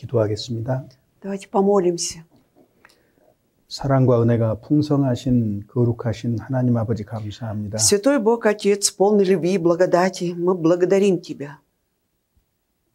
기도하겠습니다. Давайте помолимся. 사랑과 은혜가 풍성하신 거룩하신 하나님 아버지 감사합니다. Святой Бог, Отец, полный любви и благодати, мы благодарим Тебя.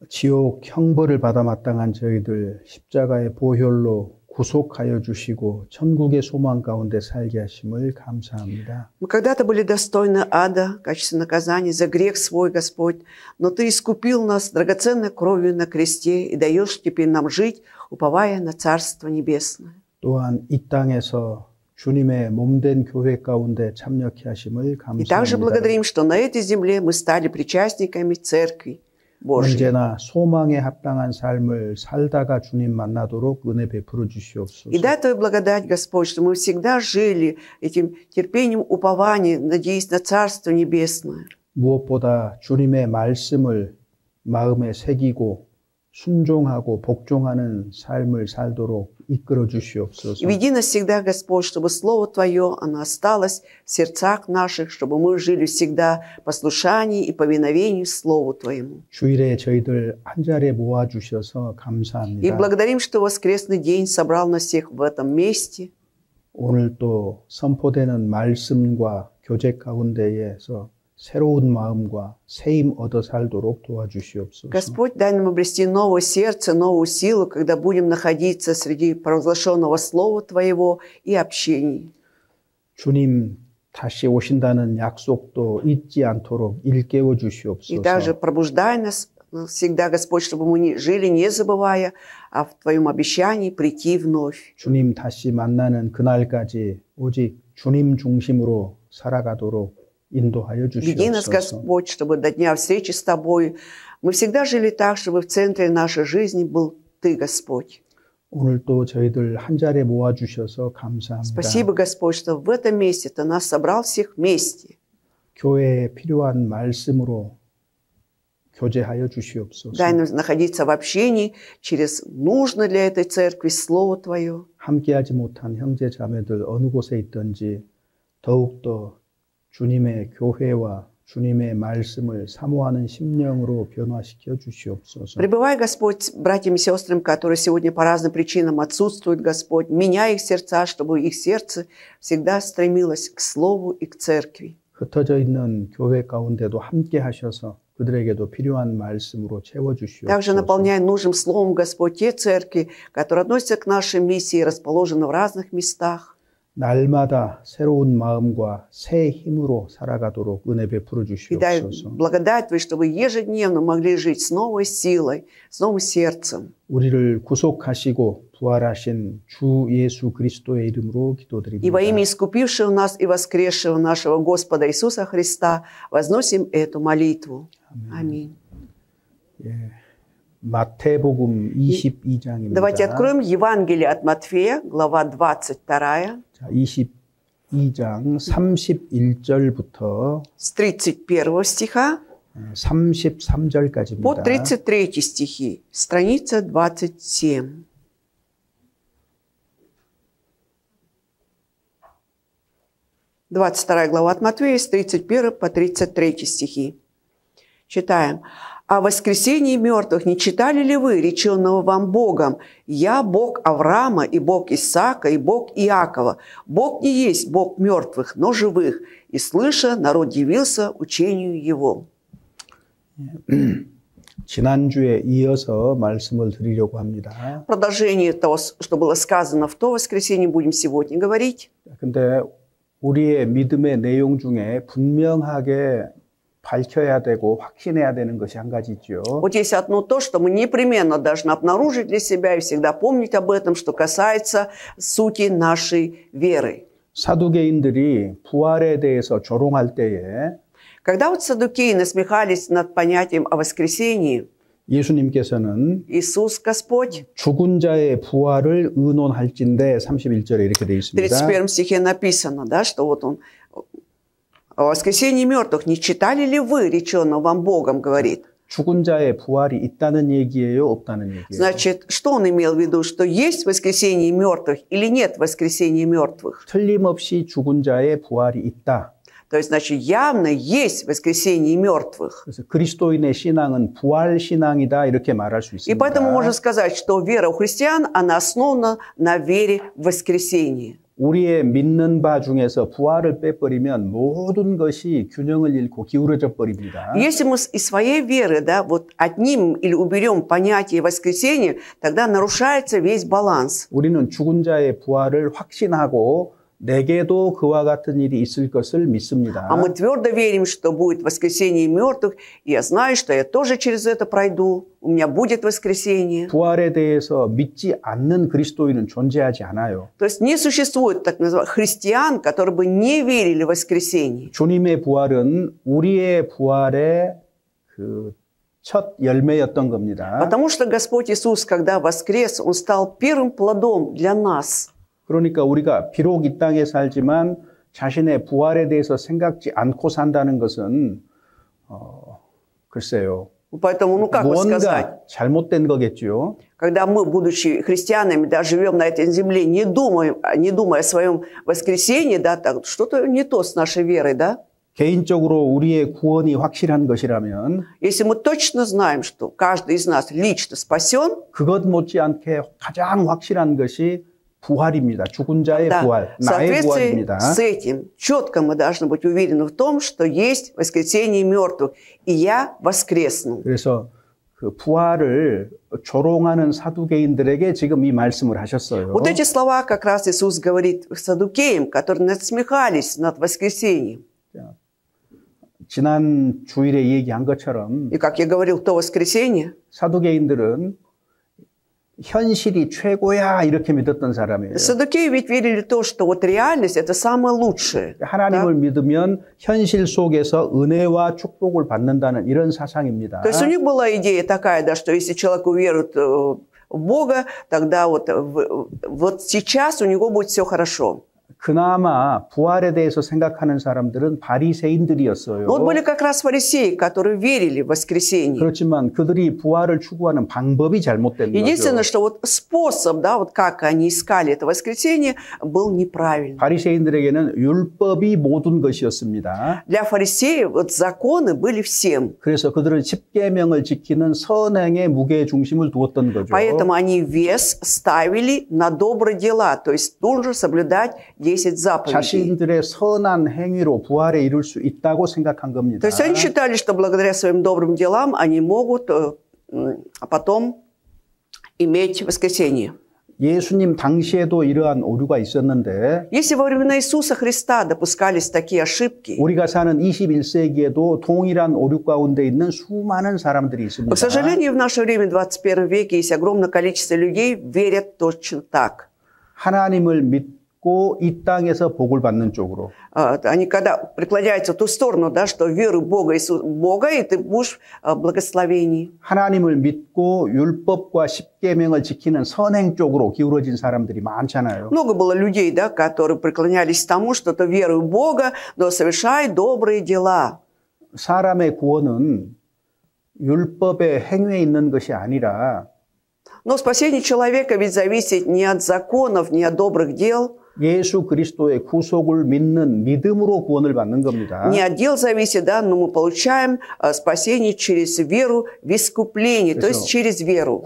지옥 형벌을 받아 마땅한 저희들 십자가의 보혈로 구속하여 주시고 천국의 소망 가운데 살게 하심을 감사합니다. Мы когда-то были достойны ада в качестве наказания за грех свой, Господь, но Ты искупил нас драгоценной кровью на кресте и даешь теперь нам жить, уповая на Царство Небесное. 또한 이 땅에서 주님의 몸된 교회 가운데 참여케 하심을 И также 감사합니다. благодарим, что на этой земле мы стали причастниками Церкви Божьей. 언제나 소망에 합당한 삶을 살다가 주님 만나도록 은혜 베풀어 주시옵소서. И дай Твою благодать, Господь, что мы всегда жили этим терпением упования, надеясь на Царство Небесное. 무엇보다 주님의 말씀을 마음에 새기고 순종하고 복종하는 삶을 살도록 이끌어 주시옵소서. И веди нас всегда, Господь, чтобы Слово Твое, оно осталось в сердцах наших, чтобы мы жили всегда в послушании и повиновении Слову Твоему. 주일에 저희들 한 자리에 모아 주셔서 И 감사합니다. благодарим, что воскресный день собрал нас всех в этом месте. 오늘 또 선포되는 말씀과 교제 가운데에서 새로운 마음과 새힘 얻어 살도록 도와주시옵소서. Господь, дай нам обрести новое сердце, новую силу, когда будем находиться среди провозглашенного Слова Твоего и общений. 주님 다시 오신다는 약속도 잊지 않도록 일깨워 И 주시옵소서. также пробуждай нас всегда, Господь, чтобы мы жили, не забывая о Твоем обещании прийти вновь. 주님 다시 만나는 그날까지 오직 주님 중심으로 살아가도록 인도하여 Веди нас, 주시옵소서. Господь, чтобы до дня встречи с Тобой мы всегда жили так, чтобы в центре нашей жизни был Ты, Господь. 오늘 또 저희들 한 자리에 모아 주셔서 감사합니다. Спасибо, Господь, что в этом месте Ты нас собрал всех вместе. 교회에 필요한 말씀으로 교제하여 주시옵소서. Дай нам находиться в общении через нужное для этой церкви Слово Твое. 함께하지 못한 형제 자매들 어느 곳에 있든지 더욱더 주님의 교회와 주님의 말씀을 사모하는 심령으로 변화시켜 주시옵소서. Пребывай, Господь, с братьями и сестрами, которые сегодня по разным причинам отсутствуют, Господь. Меняй их сердца, чтобы их сердце всегда стремилось к Слову и к Церкви. 흩어져 있는 교회 가운데도 함께 하셔서 그들에게도 필요한 말씀으로 채워 Также 주시옵소서. наполняй нужным Словом, Господь, те церкви, которые относятся к нашей миссии и расположены в разных местах. 날마다 새로운 마음과 새 힘으로 살아가도록 은혜 베풀어 И дай 주시옵소서. благодать Твою, чтобы ежедневно могли жить с новой силой, с новым сердцем. 우리를 구속하시고 부활하신 주 예수 그리스도의 이름으로 И 기도드립니다. во имя искупившего нас и воскресшего нашего Господа Иисуса Христа возносим эту молитву. Аминь. 마태복음 22장입니다. Давайте откроем Евангелие от Матфея, глава 22, 자, 22장 31절부터 с 31 стиха 33절까지입니다. по 33 стихи, страница 27. «22 глава от Матфея, с 31 по 33 стихи. Читаем. «О воскресении мертвых не читали ли вы, реченного вам Богом? Я Бог Авраама, и Бог Исаака, и Бог Иакова. Бог не есть Бог мертвых, но живых. И, слыша, народ дивился учению Его». 지난주에 이어서 말씀을 드리려고 합니다. Продолжение того, что было сказано в то воскресенье, будем сегодня говорить. 근데 우리의 믿음의 내용 중에 분명하게 밝혀야 되고 확신해야 되는 것이 한 가지 있죠. Вот есть одно то, что мы непременно должны обнаружить для себя и всегда помнить об этом, что касается сути нашей веры. 사두개인들이 부활에 대해서 조롱할 때에 Когда вот саддукеи насмехались над понятием о воскресении, 예수님께서는 Иисус Господь 죽은 자의 부활을 의논할진대 31절에 이렇게 되어 в 있습니다. 31 стихе написано, да, что вот он о воскресении мертвых не читали ли вы, реченного вам Богом, говорит. 죽은 자의 부활이 있다는 얘기예요, 없다는 얘기예요? Значит, что он имел в виду, что есть воскресение мертвых или нет воскресения мертвых? 틀림없이 죽은 자의 부활이 있다. То есть, значит, явно есть воскресение мертвых. 그래서 그리스도인의 신앙은 부활 신앙이다 이렇게 말할 수 И поэтому можно 있습니다. сказать, что вера у христиан, она основана на вере в воскресение. 우리의 믿는 바 중에서 부활을 빼버리면 모든 것이 균형을 잃고 기울어져 버립니다. Если мы из своей веры, да, вот отнимем или уберем понятие воскресения, тогда нарушается весь баланс. 우리는 죽은 자의 부활을 확신하고 내게도 그와 같은 일이 있을 것을 믿습니다. А мы твердо верим, что будет воскресение мертвых, и я знаю, что я тоже через это пройду, у меня будет воскресение. 부활에 대해서 믿지 않는 그리스도인은 존재하지 않아요. То есть не существует так называемых христиан, которые бы не верили в воскресение. 주님의 부활은 우리의 부활의 그 첫 열매였던 겁니다. Потому что Господь Иисус, когда воскрес, Он стал первым плодом для нас. 그러니까 우리가 비록 이 땅에 살지만 자신의 부활에 대해서 생각지 않고 산다는 것은 글쎄요. Поэтому, ну как сказать, 뭔가 잘못된 거겠죠. когда мы, будучи христианами, да, живем на этой земле, не думая о своем воскресении, да, так, что-то не то с нашей верой, да? 개인적으로 우리의 구원이 확실한 것이라면 Если мы точно знаем, что каждый из нас лично спасен, 그것 못지않게 가장 확실한 것이 부활입니다. 죽은 자의 да, 부활, в 나의 соответствии 부활입니다. с этим четко мы должны быть уверены в том, что есть воскресение мертвых, и я воскресну. 그래서 그 부활을 조롱하는 사두개인들에게 지금 이 말씀을 하셨어요. Вот эти слова как раз Иисус говорит саддукеям, которые насмехались над воскресением. 지난 주일에 얘기한 것처럼 И как я говорил, то воскресенье, 사두개인들은 현실이 최고야 이렇게 믿었던 사람이에요. саддукеи ведь верили в то, что вот реальность – это самое лучшее. 하나님을 믿으면 현실 속에서 은혜와 축복을 받는다는 이런 사상입니다. То есть у них была идея такая, да, что если человек уверует в Бога, тогда вот сейчас у него будет все хорошо. 그나마 부활에 대해서 생각하는 사람들은 바리새인들이었어요. Вот были как раз фарисеи, которые верили в воскресенье. 그렇지만 그들이 부활을 추구하는 방법이 잘못된 Единственное, 거죠. что вот способ, да, вот как они искали это воскресенье, был неправильный. 바리새인들에게는 율법이 모든 것이었습니다. Для фарисеев вот законы были всем. 그래서 그들은 십계명을 지키는 선행에 무게 중심을 두었던 거죠. Поэтому они вес ставили на добрые дела, то есть должен соблюдать 10 заповедей. 자신들의 선한 행위로 부활에 이룰 수 있다고 생각한 겁니다. То есть они считали, что благодаря своим добрым делам они могут потом иметь воскресение. 예수님 당시에도 이러한 오류가 있었는데 Если во времена Иисуса Христа допускались такие ошибки, 우리가 사는 21세기에도 동일한 오류 가운데 있는 수많은 사람들이 있습니다. к сожалению, в наше время, в 21 веке, есть огромное количество людей, верят точно так. 하나님을 믿고 이 땅에서 복을 받는 쪽으로. Они когда преклоняются в ту сторону, да, что веруй в Бога, Бога, и ты будешь в благословении. 하나님을 믿고 율법과 십계명을 지키는 선행 쪽으로 기울어진 사람들이 많잖아요. Много было людей, да, которые преклонялись к тому, что ты веруй в Бога, но совершай добрые дела. 사람의 구원은 율법의 행위에 있는 것이 아니라 Но спасение человека ведь зависит не от законов, не от добрых дел. 예수 그리스도의 구속을 믿는 믿음으로 구원을 받는 겁니다. Не от дел зависит, да, но мы получаем спасение через веру в искупление, то есть через веру.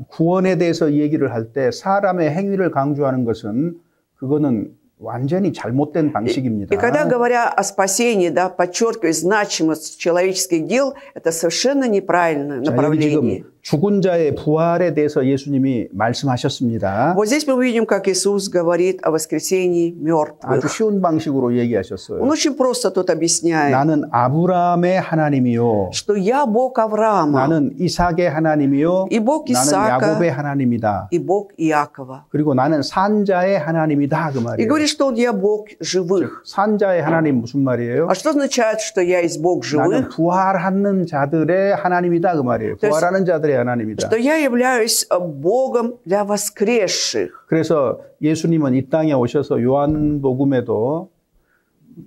구원에 대해서 얘기를 할 때 사람의 행위를 강조하는 것은 그거는 완전히 잘못된 방식입니다. И когда говоря о спасении, да, подчеркивая значимость человеческих дел, это совершенно неправильное направление. 죽은 자의 부활에 대해서 예수님이 말씀하셨습니다. Вот здесь мы видим, как Иисус говорит о воскресении мертвых. 아주 쉬운 방식으로 얘기하셨어요. Он очень просто тут объясняет, 나는 아브라함의 하나님이요. что я Бог Авраама, 나는 이삭의 하나님이요. и Бог 나는 Исаака, 야곱의 하나님이다. и Бог Иакова. 그리고 나는 산자의 하나님이다 그 И 말이에요. говорит, что я Бог живых. 산자의 하나님 무슨 말이에요? А что означает, что я есть Бог 나는 живых? 부활하는 자들의 하나님이다 그 말이에요. 부활하는 자들의 하나님이다. Что я являюсь Богом для воскресших. 그래서 예수님은 이 땅에 오셔서 요한복음에도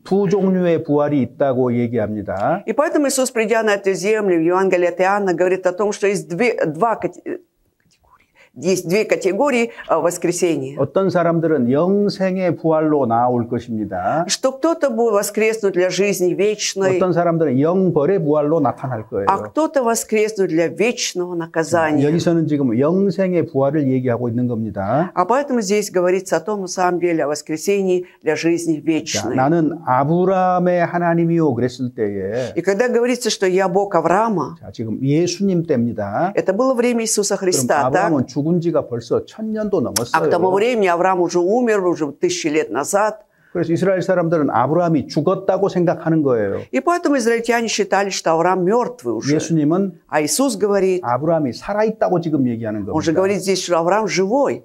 두 종류의 부활이 있다고 얘기합니다. И поэтому Иисус, придя на эту землю, в Евангелии от Иоанна, говорит о том, что есть две есть две категории воскресения. 어떤 사람들은 영생의 부활로 나올 것입니다. Что кто-то будет воскреснуть для жизни вечной, 어떤 사람들은 영벌의 부활로 나타날 거예요. а кто-то воскреснуть для вечного наказания. 여기서는 지금 영생의 부활을 얘기하고 있는 겁니다. А поэтому здесь говорится о том, на самом деле, о воскресении для жизни 자, вечной. 나는 아브라함의 하나님이요 그랬을 때에 И когда говорится, что я Бог Авраама, 자, 지금 예수님 때입니다. это было время Иисуса 그럼 Христа, так? 아브라함은 죽은 지가 벌써 1000년도 А к тому 넘었어요. времени Авраам уже умер, уже 1000 лет назад. 그래서 이스라엘 사람들은 아브라함이 죽었다고 생각하는 거예요. И поэтому израильтяне считали, что Авраам мертвый уже. 예수님은 А Иисус говорит, 아브라함이 살아있다고 지금 얘기하는 он же 겁니다. говорит здесь, что Авраам живой.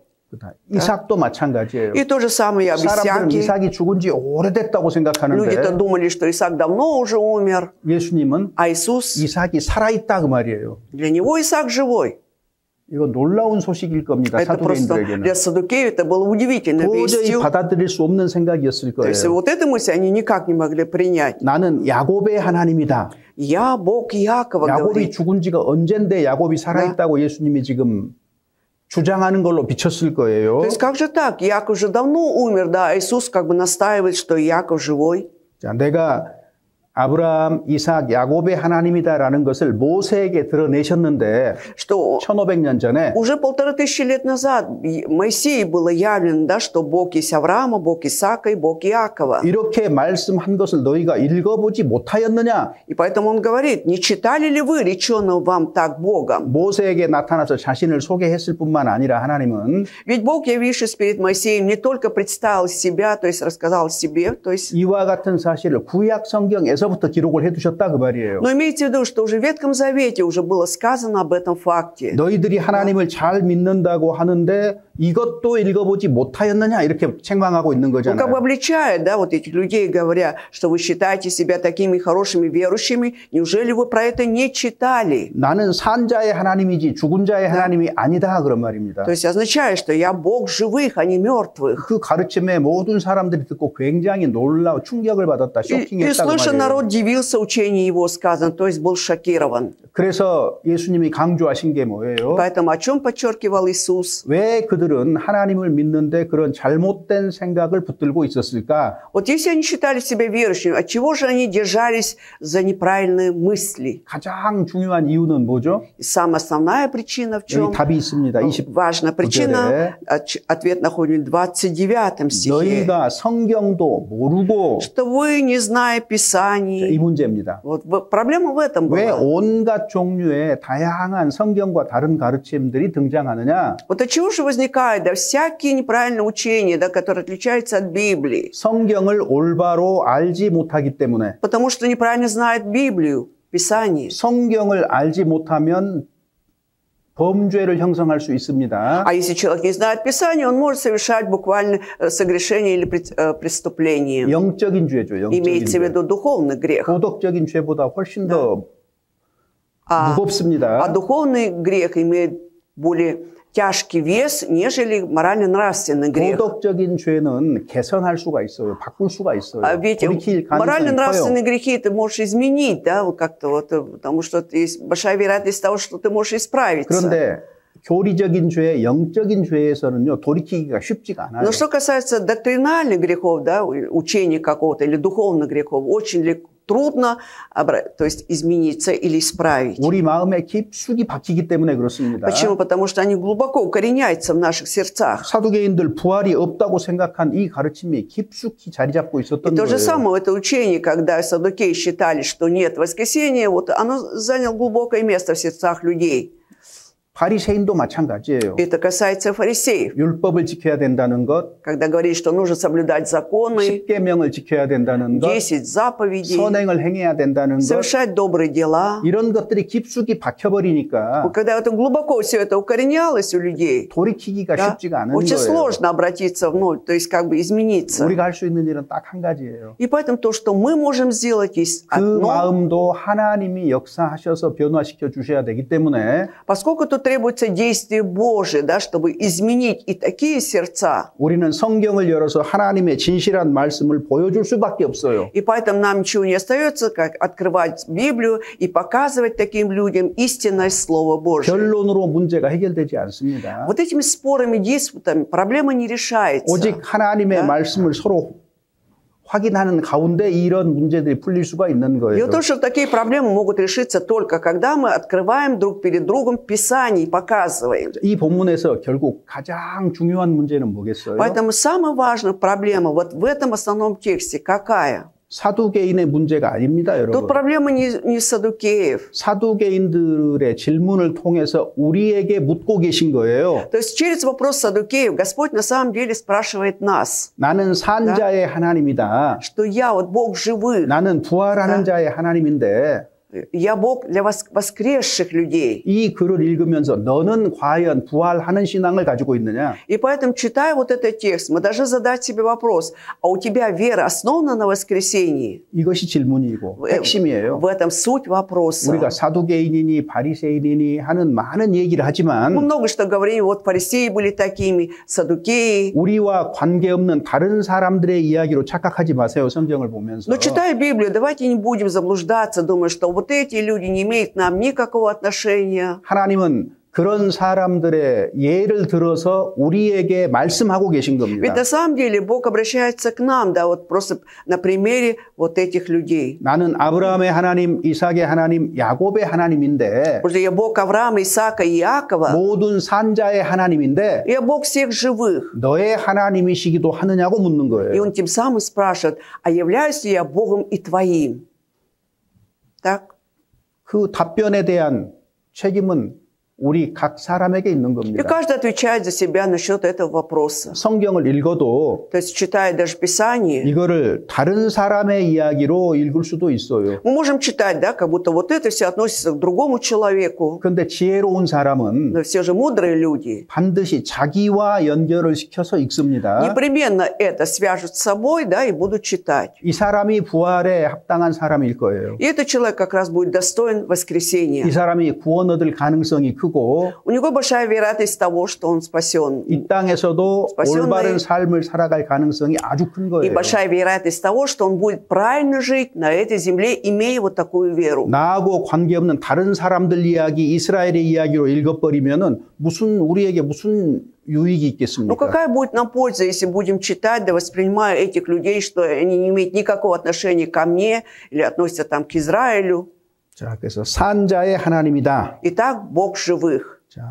이삭도 마찬가지예요. И то же самое об 사람들은 Исааке. 이삭이 죽은 지 오래됐다고 Люди-то 생각하는데 думали, что Исаак давно уже умер. 예수님은 А Иисус, 이삭이 살아있다 그 말이에요. для него Исаак живой. 이거 놀라운 소식일 겁니다. Это просто 사두개인들에게는. для Саддукеев это было удивительной 도저히 вестью. 받아들일 수 없는 생각이었을 То есть 거예요. вот эту мысль они никак не могли принять. 나는 야곱의 하나님이다. Я Бог Якова, 야곱이 говорит. 죽은 지가 언젠데 야곱이 살아있다고 예수님이 지금 주장하는 걸로 비쳤을 거예요. То есть как же так? Яков уже давно умер, да, а Иисус как бы настаивает, что Яков живой. 자, 내가 아브라함, 이삭, 야곱의 하나님이다라는 것을 모세에게 드러내셨는데 Что 1500년 전에 уже 1500 лет назад Моисею было явлено, да, что Бог есть Авраама, Бог Исаака и Бог Иакова. 이렇게 말씀한 것을 너희가 읽어보지 못하였느냐? И поэтому он говорит, не читали ли вы реченого вам так Богом? 모세에게 나타나서 자신을 소개했을 뿐만 아니라 하나님은 Ведь Бог, явившись перед Моисеем, не только представил себя, то есть рассказал о себе, то есть, 이와 같은 사실을 구약 성경에서부터 기록을 해두셨다 그 말이에요. но имейте в виду, что уже в Ветхом Завете уже было сказано об этом факте. 너희들이 하나님을 잘 믿는다고 하는데 이것도 읽어보지 못하였느냐 이렇게 책망하고 있는 Ну, как бы 거잖아요. обличает, да, вот этих людей, говоря, что вы считаете себя такими хорошими верующими, неужели вы про это не читали? 나는 산자의 하나님이지 죽은 자의 하나님이 아니다 그런 말입니다. То есть означает, что я Бог живых, а не мертвых. 그 가르침에 모든 사람들이 듣고 굉장히 놀라워 충격을 받았다, И 쇼킹했다 그 слыша, 말이에요. народ дивился учению его сказано, то есть был шокирован. 그래서 예수님이 강조하신 게 뭐예요? Поэтому о чем подчеркивал Иисус? 왜 그들은 하나님을 믿는데 그런 잘못된 생각을 붙들고 있었을까? Вот если они считали себя верующими, отчего же они держались за неправильные мысли? 가장 중요한 이유는 뭐죠? И самая основная причина в чем? 여기 답이 있습니다. 20 Важная причина, ответ находим в 29 стихе. 너희가 성경도 모르고 Что вы, не зная 이 Писаний, 문제입니다. вот проблема в этом 왜 была. 온갖 종류의 다양한 성경과 다른 가르침들이 등장하느냐? Вот от чего же возникает, да, всякие неправильные учения, да, которые отличаются от Библии? 성경을 올바로 알지 못하기 때문에 Потому что неправильно знает Библию, Писание. 성경을 알지 못하면 범죄를 형성할 수 있습니다. А если человек не знает Писание, он может совершать буквально согрешение или преступление. 영적인 죄죠. 영적인 Имеется в 죄. виду духовный грех. 도덕적인 죄보다 훨씬 더 무겁습니다. А духовный грех имеет более тяжкий вес, нежели морально-нравственный грех. 도덕적인 죄는 개선할 수가 있어요. 바꿀 수가 있어요. А ведь 돌이킬 가능성이 커요. морально-нравственные грехи ты можешь изменить, да, вот как-то вот, потому что есть большая вероятность того, что ты можешь исправиться. 그런데 교리적인 죄, 영적인 죄에서는요 돌이키기가 쉽지가 않아요. Но что касается доктринальных грехов, да, учения какого-то или духовных грехов, очень трудно, то есть измениться или исправить. 우리 마음에 깊숙이 박히기 때문에 그렇습니다. Почему? Потому что они глубоко укореняются в наших сердцах. 사두개인들 부활이 없다고 생각한 이 가르침이 깊숙이 자리 잡고 И 있었던 то же 거예요. самое это учение, когда саддукеи считали, что нет воскресения, вот оно заняло глубокое место в сердцах людей. 바리새인도 마찬가지예요. Это касается фарисеев. 율법을 지켜야 된다는 것, Когда говорит, что нужно соблюдать законы, 10계명을 지켜야 된다는 것, 10 заповедей, 선행을 행해야 된다는 것, совершать добрые дела. 이런 것들이 깊숙이 박혀버리니까 Когда это глубоко все это укоренялось у людей, 돌이키기가 да, 쉽지가 않은 очень 거예요. сложно обратиться вновь, то есть как бы измениться. 우리가 할 수 있는 일은 딱 한 가지예요. И поэтому то, что мы можем сделать, есть 그 одно. 마음도 하나님이 역사하셔서 변화시켜 주셔야 되기 때문에 Поскольку то требуется действие Божие, да, чтобы изменить и такие сердца. 우리는 성경을 열어서 하나님의 진실한 말씀을 보여줄 수밖에 없어요. И поэтому нам ничего не остается, как открывать Библию и показывать таким людям истинное Слово Божие. 결론으로 문제가 해결되지 않습니다. Вот этими спорами, диспутами проблема не решается. 오직 하나님의 말씀을 서로 확인하는 가운데 이런 문제들이 풀릴 수가 있는 Дело 거예요. в том, что такие проблемы могут решиться только когда мы открываем друг перед другом Писание и показываем. 이 본문에서 결국 가장 중요한 문제는 뭐겠어요? Поэтому самая важная проблема вот в этом основном тексте какая? 사두개인의 문제가 아닙니다, Тут 여러분. проблема не саддукеев. 사두개인들의 질문을 통해서 우리에게 묻고 계신 거예요. То есть через вопрос саддукеев Господь на самом деле спрашивает нас, 나는 산자의 하나님이다. что я вот Бог живых, 나는 부활하는 자의 하나님인데 я Бог для воскресших людей. 이 글을 읽으면서 너는 과연 부활하는 신앙을 가지고 있느냐? И поэтому, читая вот этот текст, мы должны задать себе вопрос, а у тебя вера основана на воскресении? 이것이 질문이고 핵심이에요. В этом суть вопроса. 우리가 사두개인이니 바리새인이니 하는 많은 얘기를 Мы 하지만 много что говорим, вот фарисеи были такими, саддукеи. 우리와 관계없는 다른 사람들의 이야기로 착각하지 마세요. 성경을 보면서. Но читая Библию, давайте не будем заблуждаться, думая, что вот эти люди не имеют к нам никакого отношения. 하나님은 그런 사람들의 예를 들어서 우리에게 말씀하고 계신 Ведь 겁니다. на самом деле Бог обращается к нам, да, вот просто на примере вот этих людей. 나는 아브라함의 하나님, 이삭의 하나님, 야곱의 하나님인데 Потому что я Бог Авраама, Исаака и Иакова. 모든 산자의 하나님인데 Я Бог всех живых. 너의 하나님이시기도 하느냐고 묻는 И 거예요. он тем самым спрашивает, а являюсь ли я Богом и твоим? Так? 그 답변에 대한 책임은 우리 각 사람에게 있는 И 겁니다. каждый отвечает за себя насчет этого вопроса. 성경을 읽어도 То есть, читая даже Писание, 이거를 다른 사람의 이야기로 읽을 수도 있어요. мы можем читать, да, как будто вот это все относится к другому человеку. 그런데 지혜로운 사람은 Но все же мудрые люди 반드시 자기와 연결을 시켜서 읽습니다. непременно это свяжут с собой, да, и будут читать. 이 사람이 부활에 합당한 사람일 거예요. И этот человек как раз будет достоин 이 воскресения. 사람이 구원 얻을 가능성이 크고 У него большая вероятность того, что он спасен. 이 땅에서도 спасенный. 올바른 삶을 살아갈 가능성이 아주 큰 И 거예요. большая вероятность того, что он будет правильно жить на этой земле, имея вот такую веру. 나하고 관계없는 다른 사람들 이야기, 이스라엘의 이야기로 읽어버리면은 우리에게 무슨 유익이 Ну 있겠습니까? какая будет нам польза, если будем читать, да воспринимая этих людей, что они не имеют никакого отношения ко мне или относятся там к Израилю? 자, 그래서 산자의 하나님이다. Итак, Бог живых. 자,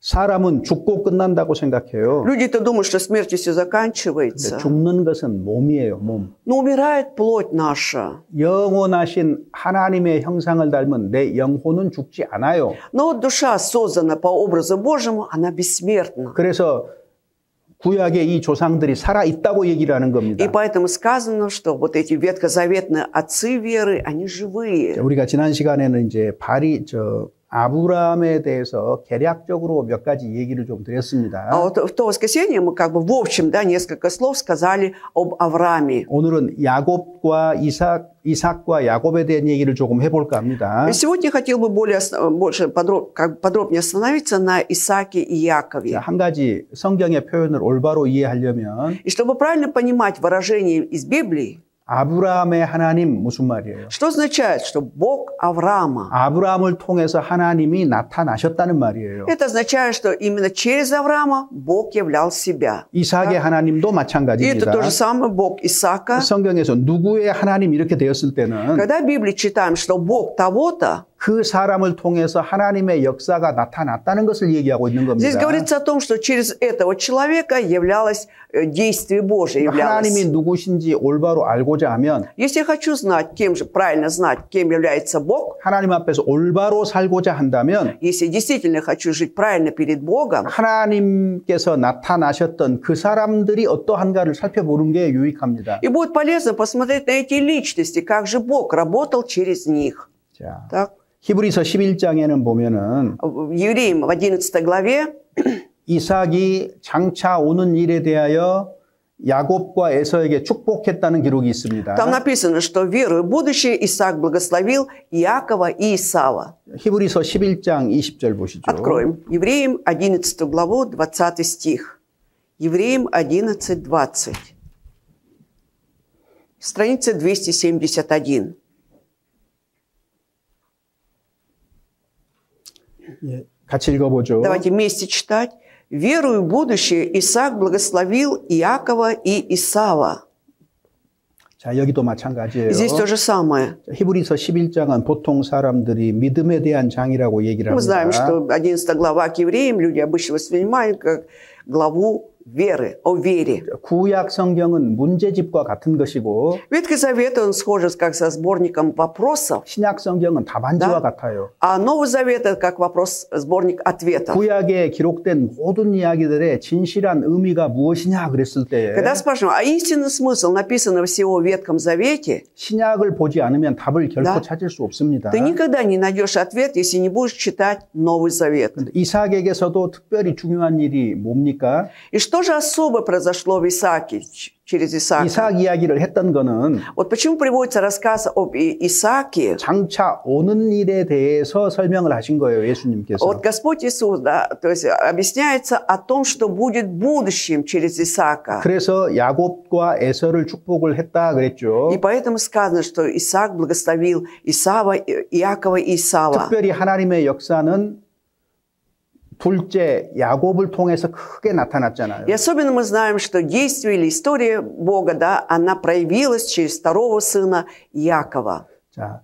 사람은 죽고 끝난다고 생각해요. Люди-то думают, что смертью все 근데 заканчивается. 죽는 것은 몸이에요, 몸. Но умирает плоть наша. 영원하신 하나님의 형상을 닮은 내 영혼은 죽지 않아요. Но вот душа, создана по образу Божьему, она бессмертна. 그래서 구약의 이 조상들이 살아있다고 얘기를 하는 겁니다. И поэтому сказано, что вот эти ветхозаветные отцы веры, они живые. 우리가 지난 시간에는 이제 아브라함에 대해서 개략적으로 몇 가지 얘기를 좀 드렸습니다. А вот в то воскресенье мы как бы в общем, да, несколько слов сказали об Аврааме. 오늘은 야곱과 이삭과 야곱에 대한 얘기를 조금 해볼까 합니다. И сегодня я хотел бы больше подробнее остановиться на Исааке и Якове. 한 가지 성경의 표현을 올바로 이해하려면 И чтобы правильно понимать выражение из Библии, 아브라함의 하나님 무슨 말이에요? что означает, что Бог Авраама? 아브라함을 통해서 하나님이 나타나셨다는 말이에요. Это означает, что именно через Авраама Бог являл себя. 이삭의 하나님도 И это 마찬가지입니다. то же самое Бог Исаака. 성경에서 누구의 하나님 이렇게 되었을 때는 Когда в Библии читаем, что Бог того-то, 그 사람을 통해서 하나님의 역사가 나타났다는 것을 얘기하고 있는 здесь 겁니다. говорится о том, что через этого человека являлось действие Божие. 하나님이 누구신지 올바로 알고자 하면 Если я хочу знать, правильно знать, кем является Бог, 하나님 앞에서 올바로 살고자 한다면 если я действительно хочу жить правильно перед Богом, 하나님께서 나타나셨던 그 사람들이 어떠한가를 살펴보는 게 유익합니다. и будет полезно посмотреть на эти личности, как же Бог работал через них. 자, Так? 히브리서 11장에는 보면은 В Евреям в 11 главе 이삭이 장차 오는 일에 대하여 야곱과 에서에게 축복했다는 기록이 있습니다. Там написано, что верою будущее Исаак благословил Иакова и Исава. 히브리서 11장 20절 보시죠. Откроем. Евреям 11 главу, 20 стих. Евреям 11, 20. Страница 271. 예, 같이 읽어보죠. Давайте вместе читать. «Верую в будущее Исаак благословил Иакова и Исава». 자, 여기도 마찬가지예요. Здесь то же самое. 히브리서 11장은 보통 사람들이 믿음에 대한 장이라고 얘기를 Мы 합니다. знаем, что 11 глава к евреям люди обычно воспринимают как главу веры, о вере. 구약 성경은 문제집과 같은 것이고 Ветхий Завет, он схож как со сборником вопросов, 신약 성경은 답안지와 Да. 같아요. а Новый Завет это как вопрос, сборник ответов. 구약에 기록된 모든 이야기들의 진실한 의미가 무엇이냐 그랬을 때에 Когда спрашиваем, а истинный смысл написанного всего в Ветхом Завете, 신약을 보지 않으면 답을 결코 Да. 찾을 수 없습니다. ты никогда не найдешь ответ, если не будешь читать Новый Завет. 이삭에게서도 특별히 중요한 일이 뭡니까? И что же особо произошло в Исааке, через Исаака? 이삭 이야기를 했던 거는 Вот почему приводится рассказ об Исааке. 장차 오는 일에 대해서 설명을 하신 거예요, 예수님께서. Вот Господь Иисус, да, то есть объясняется о том, что будет в будущем через Исаака. 그래서 야곱과 에서를 축복을 했다 그랬죠. И поэтому сказано, что Исаак благословил Исава, Иакова и Исава. 특별히 하나님의 역사는 둘째 야곱을 통해서 크게 나타났잖아요. И особенно мы знаем, что действие или история Бога, да, она проявилась через второго сына Иакова. 자,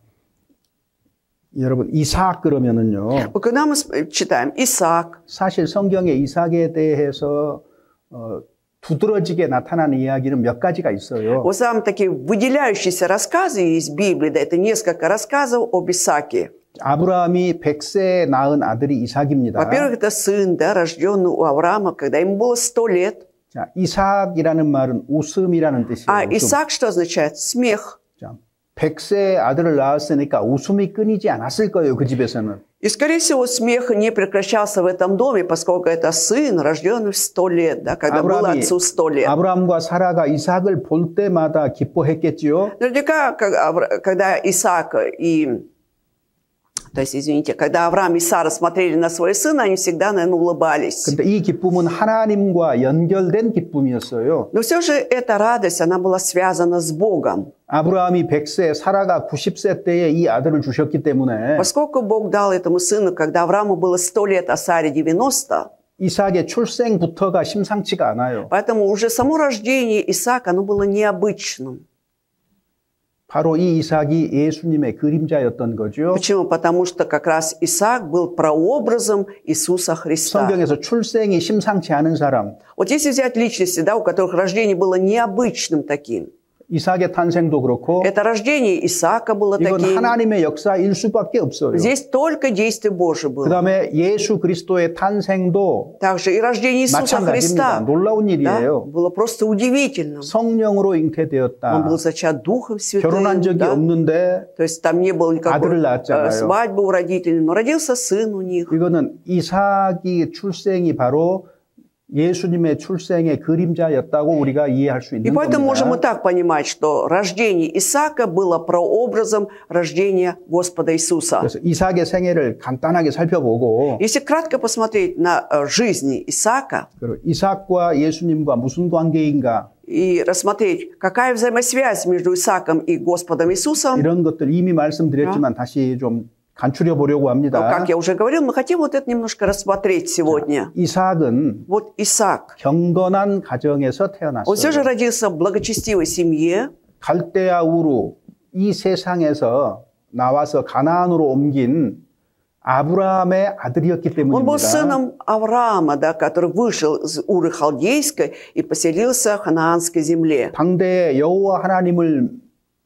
여러분 이삭 그러면은요. Вот когда мы читаем Исаак, 사실 성경에 이삭에 대해서 두드러지게 나타나는 이야기는 몇 가지가 있어요. вот самые такие выделяющиеся рассказы из Библии, да, это несколько рассказов об Исааке. 아브라함이 100세에 낳은 아들이 이삭입니다. Во-первых, это сын, да, рожденный у Авраама, когда ему было 100 лет. 자, 이삭이라는 말은 웃음이라는 뜻이에요. А 웃음. Исаак что означает? Смех. 자, 100세의 아들을 낳았으니까 웃음이 끊이지 않았을 거예요, 그 집에서는. И, скорее всего, смех не прекращался в этом доме, поскольку это сын, рожденный в 100 лет, да, когда было отцу 100 лет. 아브라함과 사라가 이삭을 볼 때마다 기뻐했겠지요. Наверняка, когда Исаак и... То есть, извините, когда Авраам и Сара смотрели на своего сына, они всегда, наверное, улыбались. 근데 이 기쁨은 하나님과 연결된 기쁨이었어요. Но все же эта радость, она была связана с Богом. 아브라함이 100세, 사라가 90세 때에 이 아들을 주셨기 때문에 Поскольку Бог дал этому сыну, когда Аврааму было 100 лет, а Саре 90, 이삭의 출생부터가 심상치가 않아요. поэтому уже само рождение Исаака, оно было необычным. 바로 이 이삭이 예수님의 그림자였던 거죠. Почему? Потому что как раз Исаак был прообразом Иисуса Христа. 성경에서 출생이 심상치 않은 사람, Вот если взять личности, да, у которых рождение было необычным таким, 이삭의 탄생도 그렇고 это рождение Исаака было 이건 таким. 하나님의 역사일 수밖에 없어요. Здесь только действие Божие 그 было. 다음에 예수 그리스도의 탄생도 Также и рождение Иисуса 마찬가지입니다. Христа, 놀라운 да, 일이에요. было просто удивительным. 성령으로 Он 잉태되었다. был зачат Духом Святым, 결혼한 적이 да? 없는데 То есть там не было никакой 아들을 낳았잖아요. свадьбы у родителей, но родился сын у них. 이거는 이삭의 출생이 바로 예수님의 출생의 그림자였다고 우리가 이해할 수 И 있는 поэтому можем и 겁니다. так понимать, что рождение Исаака было прообразом рождения Господа Иисуса. 그래서 이삭의 생애를 간단하게 살펴보고 Если кратко посмотреть на жизнь Исаака 그리고 이삭과 예수님과 무슨 관계인가 и рассмотреть, какая взаимосвязь между Исааком и Господом Иисусом, 이런 것들 이미 말씀드렸지만 다시 좀 간추려 보려고 합니다. как я уже говорил, мы хотим вот это немножко рассмотреть сегодня. 이삭은 Вот Исаак, 경건한 가정에서 он все же 태어났어요. родился в благочестивой семье, 갈대아 우루 이 세상에서 나와서 가나안으로 옮긴 아브라함의 아들이었기 он был 때문입니다. сыном Авраама, да, который вышел из Уры Халдейской и поселился в ханаанской земле. 당대에 여호와 하나님을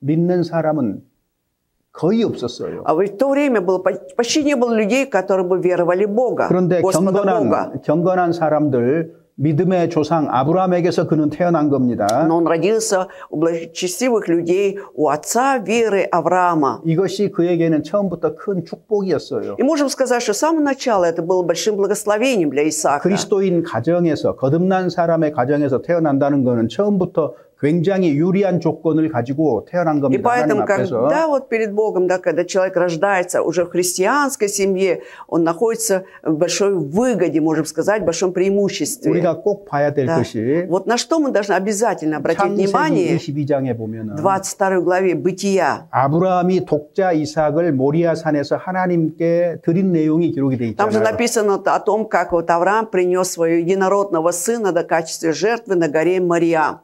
믿는 사람은 거의 없었어요. А в то время было, почти не было людей, которые бы веровали в Бога, 그런데 Господа Бога. 경건한 사람들 믿음의 조상 아브라함에게서 그는 태어난 겁니다. Но он родился у благочестивых людей, у отца веры Авраама. 이것이 그에게는 처음부터 큰 축복이었어요. И можем сказать, что с самого начала это было большим благословением для Исаака. 그리스도인 가정에서 거듭난 사람의 가정에서 태어난다는 것은 처음부터 굉장히 유리한 조건을 가지고 태어난 И 겁니다. 하나님 поэтому, 앞에서. когда вот перед Богом, да, когда человек рождается уже в христианской семье, он находится в большой выгоде, можем сказать, в большом преимуществе. 우리가 꼭 봐야 될 Да. 것이 Вот на что мы должны обязательно обратить 창세기 внимание 22장에 보면은 22 главе Бытия. 아브라함이 독자 이삭을 모리아 산에서 하나님께 드린 내용이 기록이 돼 Там же 있잖아요. написано о том, как вот Авраам принес своего единородного сына до качестве жертвы на горе Мария.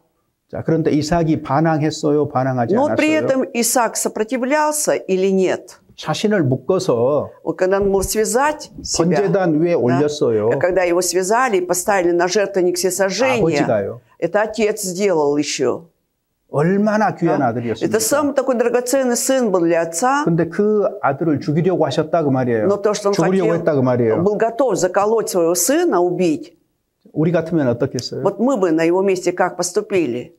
자, 그런데 이삭이 반항했어요, 반항하지 Но при 않았어요? этом Исаак сопротивлялся или нет? 자신을 묶어서 Вот когда он мог связать себя, 번제단 위에 올렸어요. когда его связали и поставили на жертвенник всесожжения, 아버지가요. это отец сделал еще. 얼마나 귀한 Это 아들이었습니까? самый такой драгоценный сын был для отца, 근데 그 아들을 죽이려고 하셨다 그 말이에요. но то, что он 죽이려고 했다 그 말이에요. был готов заколоть своего сына, убить, 우리 같으면 어떻겠어요? вот мы бы на его месте как поступили?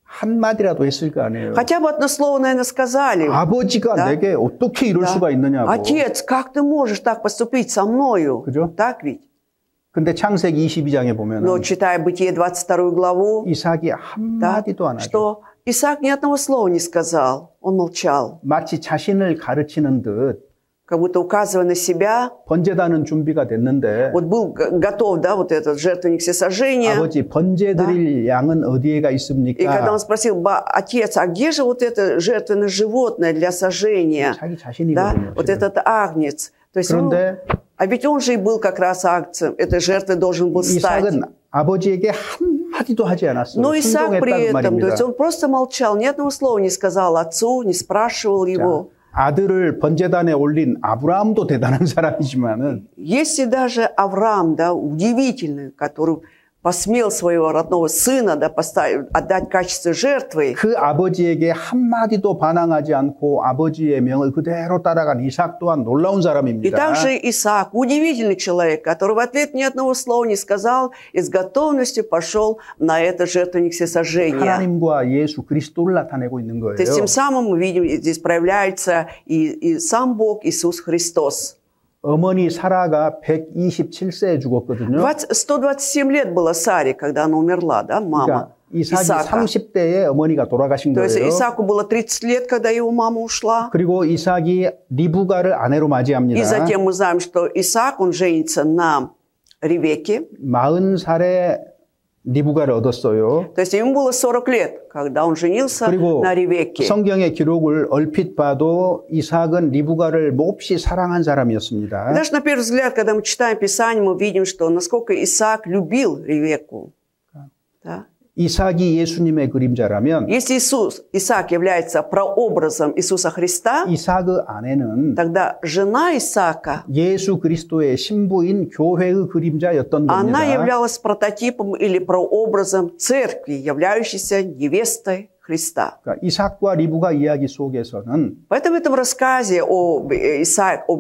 한마디라도 했을 거 아니에요. Хотя бы одно слово, наверное, сказали. 아버지가 Да. 내게 어떻게 이럴 Да. 수가 있느냐고. Отец, как ты можешь так поступить со мною? 그죠? Так ведь? 근데 창세기 22장에 보면 Но читая Бытие 22 главу, 이삭이 да, 한마디도 안 하죠. что Исаак ни одного слова не сказал. Он молчал. 마치 자신을 가르치는 듯 Как будто указывая на себя, 번제단은 준비가 됐는데 вот был готов, да, вот этот жертвенник всесожжения. 아버지 번제 드릴 양은 어디에가 И когда 있습니까? он спросил, отец, а где же вот это жертвенное животное для сожжения? 자기 Да, 자신이거든요. вот 지금. этот агнец. То есть, 그런데 а ведь он же и был как раз агнцем. Этой жертвой должен был стать. 이삭은 아버지에게 한마디도 하지 않았어요. Но Исаак при 순종했다는 этом, то 말입니다. есть он просто молчал, ни одного слова не сказал отцу, не спрашивал его. 아들을 번제단에 올린 아브라함도 대단한 사람이지만은 Если даже Авраам, да, удивительный, который посмел своего родного сына, да, отдать в качестве жертвы, 그 아버지에게 한마디도 반항하지 않고 아버지의 명을 그대로 따라간 이삭 또한 놀라운 и 사람입니다. также Исаак, удивительный человек, который в ответ ни одного слова не сказал и с готовностью пошел на это жертвенник всесожжения. 하나님과 예수 그리스도를 나타내고 있는 То есть 거예요. тем самым мы видим, здесь проявляется и сам Бог, Иисус Христос. 어머니 사라가 127세에 죽었거든요. 127 лет было Саре, когда она умерла, да, мама 그러니까 이삭이 Исаака. 30대에 어머니가 돌아가신 То есть 거예요. Исааку было 30 лет, когда его мама ушла. 그리고 이삭이 리브가를 아내로 И 맞이합니다. затем мы знаем, что Исаак, он женится на Ревекке. 40살에 리브가를 얻었어요. То есть ему было 40 лет, когда он женился 그리고 на Ревекке. 성경의 기록을 얼핏 봐도 이삭은 리브가를 몹시 사랑한 사람이었습니다. Даже на первый взгляд, когда мы читаем Писание, мы видим, что насколько Исаак любил Ревекку. Да? 이삭이 예수님의 그림자라면 Если Исаак является прообразом Иисуса Христа, 이삭의 아내는 тогда жена Исаака, 예수 그리스도의 신부인 교회의 그림자였던 она 겁니다. являлась прототипом или прообразом церкви, являющейся невестой Христа. 그러니까 이삭과 리브가 이야기 속에서는 Поэтому в этом рассказе об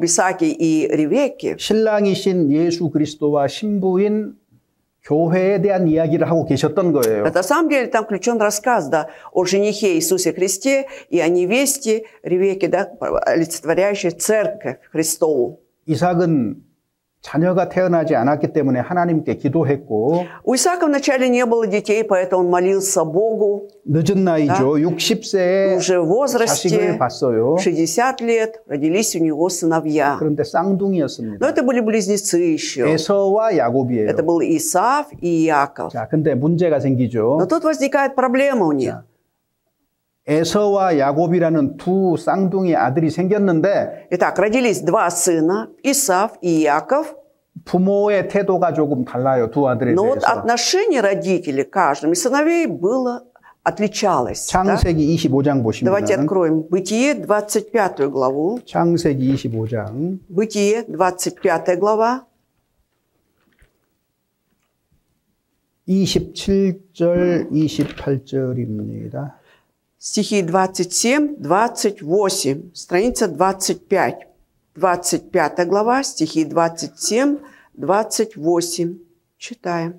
Исааке и Ревекке 신랑이신 예수 그리스도와 신부인 교회에 대한 이야기를 하고 계셨던 거예요. на самом деле там включен рассказ, да, о женихе Иисусе Христе и о невесте Ревекке, да, олицетворяющей церковь Христову. 이삭은 자녀가 태어나지 않았기 때문에 하나님께 기도했고 У Исаака вначале не было детей, поэтому он молился Богу. 늦은 나이죠. 60세에 Уже в возрасте 자식을 봤어요. 60 лет родились у него сыновья. 그런데 Но 쌍둥이였습니다. это были близнецы еще. 에서와 야곱이에요. Это был Исаав и Иаков. 자, 근데 문제가 생기죠. Но тут возникает проблема у них. 에서와 야곱이라는 두 쌍둥이 아들이 생겼는데 Итак, родились два сына, Исаав и Иаков. 부모의 태도가 조금 달라요. 두 아들에 Но вот 대해서. отношение родителей к каждому из сыновей было отличалось. Да? 창세기 25장 Давайте 보시면 откроем Бытие, 25 главу. 창세기 25장 Бытие, 25 глава. 27절 28절입니다. Стихи 27, 28, страница 25. 25 глава, стихи 27, 28. Читаем.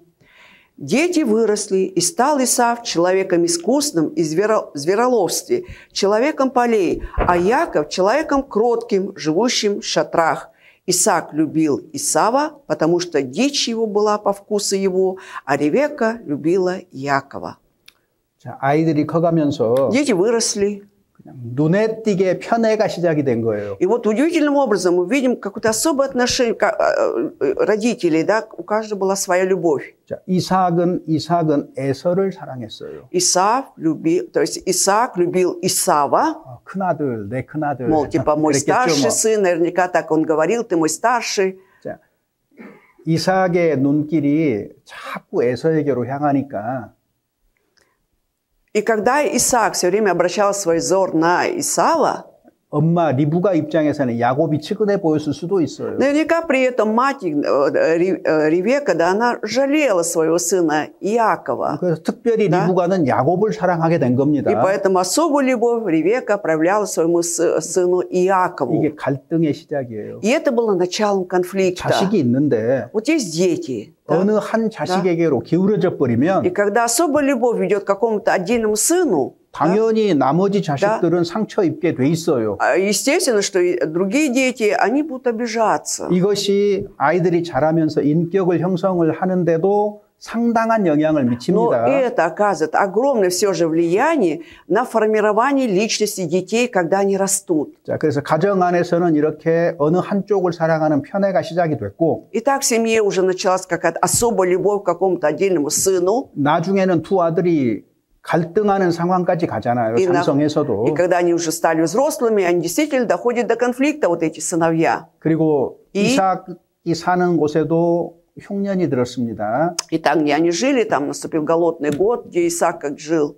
Дети выросли, и стал Исав человеком искусным и звероловстве, человеком полей, а Яков человеком кротким, живущим в шатрах. Исаак любил Исава, потому что дичь его была по вкусу его, а Ревекка любила Якова. 자, 아이들이 커가면서 Дети выросли. 그냥 눈에 띄게 편애가 시작이 된 거예요. И вот удивительным образом мы видим какое-то особое отношение родителей, да, у каждого была своя любовь. 자, 이삭은 에서를 사랑했어요. То есть Исаак любил Исава, 큰아들, 내 큰아들. мол, типа мой 그랬겠죠, старший 뭐. сын, наверняка так он говорил, ты мой старший. 자, 이삭의 눈길이 자꾸 에서에게로 향하니까 И когда Исаак все время обращал свой взор на Исава, 엄마 리브가 입장에서는 야곱이 측은해 보였을 수도 있어요. наверняка при этом мать Ревека, да, она жалела своего сына Иакова. 그래서 특별히 Да? 리브가는 야곱을 사랑하게 된 И 겁니다. поэтому особую любовь Ревека проявляла своему сыну Иакову. 이게 갈등의 시작이에요. И это было началом конфликта. 자식이 있는데 Вот есть дети. Да? 어느 한 자식에게로 기울어져 И 버리면 когда особая любовь ведет к какому-то отдельному сыну, 당연히 나머지 자식들은 상처 입게 돼 있어요. естественно, что и другие дети, они будут обижаться. 이것이 아이들이 자라면서 인격을 형성을 하는데도 상당한 영향을 Но 미칩니다. это оказывает огромное все же влияние на формирование личности детей, когда они растут. 자, 그래서 가정 안에서는 이렇게 어느 한쪽을 사랑하는 편애가 시작이 됐고 И так в семье уже началась какая-то особая любовь к какому-то отдельному сыну. 나중에는 두 아들이 갈등하는 상황까지 가잖아요. И 삼성에서도. когда они уже стали взрослыми, они действительно доходят до конфликта, вот эти сыновья. 그리고 이삭이 사는 곳에도 흉년이 들었습니다. И там, где они жили, там наступил голодный год, где Исаак как жил.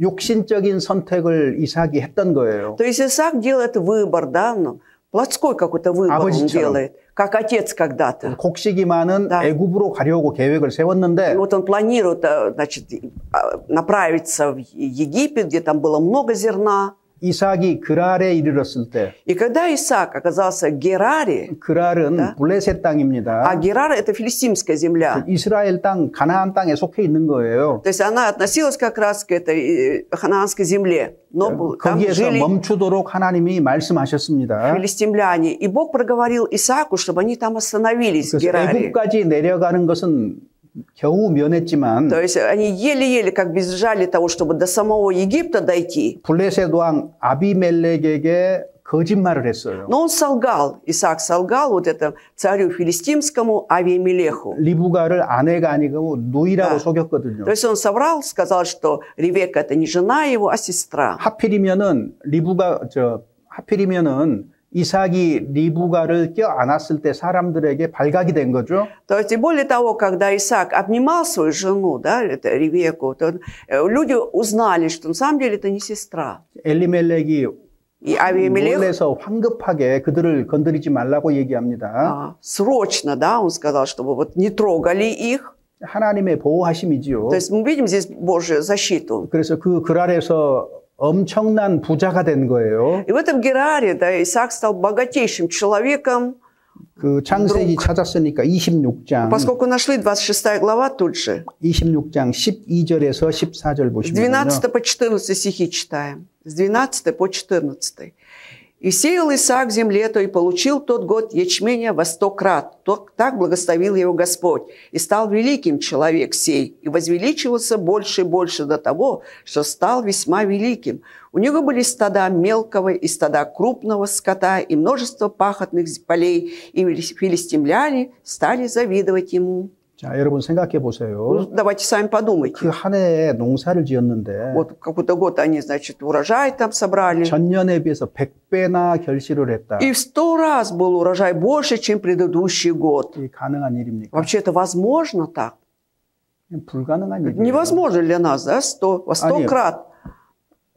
육신적인 선택을 이삭이 했던 거예요. То есть Исаак делает выбор, да, ну, плотской какой-то выбор он 아버지처럼. делает, как отец когда-то. 곡식이 많은 Да. 애굽으로 가려고 계획을 세웠는데 И вот он планирует, значит, направиться в Египет, где там было много зерна. 이삭이 그랄에 이르렀을 때 И когда Исаак оказался в Гераре, 그랄은 Да. 블레셋 땅입니다. а Герар – это филистимская земля, 이스라엘 땅, 가나안 땅에 속해 있는 거예요. то есть она относилась как раз к этой ханаанской земле, но там 거기에서 жили 멈추도록 하나님이 말씀하셨습니다. филистимляне. И Бог проговорил Исааку, чтобы они там остановились, в 그래서 Гераре. 애굽까지 내려가는 것은 겨우 면했지만 То есть они еле-еле как бы сжали того, чтобы до самого Египта дойти. 블레셋 왕 아비멜렉에게 거짓말을 했어요. Но он солгал, Исаак солгал вот этому царю филистимскому Авиамелеху. 리브가를 아내가 아니고 누이라고 Да. 속였거든요. То есть он соврал, сказал, что Ревекка это не жена его, а сестра. 하필이면은 이삭이 리브가를 껴안았을 때 사람들에게 발각이 된 거죠. То есть и более того, когда Исаак обнимал свою жену, да, это Ревекку, то люди узнали, что на самом деле это не сестра. 엘리멜렉이 И Авиамелех 놀라서 황급하게 그들을 건드리지 말라고 얘기합니다. срочно, да, он сказал, чтобы вот не трогали их. 하나님의 보호하심이지요. То есть мы видим здесь Божью защиту. 그래서 그 그랄에서 엄청난 부자가 된 거예요. И в этом Гераре, да, Исаак стал богатейшим человеком, 그 창세기 찾았으니까 26장, поскольку нашли 26 глава тут же. 26장 12절에서 14절 С 보시면요. 12 по 14 стихи читаем. С 12 по 14. «И сеял Исаак в земле, то и получил тот год ячменя во 100 крат. Так благословил его Господь. И стал великим человек сей, и возвеличивался больше и больше до того, что стал весьма великим. У него были стада мелкого и стада крупного скота, и множество пахотных полей, и филистимляне стали завидовать ему». 자, 여러분 생각해 보세요. Давайте сами подумайте. 그 한 해에 농사를 지었는데 Вот какой-то год они, значит, урожай там собрали. 전년에 비해서 100배나 결실을 했다. И в 100 раз был урожай больше, чем предыдущий год. 이 가능한 일입니까? Вообще это возможно так? 불가능한 일이에요. Невозможно для нас, да? Во 100 아니요. крат.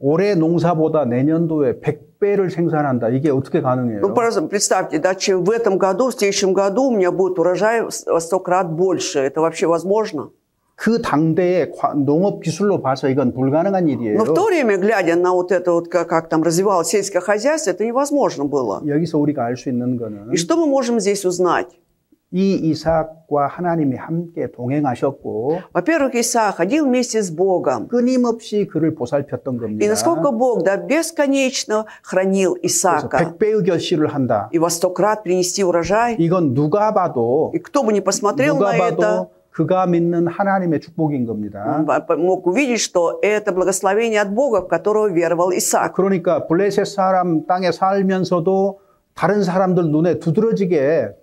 올해 농사보다 내년도에 100배를 생산한다. 이게 어떻게 가능해요? Ну, просто представьте, да, чем в этом году, в следующем году у меня будет урожай во 100 крат больше. Это вообще возможно? 그 당대의 농업 기술로 봐서 이건 불가능한 일이에요. Но в то время, глядя на вот это вот, как там развивалось сельское хозяйство, это невозможно было. 여기서 우리가 알 수 있는 거는 И что мы можем здесь узнать? 이 이삭과 하나님이 함께 동행하셨고 Во-первых, Исаак ходил вместе с Богом. 끊임없이 그를 보살폈던 И 겁니다. насколько Бог, да, бесконечно хранил 그래서 Исаака. 100배의 결실을 한다. И во 100 крат принести урожай. 이건 누가 봐도 И кто бы ни посмотрел на это, 그가 믿는 하나님의 축복인 겁니다. он мог увидеть, что это благословение от Бога, в которого веровал Исаак. 그러니까 블레셋 사람 땅에 살면서도 다른 사람들 눈에 두드러지게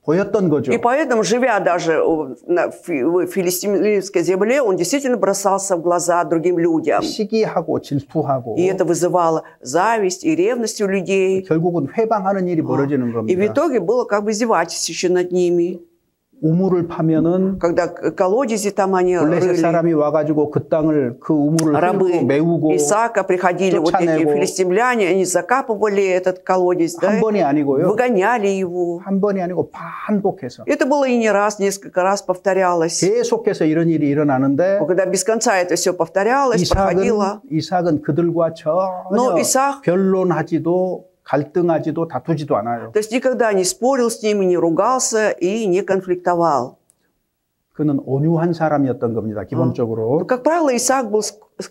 보였던 거죠. И поэтому, живя даже в филистимской земле, он действительно бросался в глаза другим людям. 시기하고 질투하고 И это вызывало зависть и ревность у людей. 결국은 회방하는 일이 벌어지는 И в 겁니다. итоге было как бы издевательство над ними. 우물을 파면은 Когда колодези там они 블레셋 рыли, 사람이 와가지고 그 땅을 그 우물을 рабы 흙으로 메우고 Исаака приходили, вот эти 쫓아내고 филистимляне, они закапывали этот колодец, да, 한 번이 아니고요. выгоняли его. 한 번이 아니고 반복해서 Это было и не раз, несколько раз повторялось. 계속해서 이런 일이 일어나는데 Когда без конца это все повторялось, проходило. 이삭은 그들과 Но 전혀 Исаак, 변론하지도 갈등하지도 다투지도 않아요. то есть никогда не спорил с ними, не ругался и не конфликтовал. 그는 온유한 사람이었던 겁니다. 기본적으로. Но, как правило, Исаак был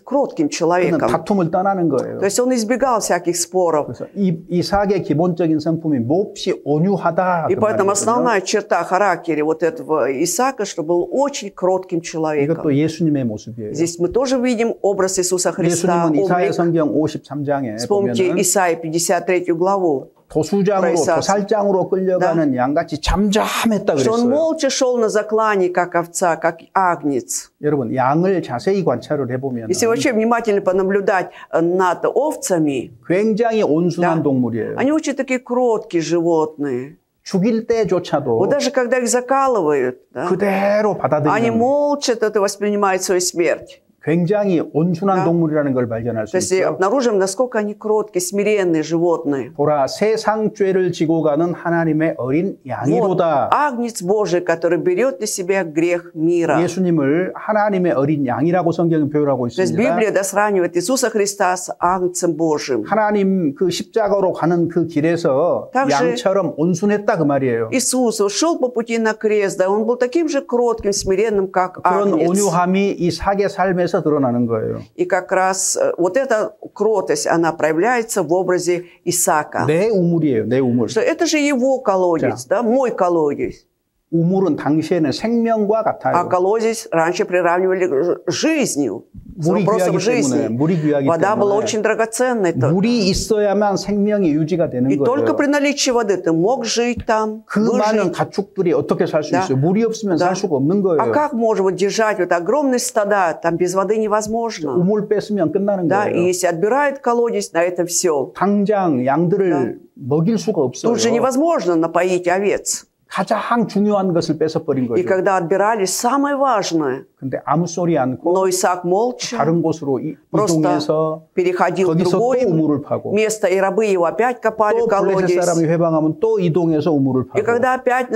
кротким 그는 человеком. 다툼을 떠나는 거예요. То есть он избегал всяких споров. 그래서 이삭의 기본적인 성품이 몹시 온유하다. И 그 поэтому 말이거든요. основная черта характера вот этого Исаака, что был очень кротким человеком. 이것도 예수님의 모습이에요. Здесь мы тоже видим образ Иисуса Христа, 예수님은 이사야 облик. 성경 53장에 Вспомните 보면은 Исаия 53 главу, 도수장으로 도살장으로 끌려가는 양같이 잠잠했다 что он 그랬어요. молча шел на заклане, как овца, как агнец. 여러분 양을 자세히 관찰을 해보면 Если вообще внимательно понаблюдать над овцами, 굉장히 온순한 Да. 동물이에요. они очень такие кроткие животные. 죽일 때조차도 Вот даже когда их закалывают, да, 그대로 они 받아들이는 молча это воспринимают свою смерть. 굉장히 온순한 Да. 동물이라는 걸 발견할 수 То есть 있죠. обнаружим, насколько они кроткие, смиренные животные. 보라 세상 죄를 지고 가는 하나님의 어린 Вот 양이로다. агнец Божий, который берет на себя грех мира. 예수님을 하나님의 어린 양이라고 성경이 표현하고 То есть 있습니다. Библия сравнивает Иисуса Христа с агнцем Божьим. 하나님 그 십자가로 가는 그 길에서 также 양처럼 온순했다 그 말이에요. Иисус шел по пути на крест, да, он был таким же кротким, смиренным, как 그런 агнец. 온유함이 이삭의 삶에서 드러나는 거예요. И как раз вот эта кротость, она проявляется в образе Исаака. 내 우물이에요. 내 우물. Что это же его колодец, да, мой колодец. 우물은 당시에는 생명과 А 같아요. колодец раньше приравнивали к жизнью, с 물이 вопросом 귀하기 жизни. 때문에, 물이 귀하기 Вода была 때문에 очень драгоценной. 물이 있어야만 생명이 유지가 되는 И только 거예요. при наличии воды ты мог жить там, 그 많은 выжить. 가축들이 어떻게 살 수 Да. 있어요? 물이 없으면 Да. 살 수가 없는 А 거예요. как можно вот держать вот огромные стада, там без воды невозможно. 우물 뺐으면 끝나는 Да, и 거예요. если отбирают колодец, на этом все. 당장 양들을 먹일 수가 없어요. Тут же невозможно напоить овец. 가장 중요한 것을 뺏어버린 И 거죠. когда отбирали самое важное, 근데 아무 소리 않고 но Исаак молча 다른 곳으로 просто 이동해서 переходил в 거기서 또 другое 우물을 파고 место, и рабы его опять копали 또 블레셋 колодец. 사람이 회방하면 또 이동해서 우물을 И 파고 когда опять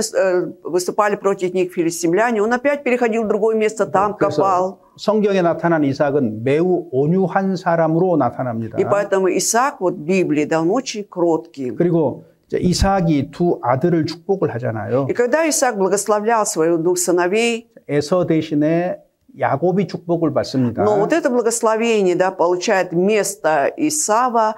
выступали против них филистимляне, он опять переходил в другое место, там 그래서 копал. 성경에 나타난 이삭은 매우 온유한 사람으로 나타납니다. И поэтому Исаак, вот в Библии, да, он очень кроткий. 그리고 이제 이삭이 두 아들을 축복을 하잖아요. И когда Исаак благословлял своих двух сыновей, 에서 대신에 야곱이 축복을 받습니다. но вот это благословение, да, получает место Исава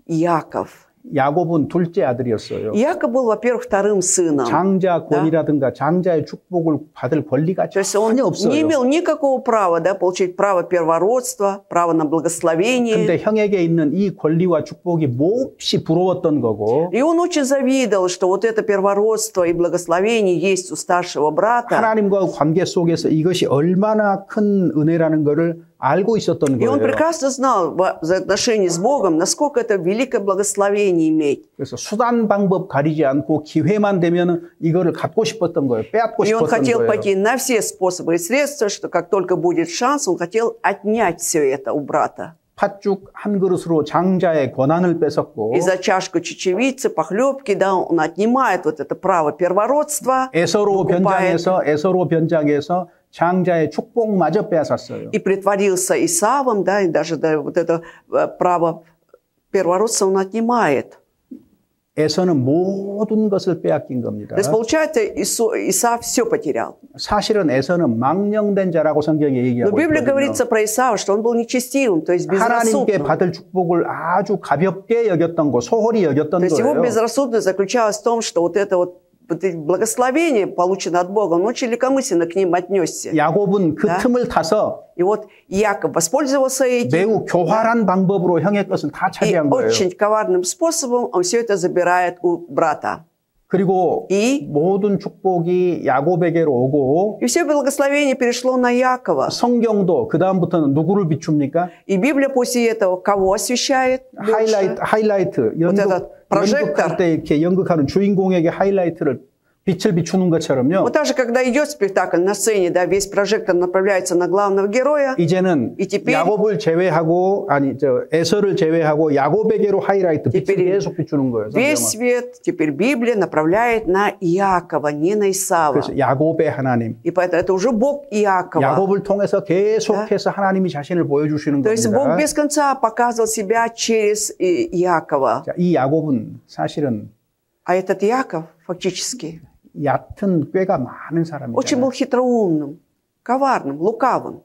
Яков. 야곱은 둘째 아들이었어요. Яков был, во-первых, вторым сыном. 장자권이라든가 장자의 축복을 받을 권리가 То есть он 전혀 не 없어요. имел никакого права, да, получить право первородства, право на благословение. 근데 형에게 있는 이 권리와 축복이 몹시 부러웠던 거고 И он очень завидовал, что вот это первородство и благословение есть у старшего брата. 하나님과 관계 속에서 이것이 얼마나 큰 은혜라는 것을 알고 있었던 И он 거예요. прекрасно знал в взаимоотношении с Богом, насколько это великое благословение иметь. 그래서 수단 방법 가리지 않고 기회만 되면 이거를 갖고 싶었던 거예요. 빼앗고 И он 싶었던 хотел 거예요. пойти на все способы и средства, что как только будет шанс, он хотел отнять все это у брата. 팥죽 한 그릇으로 장자의 권한을 뺏었고 И за чашку чечевицы, похлебки, да, он отнимает вот это право первородства, 에서로 выкупает 변장해서 장자의 축복마저 빼앗았어요. и притворился Исавом, да, и даже да, вот это право первородства он отнимает. 에서는 모든 것을 빼앗긴 겁니다. То есть, получается, Исав все потерял. 사실은 에서는 망령된 자라고 성경에 Но в 얘기하고 Библии 있거든요. говорится про Исава, что он был нечестивым, то есть 하나님께 безрассудным. 받을 축복을 아주 가볍게 여겼던 거, 소홀히 여겼던 То есть его 거예요. безрассудность заключалась в том, что вот это вот благословение, полученное от Бога, он очень легкомысленно к ним отнесся. 야곱은 그 Да. 틈을 타서 И вот Иаков воспользовался этим, 매우 교활한 방법으로 형의 것을 다 и 차지한 거예요. очень коварным способом он все это забирает у брата. 그리고 И, 모든 축복이 야곱에게로 오고 и все благословение перешло на Иакова. 성경도 그 다음부터는 누구를 비춥니까? И Библия после этого кого освещает больше? 하이라이트 этот прожектор. 연극할 때 이렇게 연극하는 주인공에게 하이라이트를 빛을 비추는 것처럼요. Вот так же, когда идет спектакль на сцене, да, весь прожектор направляется на главного героя. 이제는 이 теперь- 야곱을 제외하고 에서를 제외하고 야곱에게로 하이라이트 빛을 теперь 계속 비추는 거예요. Весь 성경은. свет теперь Библия направляет на Иакова, не на Исава. 그래서 야곱의 하나님, И поэтому это уже Бог Иакова. 야곱을 통해서 계속해서 하나님이 자신을 보여주시는 То есть Бог 겁니다. без конца показывал себя через Иакова. 자, 이 야곱은 사실은 А этот Иаков фактически 얕은 꾀가 많은 очень 사람이잖아요. был хитроумным, коварным, лукавым.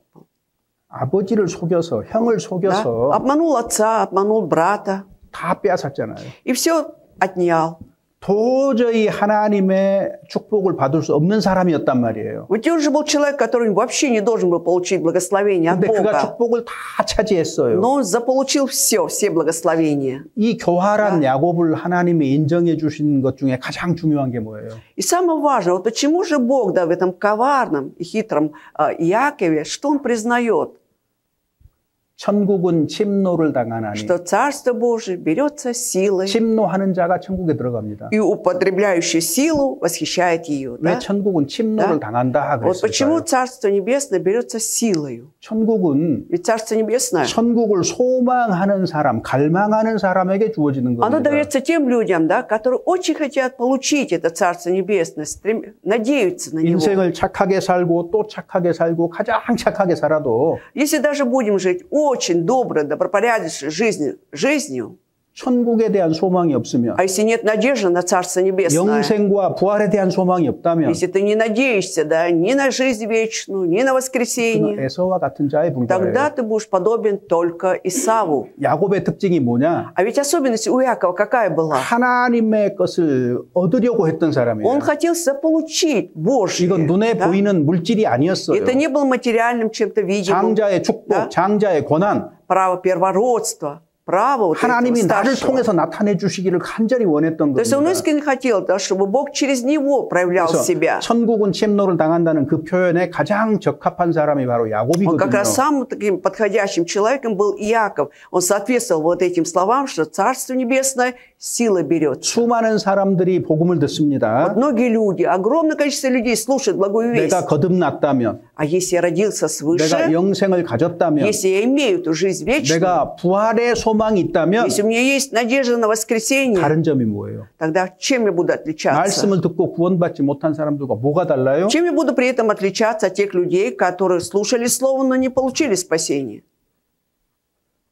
아버지를 속여서 형을 Да? 속여서 Обманул отца, обманул брата. 다 빼앗았잖아요. И все отнял. 도저히 하나님의 축복을 받을 수 없는 사람이었단 말이에요. Ведь он же был человек, который вообще не должен был получить благословение от 근데 그가 Бога. 축복을 다 차지했어요. Но он заполучил все благословения. 이 교활한 야곱을 하나님이 인정해 주신 것 중에 가장 중요한 게 뭐예요? И самое важное, вот почему же Бог, да, в этом коварном и хитром Иакове, что он признает? 천국은 침노를 당하나니 Что Царство Божие берется силой, 침노하는 자가 천국에 들어갑니다. и употребляющий силу восхищает ее. 왜 Да? 천국은 침노를 Да. 당한다 Вот почему 그랬을까요? Царство Небесное берется силою? 천국은 Ведь Царство Небесное, 천국을 소망하는 사람, 갈망하는 사람에게 주어지는 оно 겁니다. дается тем людям, да, которые очень хотят получить это Царство Небесное, надеются на него. 인생을 착하게 살고 또 착하게 살고 가장 착하게 살아도 Если даже будем жить очень доброй, добропорядочной жизнью, 천국에 대한 소망이 없으면 а если нет надежды на Царство Небесное, 영생과 부활에 대한 소망이 없다면 если ты не надеешься, да, ни на жизнь вечную, ни на 그는 воскресение, 에서와 같은 자에 тогда 불과해요. ты будешь подобен только Исаву. 야곱의 특징이 뭐냐? А ведь особенность у Иакова какая была? 하나님의 것을 얻으려고 했던 사람이에요. Он хотел заполучить Божье. 이건 눈에 да? 보이는 물질이 아니었어요. Это не было материальным чем-то видимым. 장자의 축복, Да? 장자의 권한, Право первородства, право вот этого 하나님이 나를 старшего. 통해서 나타내 주시기를 간절히 원했던 То есть он 겁니다. искренне хотел, да, чтобы Бог через него проявлял 그래서 себя. 천국은 침노를 당한다는 그 표현에 가장 적합한 사람이 바로 Он как 야곱이거든요. раз самым таким подходящим человеком был Иаков. Он соответствовал вот этим словам, что Царство Небесное сила берет. 수많은 사람들이 복음을 듣습니다. Вот многие люди, огромное количество людей слушают благую весть. 내가 거듭났다면, А если я родился 내가 свыше, 영생을 가졌다면, если я имею эту жизнь вечную, 내가 부활의 소망이 있다면 если у меня есть надежда на воскресенье, 다른 점이 뭐예요? тогда чем я буду отличаться? 말씀을 듣고 구원받지 못한 사람들과 뭐가 달라요? Чем я буду при этом отличаться от тех людей, которые слушали Слово, но не получили спасение?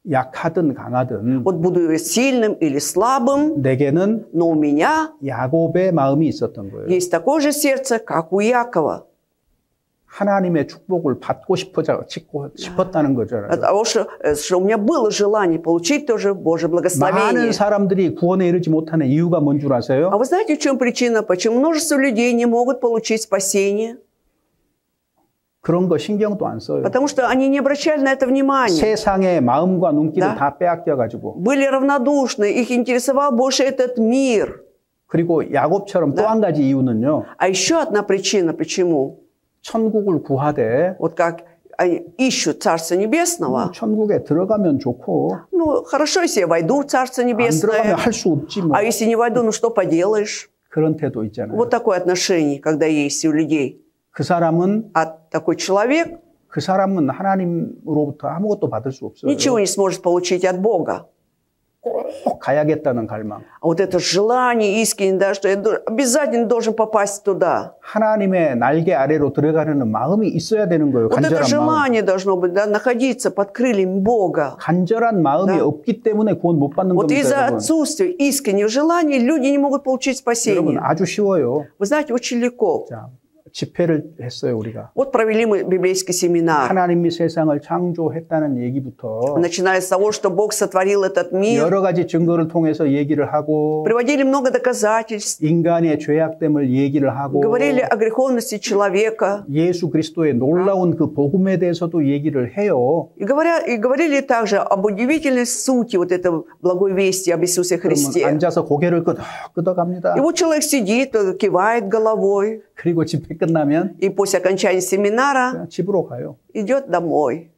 약하든 강하든 Вот буду я сильным или слабым, 내게는 но у меня 야곱의 마음이 있었던 거예요. есть такое же сердце, как у Иакова. 하나님의 축복을 받고 싶었다는 거잖아요. От того, что у меня было желание получить тоже Божье благословение. 많은 사람들이 구원에 이르지 못하는 이유가 뭔 줄 아세요? А вы знаете, в чем причина? Почему множество людей не могут получить спасение? 그런 거 신경도 안 써요. Потому что они не обращали на это внимания. 세상의 마음과 눈길을 Да. 다 빼앗겨가지고 Были равнодушны, их интересовал больше этот мир. 그리고 야곱처럼 또 한 가지 이유는요. А еще одна причина, почему? 천국을 구하되 Вот как они ищут Царство Небесного. 천국에 들어가면 좋고 Ну, хорошо, если я войду в Царство 안 Небесное. 들어가면 할 수 없지 뭐 А если не войду, ну что поделаешь? 그런 태도 있잖아요. Вот такое отношение, когда есть у людей. 그 사람은 А такой человек 하나님으로부터 아무것도 받을 수 없어요. ничего не сможет получить от Бога. 꼭 가야겠다는 갈망. А вот это желание искренне, да, что я обязательно должен попасть туда. 하나님의 날개 아래로 들어가려는 마음이 있어야 되는 거예요. Вот это 간절한 마음. желание должно быть, да, находиться под крыльями Бога. 간절한 마음이 Да. 없기 때문에 구원 못 받는 Вот 겁니다, из-за 여러분. отсутствия искреннего желания люди не могут получить 여러분, спасение. 아주 쉬워요. Вы знаете, очень легко. 자, 집회를 했어요, 우리가. Вот провели мы библейский семинар. 하나님이 세상을 창조했다는 얘기부터 Начиная с того, что Бог сотворил этот мир, 여러 가지 증거를 통해서 얘기를 하고 приводили много доказательств, 인간의 죄악됨을 얘기를 하고 говорили о греховности человека. 예수 그리스도의 놀라운 그 복음에 대해서도 얘기를 해요. И говорили также об удивительной сути вот этого благой вести об Иисусе 그러면 Христе. 앉아서 고개를 끄덕갑니다. И вот человек сидит, кивает головой, 그리고 집회 끝나면 и после окончания семинара 그냥 집으로 가요. идет домой.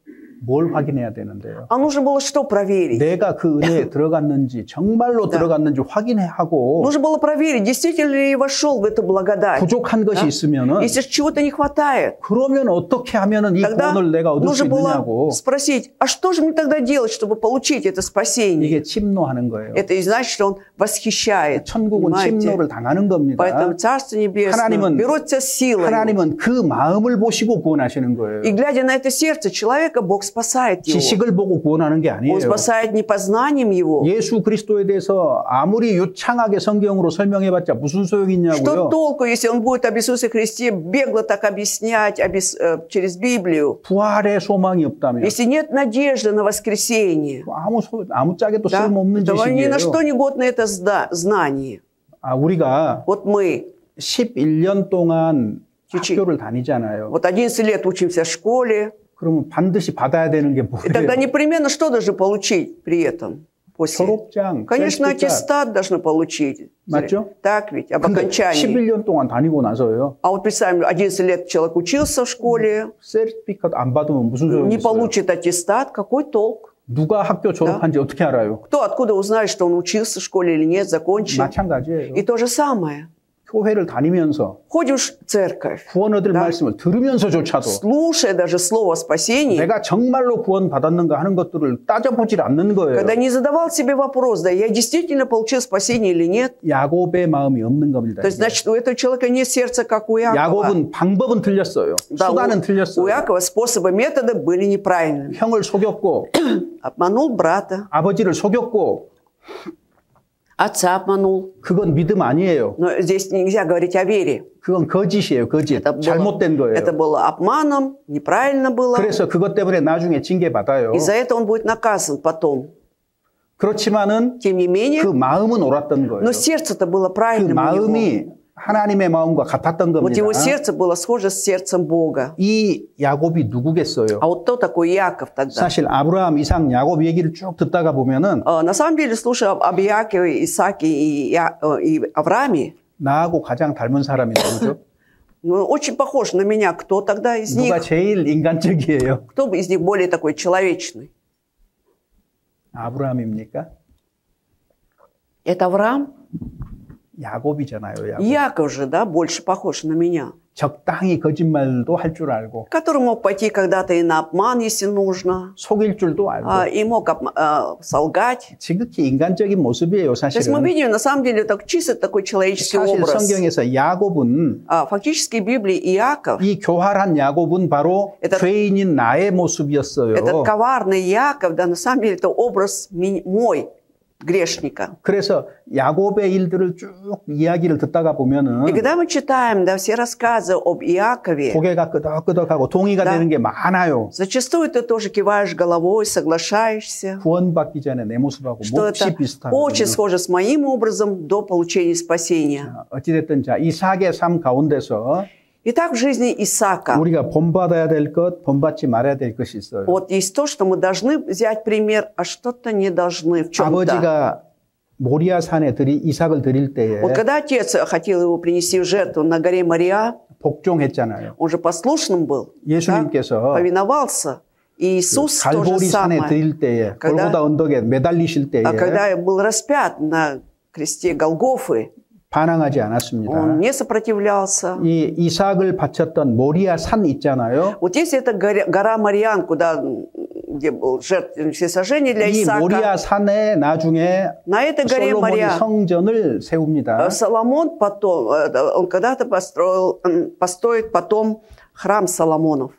뭘 확인해야 되는데요? А нужно было что проверить? 내가 그 은혜에 들어갔는지 정말로 들어갔는지 확인하고 Нужно было проверить, действительно ли я вошел в эту благодать. 부족한 것이 있으면은 Если чего-то не хватает, 그러면 어떻게 하면은 이 тогда 구원을 내가 얻을 수 нужно было 있느냐고 спросить, а что же мне тогда делать, чтобы получить это спасение? 이게 침노하는 거예요. Это и значит, что он восхищает. 천국은 Понимаете? 침노를 당하는 겁니다. Поэтому Царство Небесное 하나님은- берется силой. 하나님은 그 마음을 보시고 구원하시는 거예요. И глядя на это сердце человека, Бог спасает его. 지식을 보고 구원하는 게 Он 아니에요. спасает не познанием его. 예수 그리스도에 대해서 아무리 유창하게 성경으로 설명해봤자 무슨 소용이 Что 있냐고요. толку, если он будет об Иисусе Христе бегло так объяснять через Библию, 부활의 소망이 없다면 если нет надежды на воскресение? 아무 짝에도 Да? 쓸모없는 Да, ни на 지식이에요. что не годно это знание. 아, 우리가 Вот мы 11년 동안 чуть-чуть. 학교를 다니잖아요. Вот 11 лет учимся в школе, 그러면 반드시 받아야 되는 게 и тогда 뭐예요? непременно что должны получить при этом? После? 졸업장, Конечно, 셀프장. аттестат должны получить. 맞죠? Так ведь, об 근데 окончании. 11년 동안 다니고 나서요. А вот представим, 11 лет человек учился в школе, 셀피컷 안 받으면 무슨 소용이 не 있어요? получит аттестат, какой толк? 누가 학교 졸업한지 어떻게 알아요? Кто откуда узнает, что он учился в школе или нет, закончил? 마찬가지예요. И то же самое. 교회를 다니면서 Ходим в церковь, 구원 얻을 Да. 말씀을 들으면서조차도 слушая даже слово спасения, 내가 정말로 구원 받았는가 하는 것들을 따져보질 않는 거예요. когда не задавал себе вопрос, да, я действительно получил спасение или нет, 야곱의 마음이 없는 겁니다. то есть, 이게. значит, у этого человека нет сердца, как у Иакова. 야곱은 방법은 틀렸어요. Да, 수단은 у 틀렸어요. Иакова способы, методы были неправильными. 형을 속였고 Обманул брата, 아버지를 속였고 отца обманул. 그건 믿음 아니에요. Но здесь нельзя говорить о вере. 그건 거짓이에요. 거짓. Это 잘못된 거예요. это было обманом, неправильно было. 그래서 그것 때문에 나중에 징계받아요. И за это он будет наказан потом. 그렇지만은 Тем не менее, 그 마음은 옳았던 거예요. но сердце-то было 그 правильным у него. 마음이 하나님의 마음과 같았던 Вот 겁니다. его сердце было схоже с сердцем Бога. 이 야곱이 누구겠어요? А вот кто такой Иаков тогда? 사실 아브라함, 이삭, 야곱 얘기를 쭉 듣다가 보면은 На самом деле, слушая об Иакове, Исааке и Аврааме, 나하고 가장 닮은 사람이 누구죠? ну, очень похож на меня. Кто тогда из 누가 них? 제일 인간적이에요? Кто из них более такой человечный? 아브라함입니까? Это Авраам? 야곱이잖아요. 야곱. Иаков же, да, больше похож на меня. 적당히 거짓말도 할 줄 알고 Который мог пойти когда-то и на обман, если нужно. 속일 줄도 알고 И мог солгать. 지극히 인간적인 모습이에요. То есть мы 사실은. видим, на самом деле, так чисто такой человеческий 사실 образ. 성경에서 야곱은 Фактически в Библии Иаков, 이 교활한 야곱은 바로 죄인인 나의 모습이었어요. этот коварный Иаков, да, на самом деле, это образ мой, грешника. 그래서 야곱의 일들을 쭉 이야기를 듣다가 보면은 И когда мы читаем, да, все рассказы об Иакове, 고개가 끄덕끄덕하고 동의가 Да. 되는 게 많아요. зачастую ты тоже киваешь головой, соглашаешься, 구원받기 전에 내 모습하고 что 몹시 это 비슷하거든요. очень схоже с моим образом до получения спасения. 어찌됐든 자 이삭의 삶 가운데서 Итак, в жизни Исаака 우리가 본받아야 될 것, 본받지 말아야 될 것이 있어요. вот есть то, что мы должны взять пример, а что-то не должны в чем-то. 아버지가 모리아 산에 이삭을 드릴 때에 Вот когда отец хотел его принести в жертву на горе Мориа, 복종했잖아요. он же послушным был, 예수님께서 повиновался. И Иисус то же 갈보리 산에 самое. 드릴 때에 когда- 골고다 언덕에 매달리실 때에 Когда был распят на кресте Голгофы, 반항하지 않았습니다. он не сопротивлялся. 이 이삭을 바쳤던 모리아 산 있잖아요. Вот если это гора Мариан, куда где был жертвенное всесожжение для 이 Исаака. 모리아 산에 나중에 На этой горе 솔로몬이 Мория 성전을 세웁니다. Соломон потом, он когда-то построит потом храм Соломонов.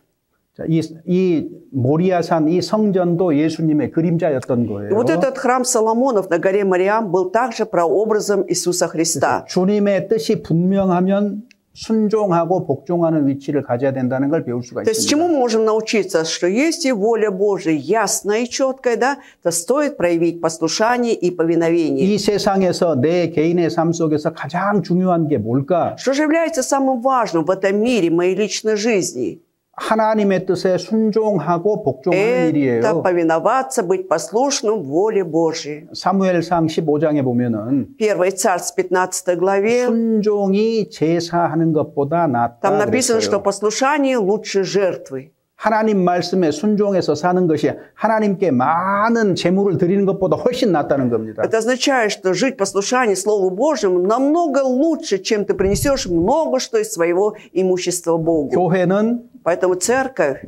자, 이 모리아산 이 성전도 예수님의 그림자였던 И 거예요. вот этот храм Соломонов на горе Мориам был также прообразом Иисуса Христа. 주님의 뜻이 분명하면 순종하고 복종하는 위치를 가져야 된다는 걸 배울 수가 То есть чему 있습니다. мы можем научиться? Что есть и воля Божия ясная и четкая, да, то стоит проявить послушание и повиновение. 이 세상에서 내 개인의 삶 속에서 가장 중요한 게 뭘까? Что же является самым важным в этом мире, моей личной жизни? 하나님의 뜻에 순종하고 복종하는 Это 일이에요. повиноваться, быть послушным воле Божьей. 사무엘상 15장에 보면은 1 Царств 15 главе, 순종이 제사하는 것보다 там 낫다 написано, что 그랬어요. послушание лучше жертвы. 하나님 말씀에 순종해서 사는 것이 하나님께 많은 제물을 드리는 것보다 훨씬 낫다는 겁니다. Это означает, что жить послушание Слову Божьему намного лучше, чем ты принесешь много что из своего имущества Богу. 교회는 Поэтому церковь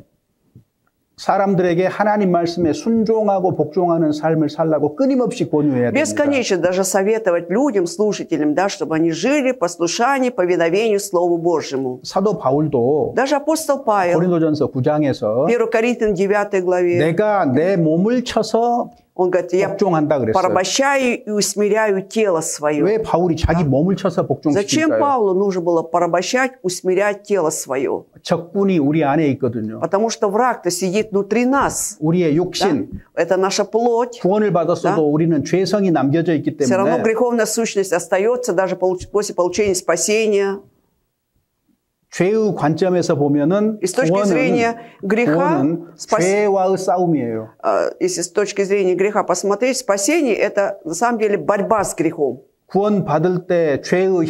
사람들에게 하나님 말씀에 순종하고 복종하는 삶을 살라고 끊임없이 권유해야 됩니다. бесконечно даже советовать людям, слушателям, да, чтобы они жили в послушании, повиновению Слову Божьему. 사도 바울도 Даже апостол Павел, 고린도전서 9장에서 1 Коринфянам 9 главе, 내가 내 몸을 쳐서 он говорит, я 복종한다 그랬어요. порабощаю и усмиряю тело свое. 왜 바울이 자기 몸을 쳐서 Зачем 복종시킬까요? Павлу нужно было порабощать, усмирять тело свое? 적군이 우리 안에 있거든요. Потому что враг-то сидит внутри нас. 우리의 Да? 욕심, Это наша плоть. 구원을 받았어도 우리는 죄성이 남겨져 있기 Все равно 때문에 греховная сущность остается даже после получения спасения. 죄의 관점에서 보면은 И с точки зрения греха, 구원은 죄와의 싸움이에요. если с точки зрения греха посмотреть, спасение – это на самом деле борьба с грехом. 구원 받을 때 죄의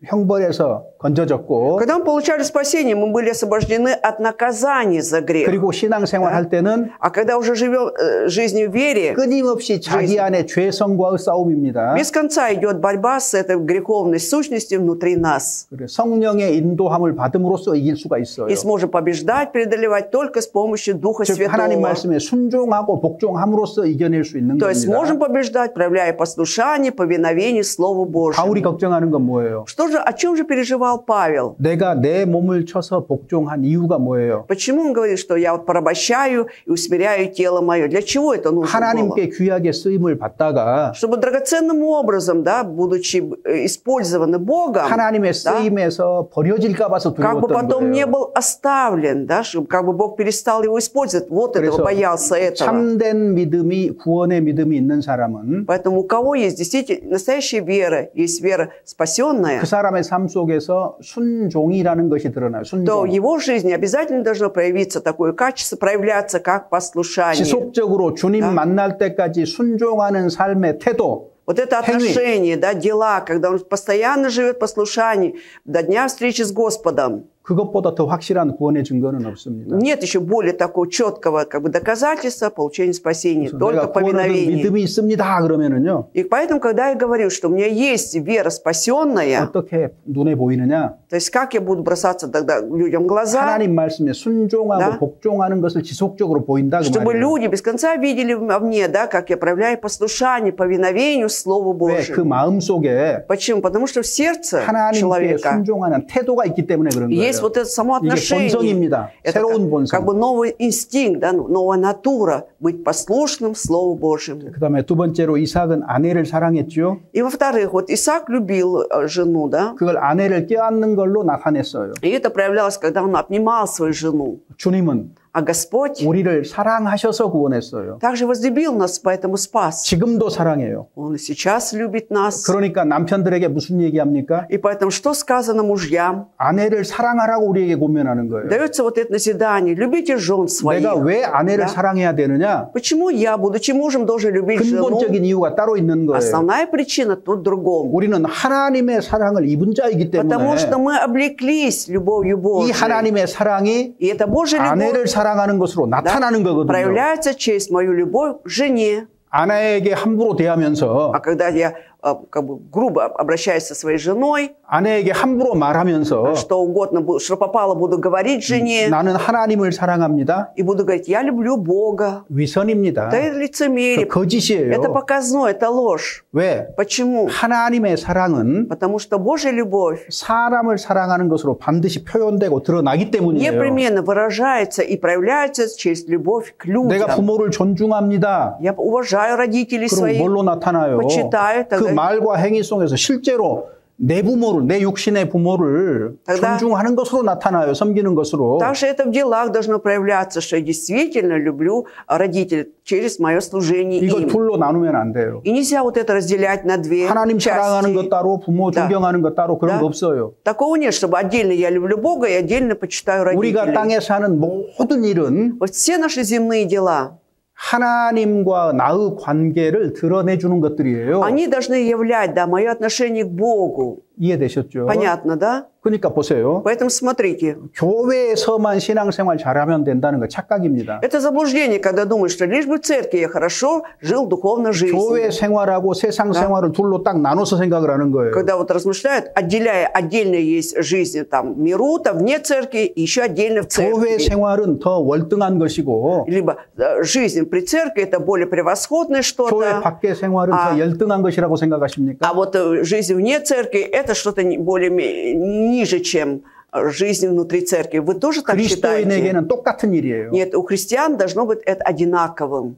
형벌에서 건져졌고 Когда мы получали спасение, мы были освобождены от наказания за грех. 그리고 신앙생활 할 때는 А когда уже живем жизнью в вере, 끊임없이 자기 안에 죄성과의 싸움입니다. без конца идет борьба с этой греховной сущностью внутри нас. 그래, 성령의 인도함을 받음으로써 이길 수가 있어요. И сможем побеждать, преодолевать только с помощью Духа 즉 하나님 Святого. 말씀에 순종하고 복종함으로써 이겨낼 수 있는 То есть можем 겁니다. побеждать, проявляя послушание, повиновение Слову 바울이 Божьему. 걱정하는 건 뭐예요? О чем же переживал Павел? 내가 내 몸을 쳐서 복종한 이유가 뭐예요? Почему он говорит, что я вот порабощаю и усмиряю тело мое? Для чего это нужно было? 하나님께 귀하게 쓰임을 받다가 Чтобы драгоценным образом, да, будучи использованы Богом, 하나님의 쓰임에서 버려질까 봐서 как бы 두려웠던 потом не 거예요. был оставлен, да, чтобы как бы Бог перестал его использовать. Вот этого 그래서 боялся этого. 참된 믿음이 구원의 믿음이 있는 사람은 Поэтому у кого есть действительно настоящая вера, есть вера спасенная, 그 사람의 삶 속에서 순종이라는 것이 드러나요. то 순종. в его жизни обязательно должно проявиться такое качество, проявляться как послушание. 지속적으로 주님 만날 때까지 순종하는 삶의 태도. Вот это отношение, да, дела, когда он постоянно живет в послушании до дня встречи с Господом. 그것보다 더 확실한 구원의 증거는 없습니다. Нет еще более такого четкого как бы, доказательства получения спасения, только 내가 구원을 повиновение. 믿음이 있습니다 그러면은요. И поэтому, когда я говорю, что у меня есть вера спасенная, 어떻게 눈에 보이느냐? то есть как я буду бросаться тогда людям в глаза, 하나님 말씀에 순종하고 Да. 복종하는 것을 지속적으로 보인다 그 чтобы 말이에요. люди без конца видели во мне, да, как я проявляю послушание, повиновению Слову 왜 그 Божьему. 마음 속에 Почему? Потому что в сердце 하나님께 человека 순종하는 태도가 있기 때문에 그런 거예요. есть вот это само 이게 отношение. 본성입니다. Это 새로운 как бы 본성. новый инстинкт, да, новая натура быть послушным Слову Божьему. 그다음에 두 번째로 이삭은 아내를 사랑했죠. И во-вторых, вот Исаак любил жену, да, 그걸 아내를 껴안는 걸로 나타냈어요. и это проявлялось, когда он обнимал свою жену. 주님은 А Господь 우리를 사랑하셔서 구원했어요. также возлюбил нас, поэтому спас. 지금도 사랑해요. Он и сейчас любит нас. 그러니까 남편들에게 무슨 얘기합니까? И поэтому что сказано мужьям? 아내를 사랑하라고 우리에게 고면하는 거예요. Дается вот это назидание. Любите жен своих. 내가 왜 아내를 Да. 사랑해야 되느냐? Почему я, будучи мужем, должен любить жену? 근본적인 이유가 따로 있는 거예요. Основная причина тут в другом. 우리는 하나님의 사랑을 입은 자이기 때문에 Потому что мы облеклись любовью 이 Божией. 하나님의 사랑이 И это Божья любовь 아내를 사랑하는 것으로 나타나는 거거든요. проявляется через мою любовь к жене. 아내에게 함부로 대하면서 А когда я как бы грубо обращаясь со своей женой, 아내에게 함부로 말하면서 что угодно, что попало, буду говорить жене, 나는 하나님을 사랑합니다. и буду говорить, я люблю Бога. 위선입니다. Да это лицемерие, 거짓이에요. это показное, это ложь. 왜? Почему? 하나님의 사랑은 Потому что Божья любовь 사람을 사랑하는 것으로 반드시 표현되고 드러나기 때문이에요. непременно выражается и проявляется через любовь к 내가 людям. 부모를 존중합니다. Я уважаю родителей 그럼 своих, 뭘로 나타나요? почитаю, 그 тогда 말과 행위 속에서 실제로 내 부모를, 내 육신의 부모를 тогда 존중하는 것으로 나타나요. 섬기는 것으로. также это в делах должно проявляться, что я действительно люблю родителей через мое служение 이걸 им. 둘로 나누면 안 돼요. И нельзя вот это разделять на две 하나님 사랑하는 것 части. 따로, 부모 Да. 존경하는 것 따로 그런 Да. 거 없어요. Такого нет, чтобы отдельно я люблю Бога и отдельно почитаю 우리가 родителей. 땅에 사는 모든 일은 Вот все наши земные дела, 하나님과 나의 관계를 드러내주는 것들이에요. они должны являть, да, мое отношение к Богу. 이해되셨죠? Понятно, да? 그러니까 보세요. Поэтому смотрите, 교회에서만 신앙생활 잘하면 된다는 거 착각입니다. это заблуждение, когда думаешь, что лишь бы в церкви я хорошо жил духовно жизнью. 교회 생활하고 세상 Да. 생활을 둘로 딱 나눠서 생각을 하는 거예요. Когда вот размышляют, отделяя отдельно есть жизнь там в миру, там вне церкви, и еще отдельно в 교회 церкви. 생활은 더 월등한 것이고 Либо жизнь при церкви это более превосходное 교회 что-то, 밖의 생활은 더 열등한 것이라고 생각하십니까? а вот жизнь вне церкви это что-то более ниже, чем жизнь внутри церкви. Вы тоже так считаете? 그리스도인에게는 똑같은 일이에요. Нет, у христиан должно быть это одинаковым.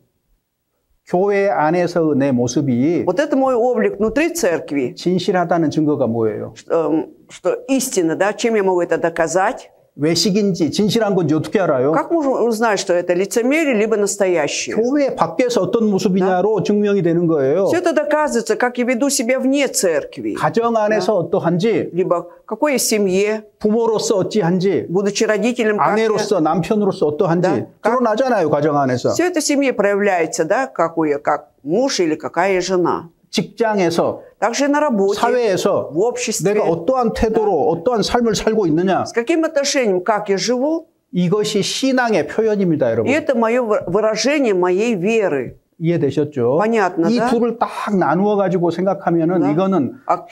교회 안에서 내 모습이 Вот это мой облик внутри церкви, 진실하다는 증거가 뭐예요? что истина, да, чем я могу это доказать? 외식인지 진실한 건지 어떻게 알아요? Как можно узнать, что это лицемерие, либо настоящее? 교회 밖에서 어떤 모습이냐로 증명이 되는 거예요. Все это доказывается, как я веду себя вне церкви. 가정 안에서 어떠한지, Либо какой я семье, 부모로서 어찌한지, будучи родителем, как я... 아내로서 남편으로서 어떠한지 Да. 드러나잖아요, 가정 안에서. Все это в семье проявляется, да, какой я, как муж или какая я жена. 직장에서, Также и на работе, 사회에서 в обществе. 내가 어떠한 태도로 어떠한 삶을 살고 있느냐, С каким отношением, как я живу, 이것이 신앙의 표현입니다, и 여러분. это мое выражение моей веры. 이해되셨죠? Понятно, 이 да? 둘을 딱 나누어 가지고 생각하면은 Да. 이거는 아.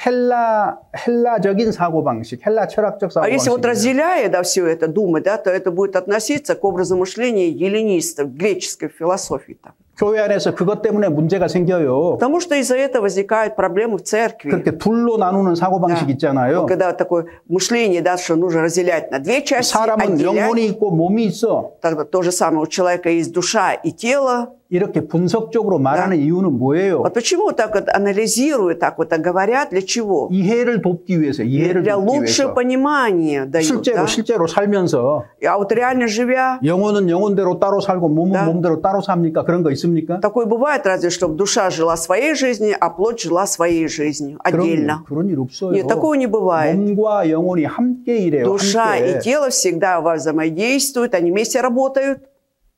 헬라적인 사고 방식, 헬라 철학적 사고 А если вот 방식이에요. разделяя, да, все это, думать, да, то это будет относиться к образу мышления еллинистов, греческой философии. Там. 교회 안에서 그것 때문에 문제가 생겨요. Потому что из-за этого возникают проблемы в церкви. 그렇게 둘로 나누는 사고 방식 Да. 있잖아요. Вот когда такое мышление, да, что нужно разделять на две части, 사람은 отделять, 영혼이 있고 몸이 있어. тогда то же самое, у человека есть душа и тело. 이렇게 분석적으로 말하는 이유는 뭐예요? Вот почему вот так вот анализируют, так вот говорят, для чего? 이해를 돕기 위해서, 이해를 Для 돕기 лучшего 위해서. понимания дают, да? 실제로 살면서 А вот реально живя, 영혼은 영혼대로 따로 살고 몸은 Да. 몸대로 따로 삽니까? 그런 거 있습니까? такое бывает разве, чтобы душа жила своей жизнью, а плоть жила своей жизнью отдельно. 그런 일 없어요. Нет, такого не бывает. 몸과 영혼이 함께 일해요. Душа 함께. и тело всегда взаимодействуют, они вместе работают.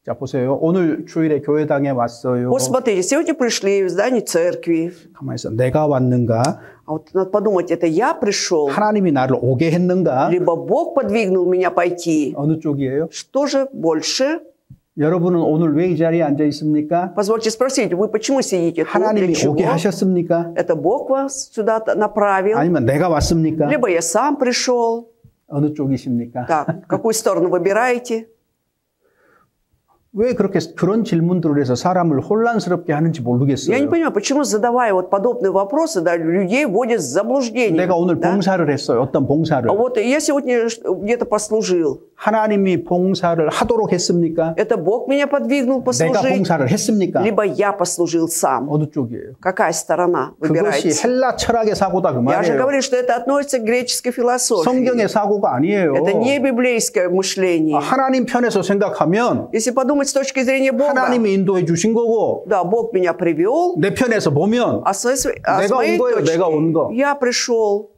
자, 보세요. 오늘 주일에 교회당에 왔어요. Вот смотрите, сегодня пришли в здание церкви. 가만히 있어. 내가 왔는가? А вот надо подумать, это я пришел, 하나님이 나를 오게 했는가? либо Бог подвигнул меня пойти. 어느 쪽이에요? Что же больше? 여러분은 오늘 왜 이 자리에 앉아 있습니까? Позвольте спросить, вы почему сидите тут? Для 하나님이 чего? 오게 하셨습니까? Это Бог вас сюда направил? 아니면 내가 왔습니까? Либо я сам пришел? 어느 쪽이십니까? Так, какую сторону выбираете? 왜 그렇게 그런 질문들을 해서 사람을 혼란스럽게 하는지 Я не 모르겠어요. понимаю, почему, задавая вот подобные вопросы, да, людей вводят в заблуждение. 내가 오늘 да? 봉사를 했어요. 어떤 봉사를. А вот я сегодня где-то послужил. 하나님이 봉사를 하도록 했습니까? Это Бог меня подвигнул 내가 послужить, 봉사를 했습니까? либо я послужил сам. 어느 쪽이에요? Какая сторона 그것이 выбираете? 헬라 철학의 사고다 그 Я же 말이에요. говорю, что это относится к греческой философии. 성경의 사고가 아니에요. Это не библейское мышление. 하나님 편에서 생각하면 Если подумать с точки зрения Бога, 하나님이 인도해 주신 거고 да, Бог меня привел, 내 편에서 보면 а с 내가 моей 온 거예요, 내가 온 거. точки я пришел.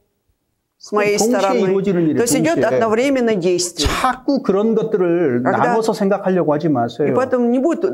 с моей 동시에 стороны. 이루어지는 일이에요, То есть идет 동시에. одновременное действие. 자꾸 그런 것들을 Когда- 나눠서 생각하려고 하지 И 마세요. поэтому не будет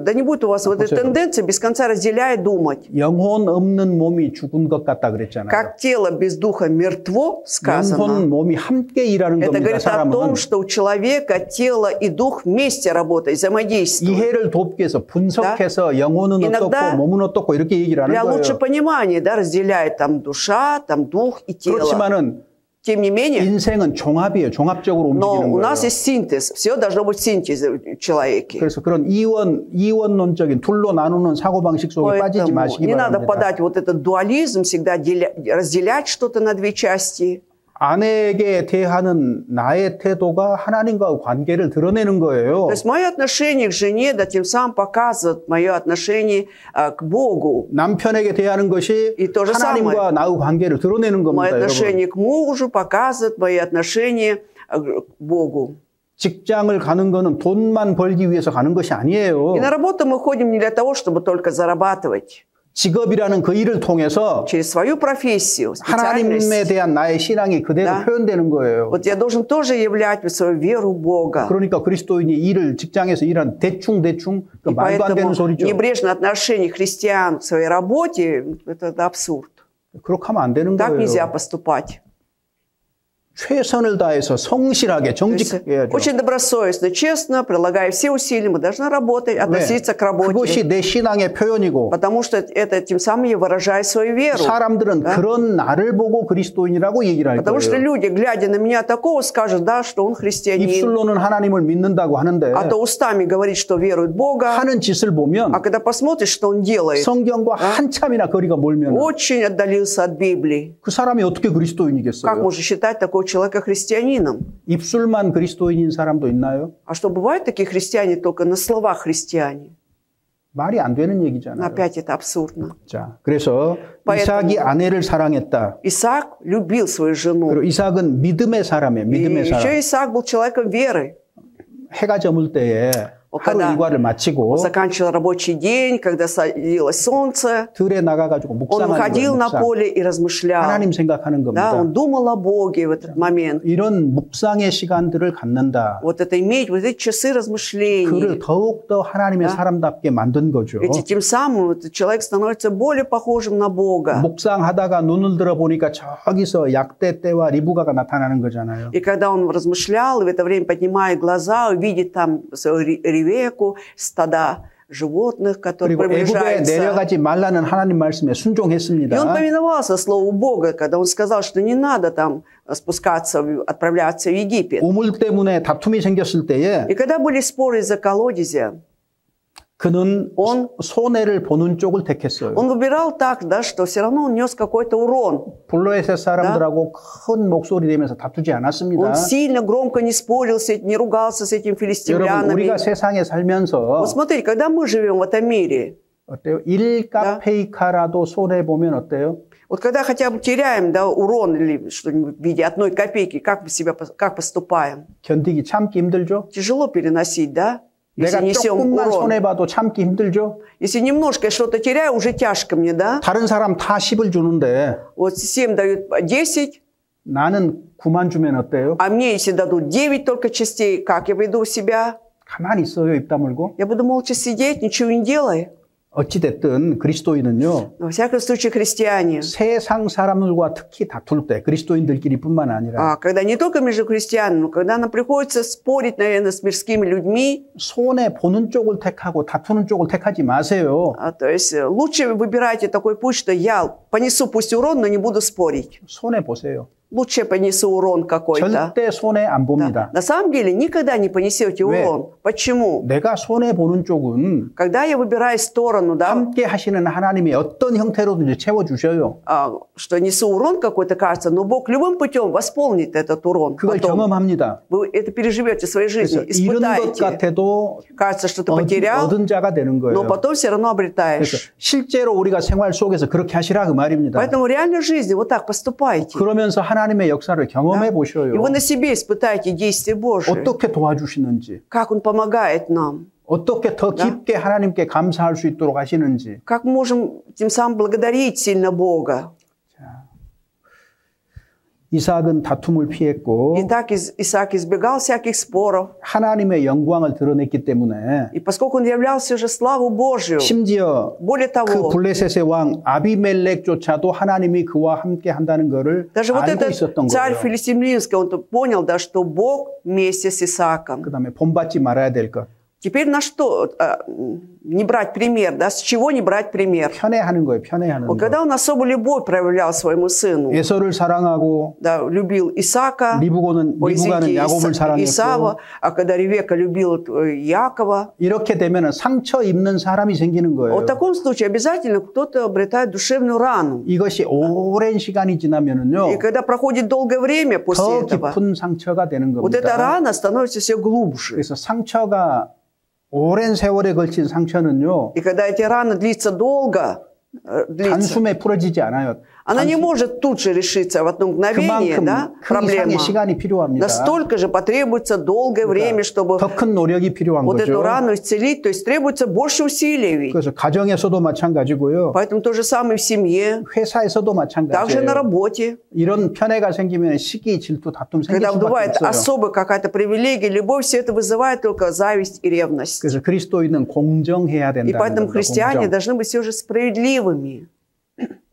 у вас вот этой 보세요. тенденции без конца разделяя думать. 영혼 없는 몸이 죽은 것 같다 그랬잖아요. Как тело без духа мертво, сказано. 영혼 몸이 함께 일하는 Это 겁니다. говорит о 사람은 том, что у человека тело и дух вместе работают, взаимодействуют. 이해를 돕기 위해서 분석해서 영혼은 иногда 어떻고 몸은 어떻고 이렇게 얘기를 하는 Для лучшего 거예요. понимания, да, разделяет там душа, там дух и тело. 그렇지만은 Тем не менее, 인생은 종합이에요. 종합적으로 но 움직이는 у 거예요. нас есть синтез. Все должно быть синтез в человеке. 그래서 그런 이원론적인 둘로 나누는 사고방식 속에 빠지지 Поэтому 마시기 не надо 바랍니다. подать вот этот дуализм, всегда разделять что-то на две части. 아내에게 대하는 나의 태도가 하나님과 관계를 드러내는 거예요. То есть мое отношение к жене, да, тем самым показывает мое отношение к Богу. 남편에게 대하는 것이 И то же 하나님과 나의 관계를 드러내는 Мое 겁니다. 여러분. отношение к мужу показывает мои отношения к Богу. 직장을 가는 거는 돈만 벌기 위해서 가는 것이 아니에요. И на работу мы ходим не для того, чтобы только зарабатывать. 직업이라는 그 일을 통해서 Через свою профессию, 하나님에 специальность. 대한 나의 신앙이 그대로 Да. 표현되는 거예요. Вот я должен тоже являть свою веру в Бога. 그러니까 그리스도인이 일을 직장에서 일한 대충 그 И 말도 안 되는 поэтому 소리죠. небрежное отношение христиан к своей работе – это абсурд. 그렇게 하면 안 되는 Так нельзя 거예요. поступать. 최선을 다해서 성실하게 То есть 정직하게 해야죠. очень добросовестно, честно, прилагая все усилия, мы должны работать, относиться к работе. 그것이 내 신앙의 표현이고 Потому что это тем самым я выражаю свою веру. 사람들은 그런 나를 보고 그리스도인이라고 얘기를 할 Потому что 거예요. люди, глядя на меня такого, скажут, да, что он христианин. 입술로는 하나님을 믿는다고 하는데 А то устами говорит, что верует в Бога. 하는 짓을 보면 А когда посмотришь, что он делает, 성경과 한참이나 거리가 멀면 очень отдалился от Библии. 그 사람이 어떻게 Как 그리스도인이겠어요? можно считать такого человека христианином? 입술만 그리스도인인 사람도 있나요? А что, бывают такие христиане только на словах христиане? 말이 안 되는 Но 얘기잖아요. опять это абсурдно. 자, 그래서 Поэтому- 이삭이 아내를 사랑했다. Исаак любил свою жену. 그리고 이삭은 믿음의 사람이에요. И 믿음의 사람. еще Исаак был человеком веры. 해가 저물 때에 하루 когда 일과를 마치고 Он заканчивал рабочий день, когда садилось солнце. 들에 나가가지고 Он 묵상하는 выходил 거예요. на 묵상. поле и размышлял. 하나님 생각하는 Да, 겁니다. он думал о Боге в этот момент. 이런 묵상의 시간들을 갖는다. Вот это иметь, вот эти часы размышлений. 그를 더욱더 하나님의 사람답게 만든 거죠. Ведь тем самым этот человек становится более похожим на Бога. 묵상하다가 눈을 들어보니까 저기서 약대 떼와 리브가가 나타나는 거잖아요. И когда он размышлял, и в это время поднимает глаза, увидит там свою Ревеку, стада животных, которые 그리고 애굽에 приближаются. 내려가지 말라는 하나님 말씀에 И он 순종했습니다. повиновался Слову Бога, когда он сказал, что не надо там спускаться, отправляться в Египет. 우물 때문에 다툼이 생겼을 때에 И когда были споры из-за колодезя, 그는 Он- 손해를 보는 쪽을 택했어요. он выбирал так, да, что все равно он нес какой-то урон. 블레셋 사람들하고 큰 목소리 내면서 다투지 않았습니다. Он сильно, громко не спорил, не ругался с этими 여러분, филистимлянами. 우리가 세상에 살면서 Вот смотрите, когда мы живем в этом мире, 어때요? 일카페이카라도 손해 보면 어때요? вот когда хотя бы теряем, да, урон или что-нибудь в виде 1 копейки, как мы себя, как поступаем? 견디기 참기 힘들죠? Тяжело переносить, да? Если 내가 несем 조금만 урон. 손해 봐도 참기 힘들죠? Если немножко что-то теряю, уже тяжко мне, да? 다른 사람 다 10을 주는데 Вот 7 дают 10, 나는 9만 주면 어때요? а мне если дадут 9 только частей, как я веду себя? 가만히 있어요, 입 다물고. Я буду молча сидеть, ничего не делая. 어찌됐든 그리스도인은요, Во всяком случае, христиане, 세상 사람들과 특히 다툴 때, 그리스도인들끼리 뿐만 아니라 когда не только между христианами, но когда нам приходится спорить, наверное, с мирскими людьми, 손해 보는 쪽을 택하고 다투는 쪽을 택하지 마세요. то есть лучше выбирайте такой путь, что я понесу пусть урон, но не буду спорить. 손해 보세요. Лучше я понесу урон какой-то. 절대 손해 안 Да. 봅니다. На самом деле никогда не понесете 왜? урон. Почему? 내가 손해 보는 쪽은 Когда я выбираю сторону, да, 함께 하시는 하나님이 어떤 형태로든지 채워주셔요. что несу урон какой-то, кажется, но Бог любым путем восполнит этот урон. 그걸 Потом 경험합니다. вы это переживете в своей жизни, 그래서 잃은 것 испытаете. 같아도 Кажется, что ты потерял, 얻은 자가 되는 но 거예요. потом все равно 그래서 обретаешь. 실제로 우리가 생활 속에서 그렇게 하시라 그 말입니다. Поэтому в реальной жизни вот так поступайте. 그러면서 하나님의 역사를 경험해 И 보셔요. вы на себе испытаете действие Божие. 어떻게 도와주시는지, Как Он помогает нам. 어떻게 더 깊게 하나님께 감사할 수 있도록 하시는지. Как мы можем тем самым благодарить сильно Бога. 이삭은 다툼을 피했고 Итак, Исаак избегал всяких споров. 하나님의 영광을 드러냈기 때문에 И поскольку он являлся уже славу Божию, 심지어 более 그 того, 블레셋의 왕 아비멜렉조차도 하나님이 그와 함께 한다는 것을 даже вот 알고 этот 있었던 царь 거예요. Филистимлинский, он понял, да, что Бог вместе с Исааком. 그다음에 본받지 말아야 될 것. Теперь на что не брать пример, да? С чего не брать пример? 편애하는 거예요. 편애하는 Вот 거. когда он особую любовь проявлял своему сыну, 에서를 사랑하고 да, любил Исаака, 리브가는 야곱을 사랑했고 Исава, а когда Ревека любила Якова, 이렇게 되면 상처 입는 사람이 생기는 거예요. в таком случае обязательно кто-то обретает душевную рану. 이것이 오랜 시간이 지나면은요. И когда проходит долгое время после 더 этого, 깊은 상처가 되는 вот эта 겁니다. рана становится все глубже. 그래서 상처가 오랜 세월에 걸친 상처는요. И когда эти раны длится долго, 단숨에 풀어지지 않아요. она не может тут же решиться в одно мгновение, 그만큼 да, 그 проблема. 이상의 시간이 필요합니다. Настолько же потребуется долгое время, чтобы 더 큰 노력이 필요한 вот эту 거죠. рану исцелить, то есть требуется больше усилий. ведь. 그래서 가정에서도 마찬가지고요. Поэтому то же самое в семье, 회사에서도 также на 마찬가지예요. работе. 이런 편애가 생기면 시기, 질투, 다툼 생길 Когда 수밖에 бывает 없어요. особая какая-то привилегия, любовь, все это вызывает только зависть и ревность. 그래서 그리스도인은 공정해야 И 된다는 поэтому 겁니다. христиане 공정. должны быть все же справедливыми.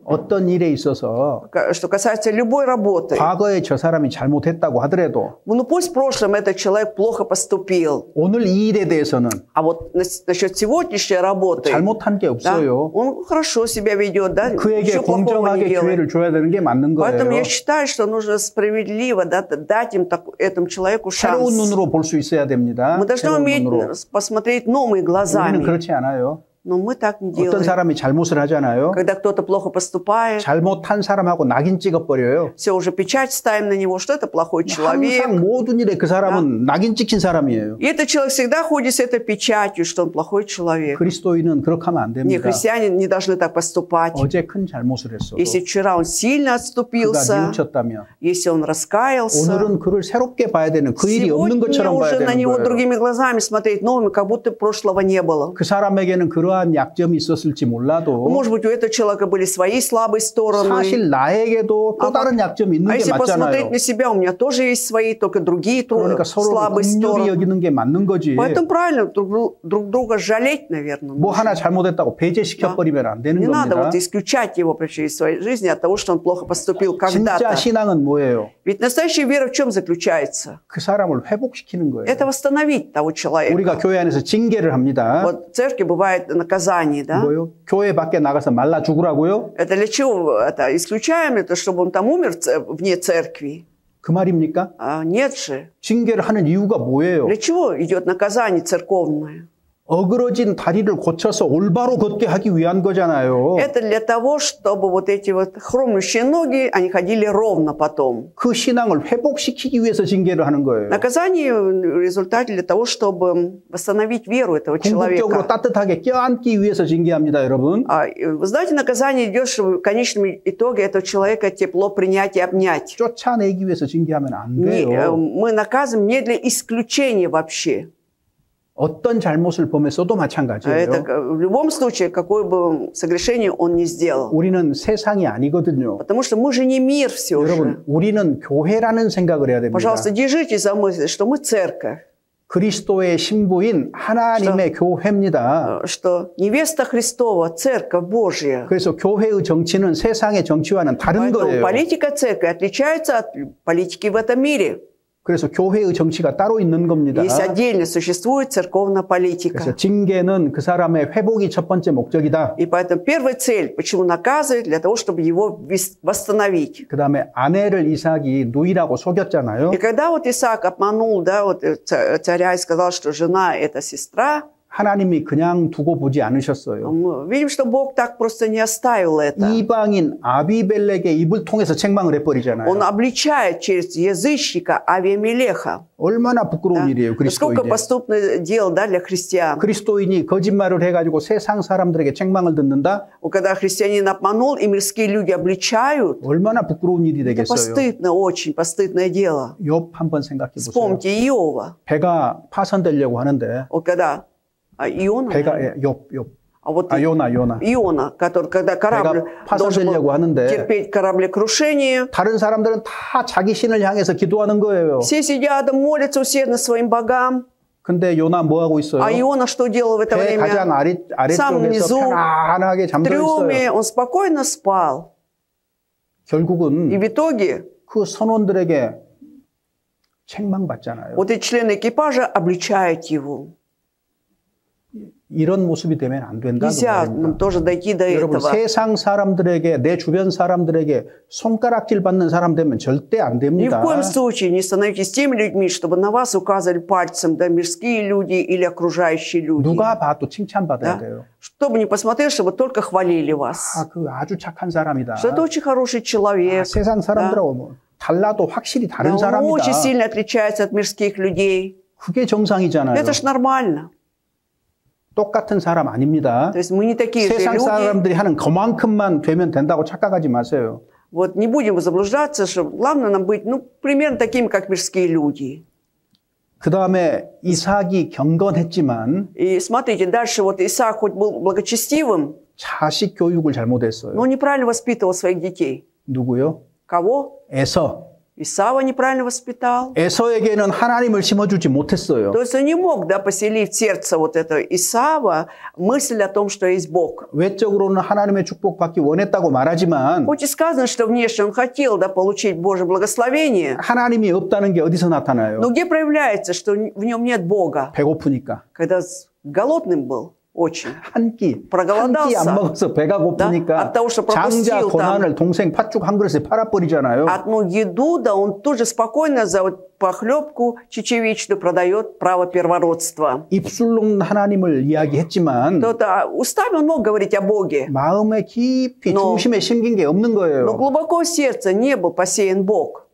어떤 일에 있어서 Что касается любой работы. 과거에 저 사람이 잘못했다고 하더라도 Ну пусть в прошлом этот человек плохо поступил. 오늘 이 일에 대해서는 А вот насчет сегодняшней работы, 잘못한 게 да, 없어요. он хорошо себя ведет, да, 그에게 ничего плохого не 공정하게 делает. 기회를 줘야 되는 게 맞는 Поэтому 거예요. я считаю, что нужно справедливо, да, дать этому человеку 새로운 шанс. 눈으로 볼 수 있어야 됩니다. Мы должны 새로운 уметь 눈으로. посмотреть новыми 우리는 глазами. 그렇지 않아요. Но мы так не 어떤 делаем. 사람이 잘못을 하잖아요. Когда кто-то плохо поступает, 잘못한 사람하고 낙인 찍어버려요. все, уже печать ставим на него, что это плохой человек. 항상 모든 일에 그 사람은 낙인 찍힌 사람이에요. И этот человек всегда ходит с этой печатью, что он плохой человек. 그리스도인은 그렇게 하면 안 Не, 됩니다. христиане не должны так поступать. 어제 큰 잘못을 했어도 Если вчера он сильно 그가 отступился, 뉘우쳤다면 если он раскаялся, 오늘은 그를 새롭게 봐야 되는 그 일이 없는 сегодня 것처럼 봐야 уже на 되는 него 거예요. другими глазами смотреть новыми, как будто прошлого не было. 그 사람에게는 그러한 약점이 있었을지 몰라도 Может быть, у этого человека были свои слабые стороны. 사실 나에게도 또 다른 약점이 있는 А 게 если посмотреть 맞잖아요. на себя, у меня тоже есть свои, только другие 그러니까 서로 слабые 긍휼히 стороны. 여기는 게 맞는 거지. Поэтому правильно друг друга жалеть, наверное. 뭐 하나 잘못했다고 배제시켜버리면 안 되는 Не надо 겁니다. вот исключать его вообще из своей жизни от того, что он плохо поступил 진짜 когда-то. 신앙은 뭐예요? Ведь настоящая вера в чем заключается? 그 사람을 회복시키는 거예요. Это восстановить того человека. 우리가 교회 안에서 징계를 합니다. Вот в церкви бывает наказание, да? 뭐요? 교회 밖에 나가서 말라 죽으라고요? Это для чего? Это исключаем это, чтобы он там умер вне церкви? 그 말입니까? А нет же. 징계를 하는 이유가 뭐예요? Для чего идет наказание церковное? 어그러진 다리를 고쳐서 올바로 걷게 하기 위한 거잖아요. Это для того, чтобы вот эти вот хромающие ноги, они ходили ровно потом. 그 신앙을 회복시키기 위해서 징계를 하는 거예요. Наказание в результате для того, чтобы восстановить веру этого 궁극적으로 человека. 따뜻하게 껴안기 위해서 징계합니다, 여러분. Вы знаете, наказание идет, чтобы в конечном итоге этого человека тепло принять и обнять. 쫓아내기 위해서 징계하면 안 돼요. Мы наказываем не для исключения вообще. 어떤 잘못을 범했어도 마찬가지예요. Это в любом случае, какое бы согрешение он ни сделал. 우리는 세상이 아니거든요. Потому что мы же не мир все же. 여러분, 우리는 교회라는 생각을 해야 됩니다. Пожалуйста, держитесь за мысль, что мы церковь. 그리스도의 신부인 하나님의 교회입니다. Что невеста Христова, церковь Божья. 그래서 교회의 정치는 세상의 정치와는 다른 Поэтому 거예요. политика церкви отличается от политики в этом мире. 그래서 교회의 정치가 따로 있는 겁니다. Есть отдельно существует церковная политика. 그래서 징계는 그 사람의 회복이 첫 번째 목적이다. И поэтому первая цель, почему наказывать, для того, чтобы его восстановить. 그 다음에 아내를 이삭이 누이라고 속였잖아요. И когда вот Исаак обманул, да, вот царя и сказал, что жена это сестра, 하나님이 그냥 두고 보지 않으셨어요. мы видим, что Бог так просто не оставил это. 이방인 아비멜렉의 입을 통해서 책망을 해버리잖아요. Он обличает через язычника Авиамелеха. 얼마나 부끄러운 일이에요, Сколько 그리스도인이. поступное дело, да, для христиан. 그리스도인이 거짓말을 해가지고 세상 사람들에게 책망을 듣는다? Когда христианин обманул, и мирские люди обличают, 얼마나 부끄러운 일이 это 되겠어요. постыдно, очень постыдное дело. 욥 한번 생각해 보세요. Вспомните Иова. 배가 파손되려고 하는데 Вот когда Иона, 배가 욥 А вот 요나. Иона, который, когда корабль 배가 должен 파손되려고 был 하는데 терпеть кораблекрушение, 다른 사람들은 다 자기 신을 향해서 기도하는 거예요. все сидят, молятся усердно своим богам. 근데 요나 뭐 하고 있어요? А Иона что делал в это 배 가장 время? 아래쪽에서 внизу, 편안하게 В 잠들어 трюме 있어요. он спокойно спал. И 결국은 в итоге 그 선원들에게 책망받잖아요. вот эти члены экипажа обличают его. 이런 모습이 되면 안 된다. Нельзя нам тоже дойти до 여러분 этого. 세상 사람들에게 내 주변 사람들에게 손가락질 받는 사람 되면 절대 안 Ни в 됩니다. коем случае не становитесь теми людьми, чтобы на вас указывали пальцем, да, мирские люди или окружающие люди. 누가 봐도 칭찬받아야 Да? 돼요. Чтобы не посмотрели, чтобы только хвалили вас. 아, 그 아주 착한 사람이다. Что это очень хороший 아, человек. 세상 사람들하고 뭐 달라도 확실히 Да, 다른 он 사람이다. очень сильно отличается от мирских людей. 그게 정상이잖아요. Это ж нормально. 똑같은 사람 아닙니다. То есть мы не такие же 세상 люди. 사람들이 하는 그만큼만 되면 된다고 착각하지 마세요. Вот не будем заблуждаться, что главное нам быть, ну, примерно такими, как мирские люди. 그 다음에 이삭이 경건했지만 И смотрите, дальше вот Исаак хоть был благочестивым, 자식 교육을 잘못했어요. но неправильно воспитывал своих детей. 누구요? Кого? 에서. Исава неправильно воспитал. 에서에게는 하나님을 심어주지 못했어요. То есть он не мог, да, поселить в сердце вот этого Исава мысль о том, что есть Бог. 외적으로는 하나님의 축복받기 원했다고 말하지만 Хоть и сказано, что внешне он хотел, да, получить Божье благословение, 하나님이 없다는 게 어디서 나타나요? но где проявляется, что в нем нет Бога? 배고프니까. Когда голодным был очень. 한 끼 안 проголодался. 먹어서 배가 고프니까 от того, что 장자 пропустил 고난을 동생 팥죽 한 그릇에 팔아버리잖아요. Одну еду, да, он тут же спокойно за вот похлебку чечевичную продает право первородства. 입술로는 하나님을 이야기했지만 То-то устами он мог говорить о Боге, 마음에 깊이 Но- 중심에 심긴 게 없는 но 거예요. глубоко в сердце не был посеян Бог.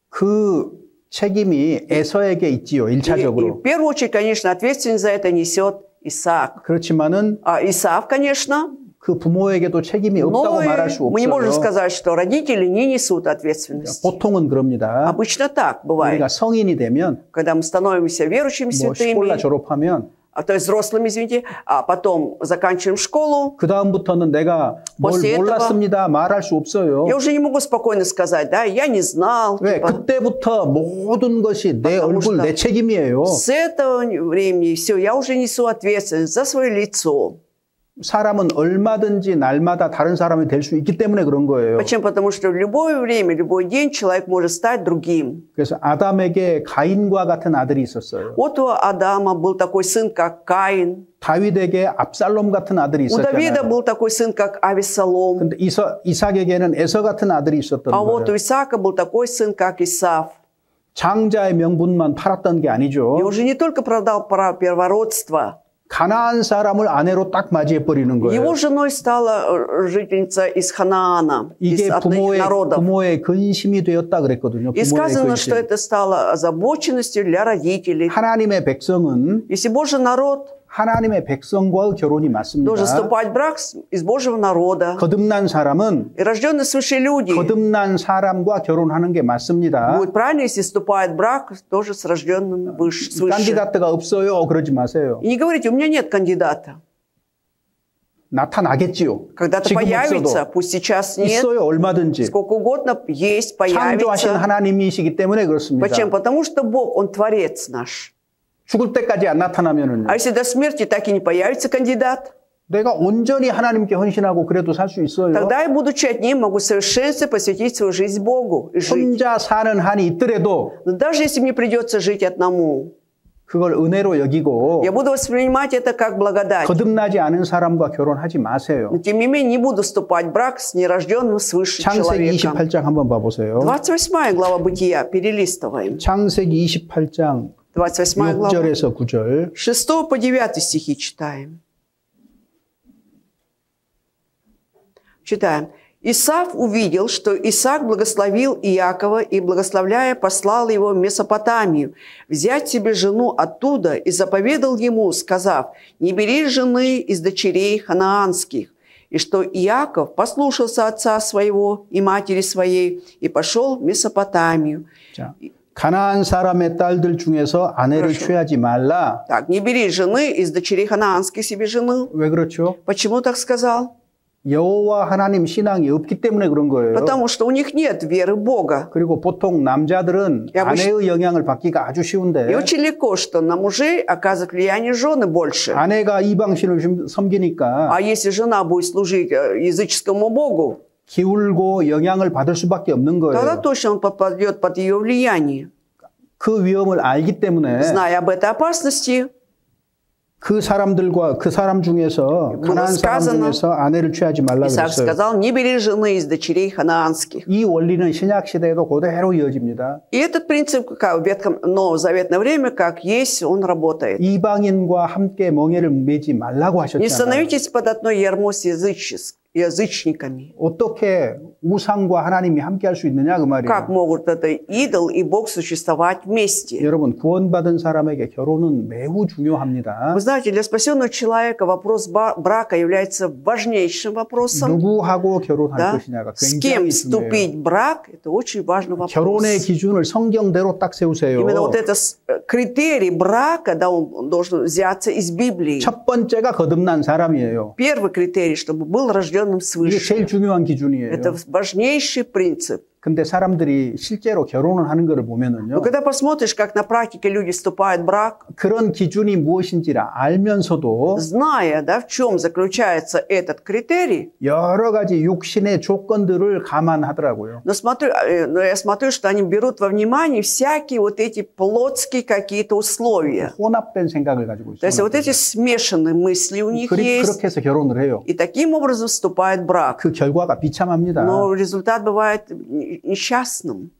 그 책임이 에서에게 있지요. И 일차적으로. в первую очередь, конечно, ответственность за это несет Исаак. 그렇지만은 А Исаав, конечно, 그 부모에게도 책임이 но 없다고 말할 수 мы не можем 없어요. сказать, что родители не несут ответственности. 보통은 그럽니다. Обычно так бывает. 우리가 성인이 되면 Когда мы становимся верующими 뭐 святыми, 시골라 졸업하면 то есть взрослыми, извините, а потом заканчиваем школу, 그 다음부터는 내가 뭘 после этого- 몰랐습니다 말할 수 없어요. я уже не могу спокойно сказать, да, я не знал. 왜? типа, 그때부터 모든 것이 내 Потому 얼굴, что 내 책임이에요. с этого времени все, я уже несу ответственность за свое лицо. 사람은 얼마든지 날마다 다른 사람이 될 수 있기 때문에 그런 거예요. Почему? Потому что в любое время, любой день человек может стать другим. 그래서 아담에게 가인과 같은 아들이 있었어요. Вот у Адама был такой сын, как Каин. 다윗에게 압살롬 같은 아들이 У Давида 있었잖아요. был такой сын, как Авесолом. 근데 이삭에게는 에서 같은 아들이 있었던 А вот у 거예요. Исаака был такой сын, как Исав. 장자의 명분만 팔았던 게 И 아니죠. он же не только продал право первородства, 가나안 사람을 아내로 딱 맞이해 버리는 거예요. его женой стала жительница из Ханаана, из 이게 одних народов. 부모의 근심이 되었다 그랬거든요. И 부모의 сказано, что 근심. это стало озабоченностью для родителей. 하나님의 백성은 Если Божий народ 하나님의 백성과의 결혼이 맞습니다. должен вступать в брак из Божьего народа, 거듭난 사람은 и рожденные свыше люди, 거듭난 사람과 결혼하는 게 맞습니다. будет правильно, если вступает в брак тоже с рожденным свыше. 깐디다트가 없어요. 그러지 마세요. И не говорите, у меня нет кандидата. 나타나겠지요. Когда-то 지금 появится, 없어도. пусть сейчас нет, 있어요. 얼마든지. сколько угодно есть, 창조하신 появится. 하나님이시기 때문에 그렇습니다. Почему? Потому что Бог, Он Творец наш. 죽을 때까지 안 나타나면은요. А если до смерти так и не появится кандидат, 내가 온전히 하나님께 헌신하고 그래도 살 수 있어요. тогда я, будучи одним, могу в совершенстве посвятить свою жизнь Богу и жить. 혼자 사는 한이 있더라도 Но даже если мне придется жить одному, 그걸 은혜로 여기고 я буду воспринимать это как благодать. 거듭나지 않은 사람과 결혼하지 마세요. Но тем не менее не буду вступать в брак с нерожденным свыше 창세기 человеком. 28장 한번 봐보세요. 28 глава Бытия, перелистываем. 창세기 28장 28 глава. 6절에서 9절. 6 по 9 стихи читаем. Читаем. Исав увидел, что Исаак благословил Иакова и, благословляя, послал его в Месопотамию, взять себе жену оттуда и заповедал ему, сказав, не бери жены из дочерей ханаанских. И что Иаков послушался отца своего и матери своей и пошел в Месопотамию. 자, 가나안 사람의 딸들 중에서 아내를 그렇죠. 취하지 말라. Так, не бери жены из дочерей ханаанских себе жену. 왜 그렇죠? Почему так сказал? 여호와 하나님 신앙이 없기 때문에 그런 거예요. Потому что у них нет веры в Бога. 그리고 보통 남자들은 아내의 영향을 받기가 아주 И 쉬운데 очень легко, что на мужей оказывает влияние жены больше. 아내가 이방신을 섬기니까 А если жена будет служить языческому Богу, 기울고 영향을 받을 수밖에 없는 тогда 거예요. точно он попадет под ее влияние. 그 위험을 알기 때문에 Зная об этой опасности, 그 사람들과 그 사람 중에서 가나안 사람 중에서 아내를 취하지 말라 Исаак 그랬어요. сказал, не бери жены из дочерей ханаанских. 이 원리는 신약 시대에도 그대로 이어집니다. И этот принцип, как в Ветхом Новозаветное время, как есть, он работает. 이방인과 함께 멍에를 매지 말라고 Не 하셨잖아요. становитесь под одной ярмо с язычниками. 어떻게 우상과 하나님이 함께 할 수 있느냐 그 Как 말이에요. могут это идол и Бог существовать вместе? 여러분 구원받은 사람에게 결혼은 매우 중요합니다. Вы знаете, для спасенного человека вопрос брака является важнейшим вопросом. 누구하고 결혼할 Да? 것이냐가 С кем 굉장히 중요해요. вступить в брак, это очень важный вопрос. 결혼의 기준을 성경대로 딱 세우세요. Именно вот это критерий брака, да, он должен взяться из Библии. 첫 번째가 거듭난 사람이에요. Первый критерий, чтобы был рожденным 이게 свыше. 제일 중요한 기준이에요. Это важнейший принцип. 근데 사람들이 실제로 결혼을 하는 것을 Но 보면은요. когда посмотришь, как на практике люди вступают в брак, 그런 기준이 무엇인지를 알면서도 зная, да, в чем заключается этот критерий, 여러 가지 육신의 조건들을 감안하더라고요. но я смотрю, что они берут во внимание всякие вот эти плотские какие-то условия. 혼합된 생각을 가지고 То есть вот 있어요. эти смешанные мысли у них есть, 그렇게 해서 결혼을 해요. и таким образом вступает в брак. 그 결과가 비참합니다. Но результат бывает несчастным.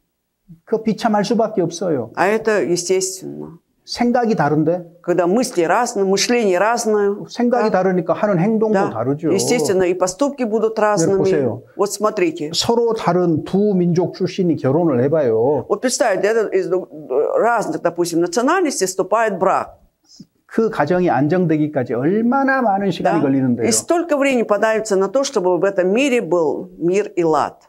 그 비참할 수밖에 없어요. А это естественно. 생각이 다른데 Когда мысли разные, мышление разное. 생각이 다르니까 하는 행동도 Да. 다르죠. Естественно, и поступки будут разными. 보세요. Вот смотрите. 서로 다른 두 민족 출신이 결혼을 해봐요. Вот представьте, это из разных, допустим, национальностей вступает в брак. 그 가정이 안정되기까지 얼마나 많은 시간이 Да? 걸리는데요. И столько времени понадобится на то, чтобы в этом мире был мир и лад.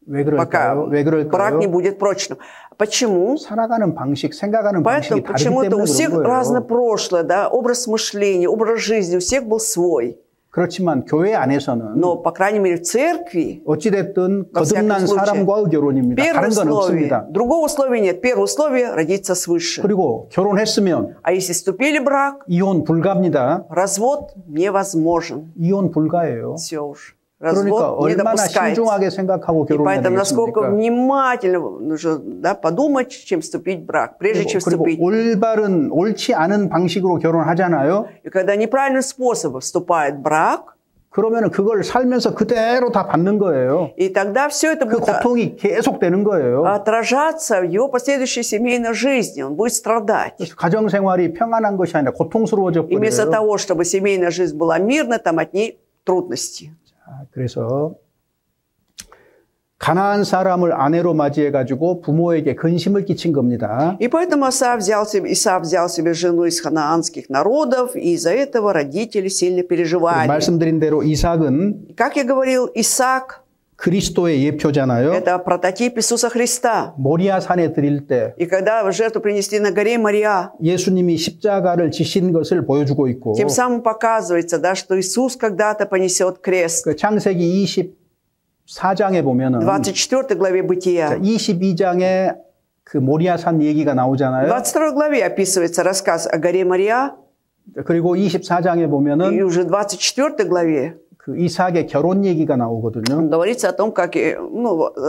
왜 Пока 그럴까요? 왜 брак не 그럴까요? будет прочным. Почему? 살아가는 방식, 생각하는 Поэтому 방식이 다르기 почему-то у 때문에 всех 그런 разное 거예요. прошлое, да, образ мышления, образ жизни, у всех был свой. 그렇지만 교회 안에서는 Но, по крайней мере, в церкви 어찌됐든 во всяком 거듭난 случае, 사람과의 결혼입니다. первое 다른 건 условие, 없습니다. другого условия нет. Первое условие – родиться свыше. 그리고 결혼했으면 А если вступили в брак, 이혼 불가입니다. развод невозможен. 이혼 불가예요. Все уж. 그러니까 Развод не 얼마나 допускается. 신중하게 생각하고 И 결혼해야 поэтому насколько 되겠습니까? внимательно нужно, да, подумать, чем вступить в брак, прежде чем 그리고 вступить. 올바른 옳지 않은 방식으로 결혼하잖아요. И когда неправильным способом вступает в брак, 그러면 그걸 살면서 그대로 다 받는 거예요. и тогда все это 그 будет 고통이 계속 되는 거예요. отражаться в его последующей семейной жизни. Он будет страдать. 그래서 가정 생활이 평안한 것이 아니라 고통스러워져 И вместо 버려요. того, чтобы семейная жизнь была мирной, там от ней трудности. 그래서 가나안 사람을 아내로 맞이해 가지고 부모에게 근심을 끼친 겁니다. И поэтому Исаак взял себе жену из ханаанских народов, и из-за этого родители сильно переживали. 말씀드린 대로 이삭은 Как я говорил, Исаак 그리스도의 예표잖아요. – это прототип Иисуса Христа. 모리아 산에 드릴 때 И когда жертву принесли на горе Мария, 예수님이 십자가를 지신 것을 보여주고 있고 тем самым показывается, да, что Иисус когда-то понесет крест. 그 창세기 24장에 보면은 24 главе Бытия. 22장에 그 모리아 산 얘기가 В 나오잖아요. 22 главе описывается рассказ о горе Мария, 그리고 24장에 и 보면은 уже в 24 главе 그 이삭의 결혼 얘기가 나오거든요. говорится о том, как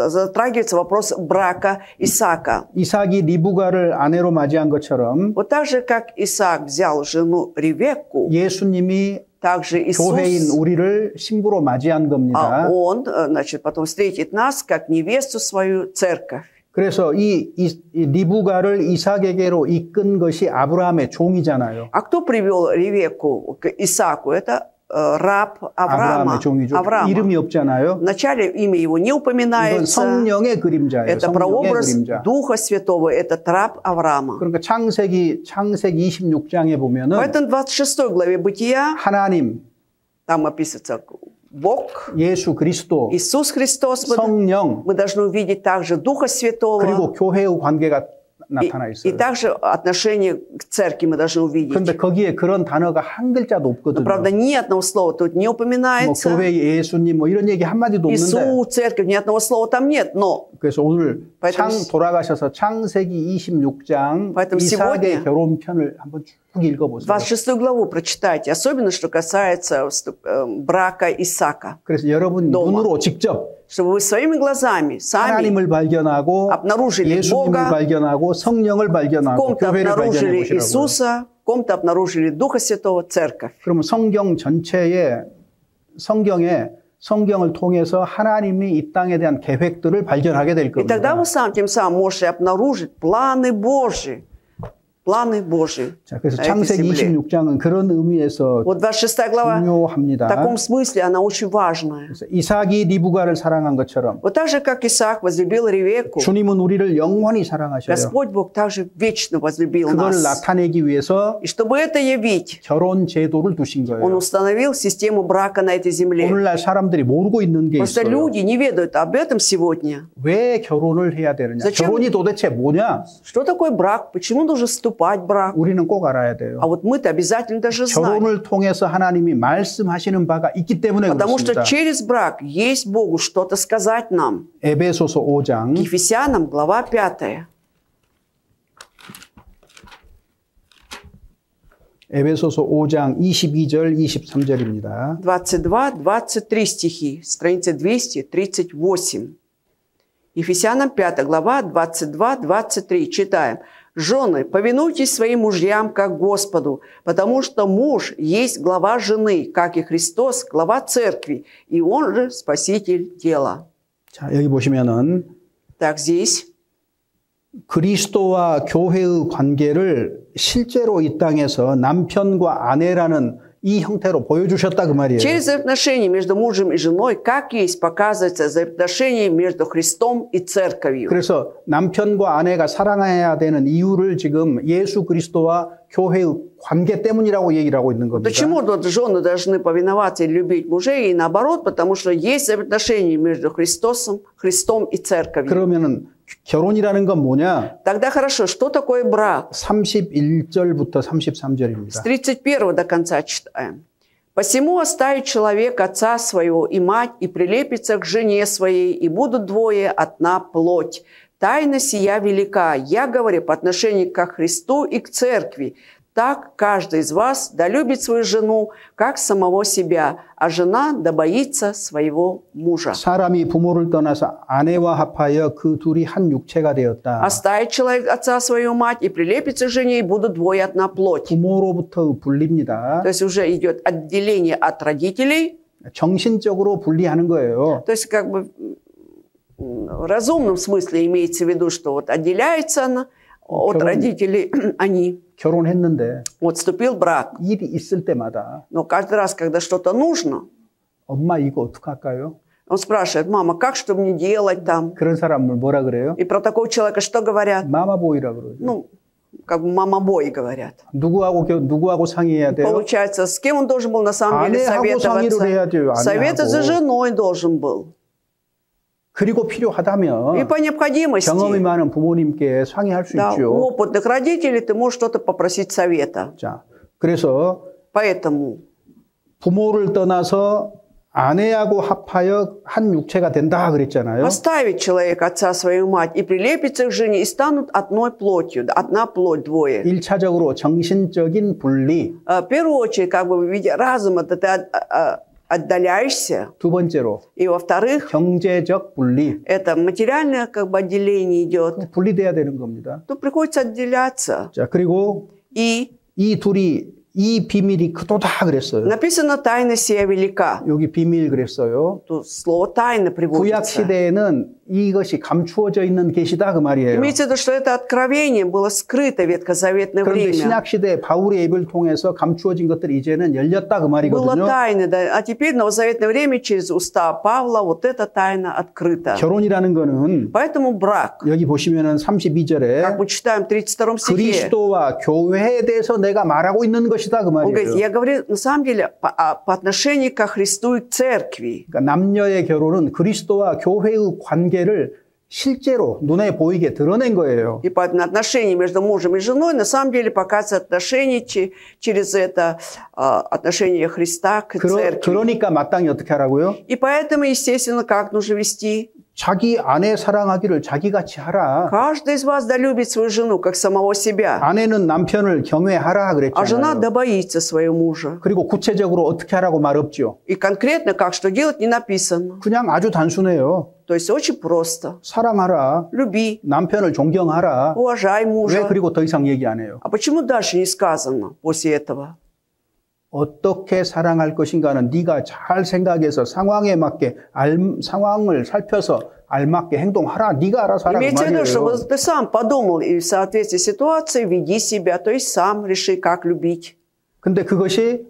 затрагивается вопрос брака Исаака. 이삭이 리브가를 아내로 맞이한 것처럼 Вот так же, как Исаак взял жену Ревекку, 예수님이 также 교회인 Иисус, 우리를 신부로 맞이한 겁니다. а Он, значит, потом встретит нас, как невесту свою церковь. 그래서 이 리브가를 이삭에게로 이끈 것이 아브라함의 종이잖아요. А кто привел Ревекку к Исааку? Это раб Авраама. 아브라함의 종이죠. Авраама. 이름이 없잖아요. Вначале имя его не 이건 упоминается. 성령의 그림자예요. Это 성령의 прообраз 그림자. Духа Святого. Это раб Авраама. 그러니까 창세기 26장에 보면은 Поэтому в 26 главе Бытия, 하나님 там описывается Бог, 예수 그리스도, Иисус Христос, 성령, мы должны увидеть также Духа Святого, 그리고 교회의 관계가 나타나 и 있어요. также отношение к церкви мы должны увидеть. 그런데 거기에 그런 단어가 한 글자도 Но, 없거든요. правда, ни одного слова тут не 뭐 упоминается. 교회 예수님 뭐 이런 얘기 한마디도 없는데 Иисус, церковь, ни одного слова там нет. Но 그래서 오늘 поэтому 돌아가셔서 창세기 26장 поэтому 이삭의 сегодня 결혼편을 한번 쭉 읽어보세요. 26 главу прочитайте, особенно что касается брака Исаака. 그래서 여러분 дома. 눈으로 직접 Чтобы вы своими глазами сами 하나님을 발견하고 обнаружили 예수님을 Бога, 발견하고 성령을 в 발견하고 ком-то 교회를 발견해 обнаружили 보시라고요. Иисуса, в ком-то обнаружили Духа Святого, Церковь. 그러면 성경 전체에 성경을 통해서 하나님이 이 땅에 대한 계획들을 발견하게 될 И тогда 겁니다. вы тем самым можете обнаружить планы Божьи. Планы Божьи. 자, 그래서 на этой 창세기 земле. 26장은 그런 의미에서 Вот 26 глава в 중요합니다. таком смысле она очень важная. 그래서 이삭이 리브가를 사랑한 것처럼 Вот так же, как Исаак возлюбил Ревекку, 주님은 우리를 영원히 사랑하셔요. Господь Бог также вечно возлюбил 그걸 нас. 나타내기 위해서 И чтобы это явить, 결혼 제도를 두신 Он 거예요. установил систему брака на этой земле. 오늘날 사람들이 모르고 있는 게 Просто 있어요. люди не ведают об этом сегодня. 왜 결혼을 해야 되느냐? Зачем? 결혼이 도대체 뭐냐? Что такое брак? Почему должен вступать в брак? 우리는 꼭 알아야 돼요. А вот мы-то обязательно должны знать. 결혼을 통해서 하나님이 말씀하시는 바가 있기 때문에 Потому что 그렇습니다. через брак есть Богу что-то сказать нам. 에베소서 5장 Ефесянам, глава 5. 에베소서 5장 22절 23절입니다. 22-23 стихи, страница 238. Ефесянам 5 глава, 22-23. Читаем. «Жены, повинуйтесь своим мужьям, как Господу, потому что муж есть глава жены, как и Христос, глава церкви, и он же спаситель тела». 자, 여기 보시면은 Так, здесь 그리스도와 교회의 관계를 실제로 이 땅에서 남편과 아내라는 이 형태로 보여주셨다 그 말이에요. через взаимоотношения между мужем и женой, как есть, показывается взаимоотношения между Христом и церковью. 그래서 남편과 아내가 사랑해야 되는 이유를 지금 예수 그리스도와 교회의 관계 때문이라고 얘기를 하고 있는 겁니다. Почему вот жены должны повиноваться и любить мужей, и наоборот, потому что есть взаимоотношения между Христом и церковью. 그러면은 결혼이라는 건 뭐냐? Тогда хорошо, что такое брак? 31절부터 С 33절입니다. 31 до конца читаем. «Посему оставит человек отца своего и мать, и прилепится к жене своей, и будут двое одна плоть. Тайна сия велика, я говорю по отношению ко Христу и к церкви. Так каждый из вас да любит свою жену, как самого себя, а жена да боится своего мужа». 사람이 부모를 떠나서 아내와 합하여 그 둘이 한 육체가 되었다. «Оставит человек отца свою мать, и прилепится к жене, и будут двое одна плоть». 부모로부터 분리입니다. То есть уже идет отделение от родителей, 정신적으로 분리하는 거예요. то есть как бы в разумном смысле имеется в виду, что вот отделяется она от родителей, они. 결혼했는데 Вот вступил в брак, 일이 있을 때마다 но каждый раз, когда что-то нужно, 엄마 이거 어떡할까요? он спрашивает: «Мама, как, что мне делать там?» 그런 사람을 뭐라 그래요? И про такого человека что говорят? 마마보이라 그러죠. Ну, как бы мама-бой говорят. 누구하고 상의해야 돼요? Получается, с кем он должен был на самом деле 아내하고 상의를 해야 돼요. советоваться? Советоваться за 아내하고. женой должен был. 그리고 И 필요하다면 по необходимости, 경험이 많은 부모님께 상의할 수 да, 있죠. у опытных родителей ты можешь что-то попросить совета. 자, 그래서 Поэтому 부모를 떠나서 아내하고 합하여 한 육체가 된다 그랬잖아요. оставить человек отца свою мать и прилепится к жене, и станут одной плотью, одна плоть, двое. 1차적으로 정신적인 분리, В первую очередь, как бы в виде разума ты отдаляешься. 두 번째로 И во-вторых, 경제적 분리, это материальное как бы отделение идет. 분리돼야 되는 겁니다. То приходится отделяться. 자, 그리고 И 이 둘이 이 비밀이 크도다 그랬어요. написано «тайна сия велика». 여기 비밀 그랬어요. Тут слово «тайна» 구약 приводится. 시대에는 이것이 감추어져 있는 계시다 그 말이에요. Имеется в виду, что это откровение было скрыто в ветхозаветное 그런데 время. 신약 시대 바울의 입을 통해서 감추어진 것들이 이제는 열렸다 그 Было 말이거든요. тайна, да. А теперь в новозаветное время через уста Павла вот эта тайна открыта. 결혼이라는 거는 Поэтому брак, 여기 보시면은 как 32절에 мы читаем в 32 стихе, 그리스도와 교회에 대해서 내가 말하고 있는 것이다 것이다 그 Он говорит, 말이에요. я говорю, на самом деле, по отношению ко Христу и к церкви. 그러니까 남녀의 결혼은 그리스도와 교회의 관계를 실제로 눈에 보이게 드러낸 거예요. И по отношению между мужем и женой, на самом деле, показывают отношения через это отношение Христа к церкви. 그러니까 마땅히 어떻게 하라고요? И поэтому, естественно, как нужно вести? 자기 아내 사랑하기를 자기같이 하라. Каждый из вас да любит свою жену, как самого себя. 아내는 남편을 경외하라 А жена 그랬잖아요. да боится своего мужа. 그리고 구체적으로 어떻게 하라고 말 없죠. И конкретно, как что делать, не написано. 그냥 아주 단순해요. То есть очень просто. 사랑하라. Люби, 남편을 존경하라. уважай 왜 мужа. 그리고 더 이상 얘기 안 해요? А почему дальше не сказано после этого? 어떻게 사랑할 것인가는 네가 잘 생각해서 상황에 맞게 상황을 살펴서 알맞게 행동하라. 네가 알아서 하라 그 Имейте в виду, 말이에요. чтобы ты сам подумал и в соответствии с ситуацией веди себя, то есть сам реши, как любить. 근데 그것이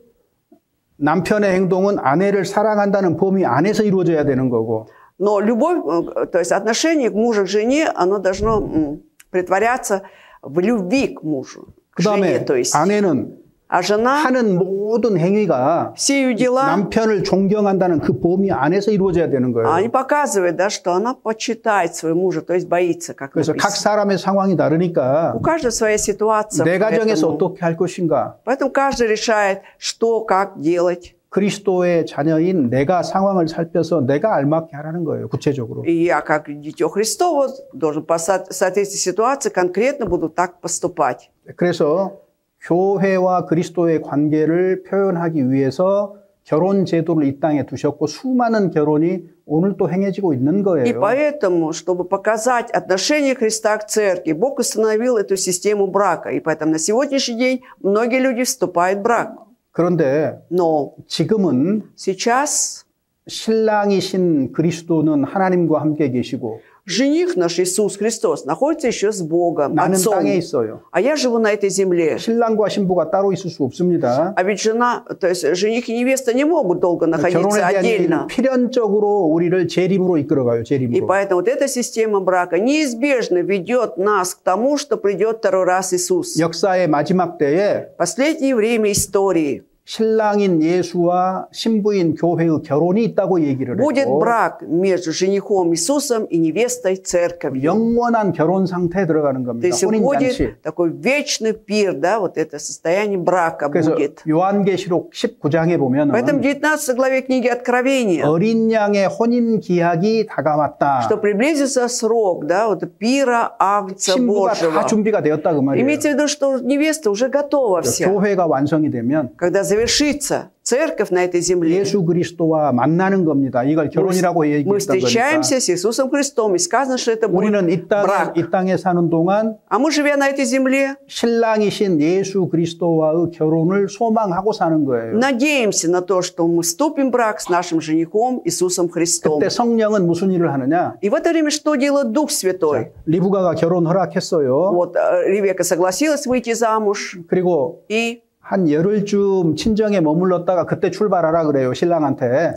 남편의 행동은 아내를 사랑한다는 범위 안에서 이루어져야 되는 거고 Но любовь, то есть отношение к мужу к жене, оно должно притворяться в любви к мужу. К жене, 그다음에 то есть. 아내는 А жена, 하는 모든 행위가 все ее дела, 남편을 존경한다는 그 범위 안에서 이루어져야 되는 거예요. они показывают, да, что она почитает своего мужа, то есть боится, как 그래서 각 написано. 사람의 상황이 다르니까 У каждого своя ситуация. 내 가정에서 Поэтому, 어떻게 할 것인가 поэтому каждый решает, что, как делать. 그리스도의 자녀인 내가 상황을 살펴서 내가 알맞게 하라는 거예요. 구체적으로. И я, как дитё Христово, должен по соответствии ситуации конкретно буду так поступать. 그래서 교회와 그리스도의 관계를 표현하기 위해서 결혼 제도를 이 땅에 두셨고 수많은 결혼이 오늘 또 행해지고 있는 И 거예요. поэтому, чтобы показать отношение Христа к церкви, Бог установил эту систему брака. И поэтому на сегодняшний день многие люди вступают в брак. 그런데 Но 지금은 сейчас 신랑이신 그리스도는 하나님과 함께 계시고 жених наш Иисус Христос находится еще с Богом, 나는 Отцом. 땅에 있어요. А я живу на этой земле. 신랑과 신부가 따로 있을 수 없습니다. А ведь жена, то есть жених и невеста не могут долго находиться 결혼에 대한 отдельно. 얘기는 필연적으로 우리를 재림으로 이끌어가요. И 재림으로. поэтому вот эта система брака неизбежно ведет нас к тому, что придет второй раз Иисус. 역사의 마지막 때에 В последнее время истории 신랑인 예수와 신부인 교회의 결혼이 있다고 얘기를 будет 했고 брак между женихом Иисусом и невестой церковью. 영원한 결혼 상태에 들어가는 То 겁니다. есть 혼인잔치. будет такой вечный пир, да, вот это состояние брака 그래서 будет. 요한계시록 19장에 보면 Поэтому в 19 главе книги Откровения, 어린 양의 혼인 기약이 다가왔다. что приблизился срок, да, вот пира Агнца 신부가 다 Божьего. 준비가 되었다 그 말이에요. Имейте в виду, что невеста уже готова вся. 교회가 완성이 되면 Когда завершится церковь на этой земле, 예수 그리스도와 만나는 겁니다. 이걸 결혼이라고 мы 얘기했던 거니까. встречаемся с Иисусом Христом, и сказано, что это будет 우리는 брак. 이 땅에 사는 동안 А мы, живя на этой земле, 신랑이신 예수 그리스도와의 결혼을 소망하고 사는 거예요. надеемся на то, что мы вступим в брак с нашим женихом Иисусом Христом. 그때 성령은 무슨 일을 하느냐? И в это время что делает Дух Святой? 리브가가 결혼 허락했어요. Вот Ревека согласилась выйти замуж, 그리고 и 한 열흘쯤 친정에 머물렀다가 그때 출발하라 그래요. 신랑한테.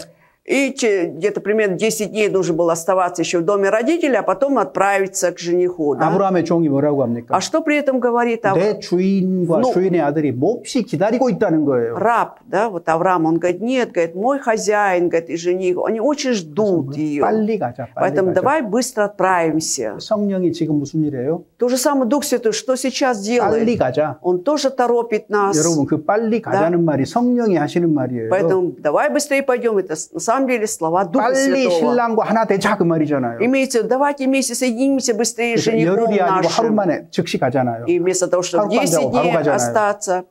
где-то примерно 10 дней нужно было оставаться еще в доме родителей, а потом отправиться к жениху. Да? 아브라함의 종이 뭐라고 합니까? А что при этом говорит 내 주인과 Ну. 주인의 아들이 몹시 기다리고 있다는 거예요. раб? Да? Вот Авраам, он говорит, нет, говорит, мой хозяин, говорит, и жених, они очень ждут ее. 빨리 가자. 빨리 Поэтому 가자. давай быстро отправимся. 성령이 지금 무슨 일이에요? То же самое Дух Святой, что сейчас 빨리 делает? 가자. Он тоже торопит нас. 여러분 그 빨리 가자는 말이 성령이 하시는 말이에요. Поэтому давай быстрее пойдем. Это на самом деле слова Духа 빨리 Святого. 신랑과 하나 되자 그 말이잖아요. Имеется в виду, давайте вместе соединимся быстрее с 그래서 женихом 열흘이 아니고 하루 нашим. 만에 즉시 가잖아요. И вместо того, чтобы 하룻밤 10 자고 바로 дней 가잖아요. остаться,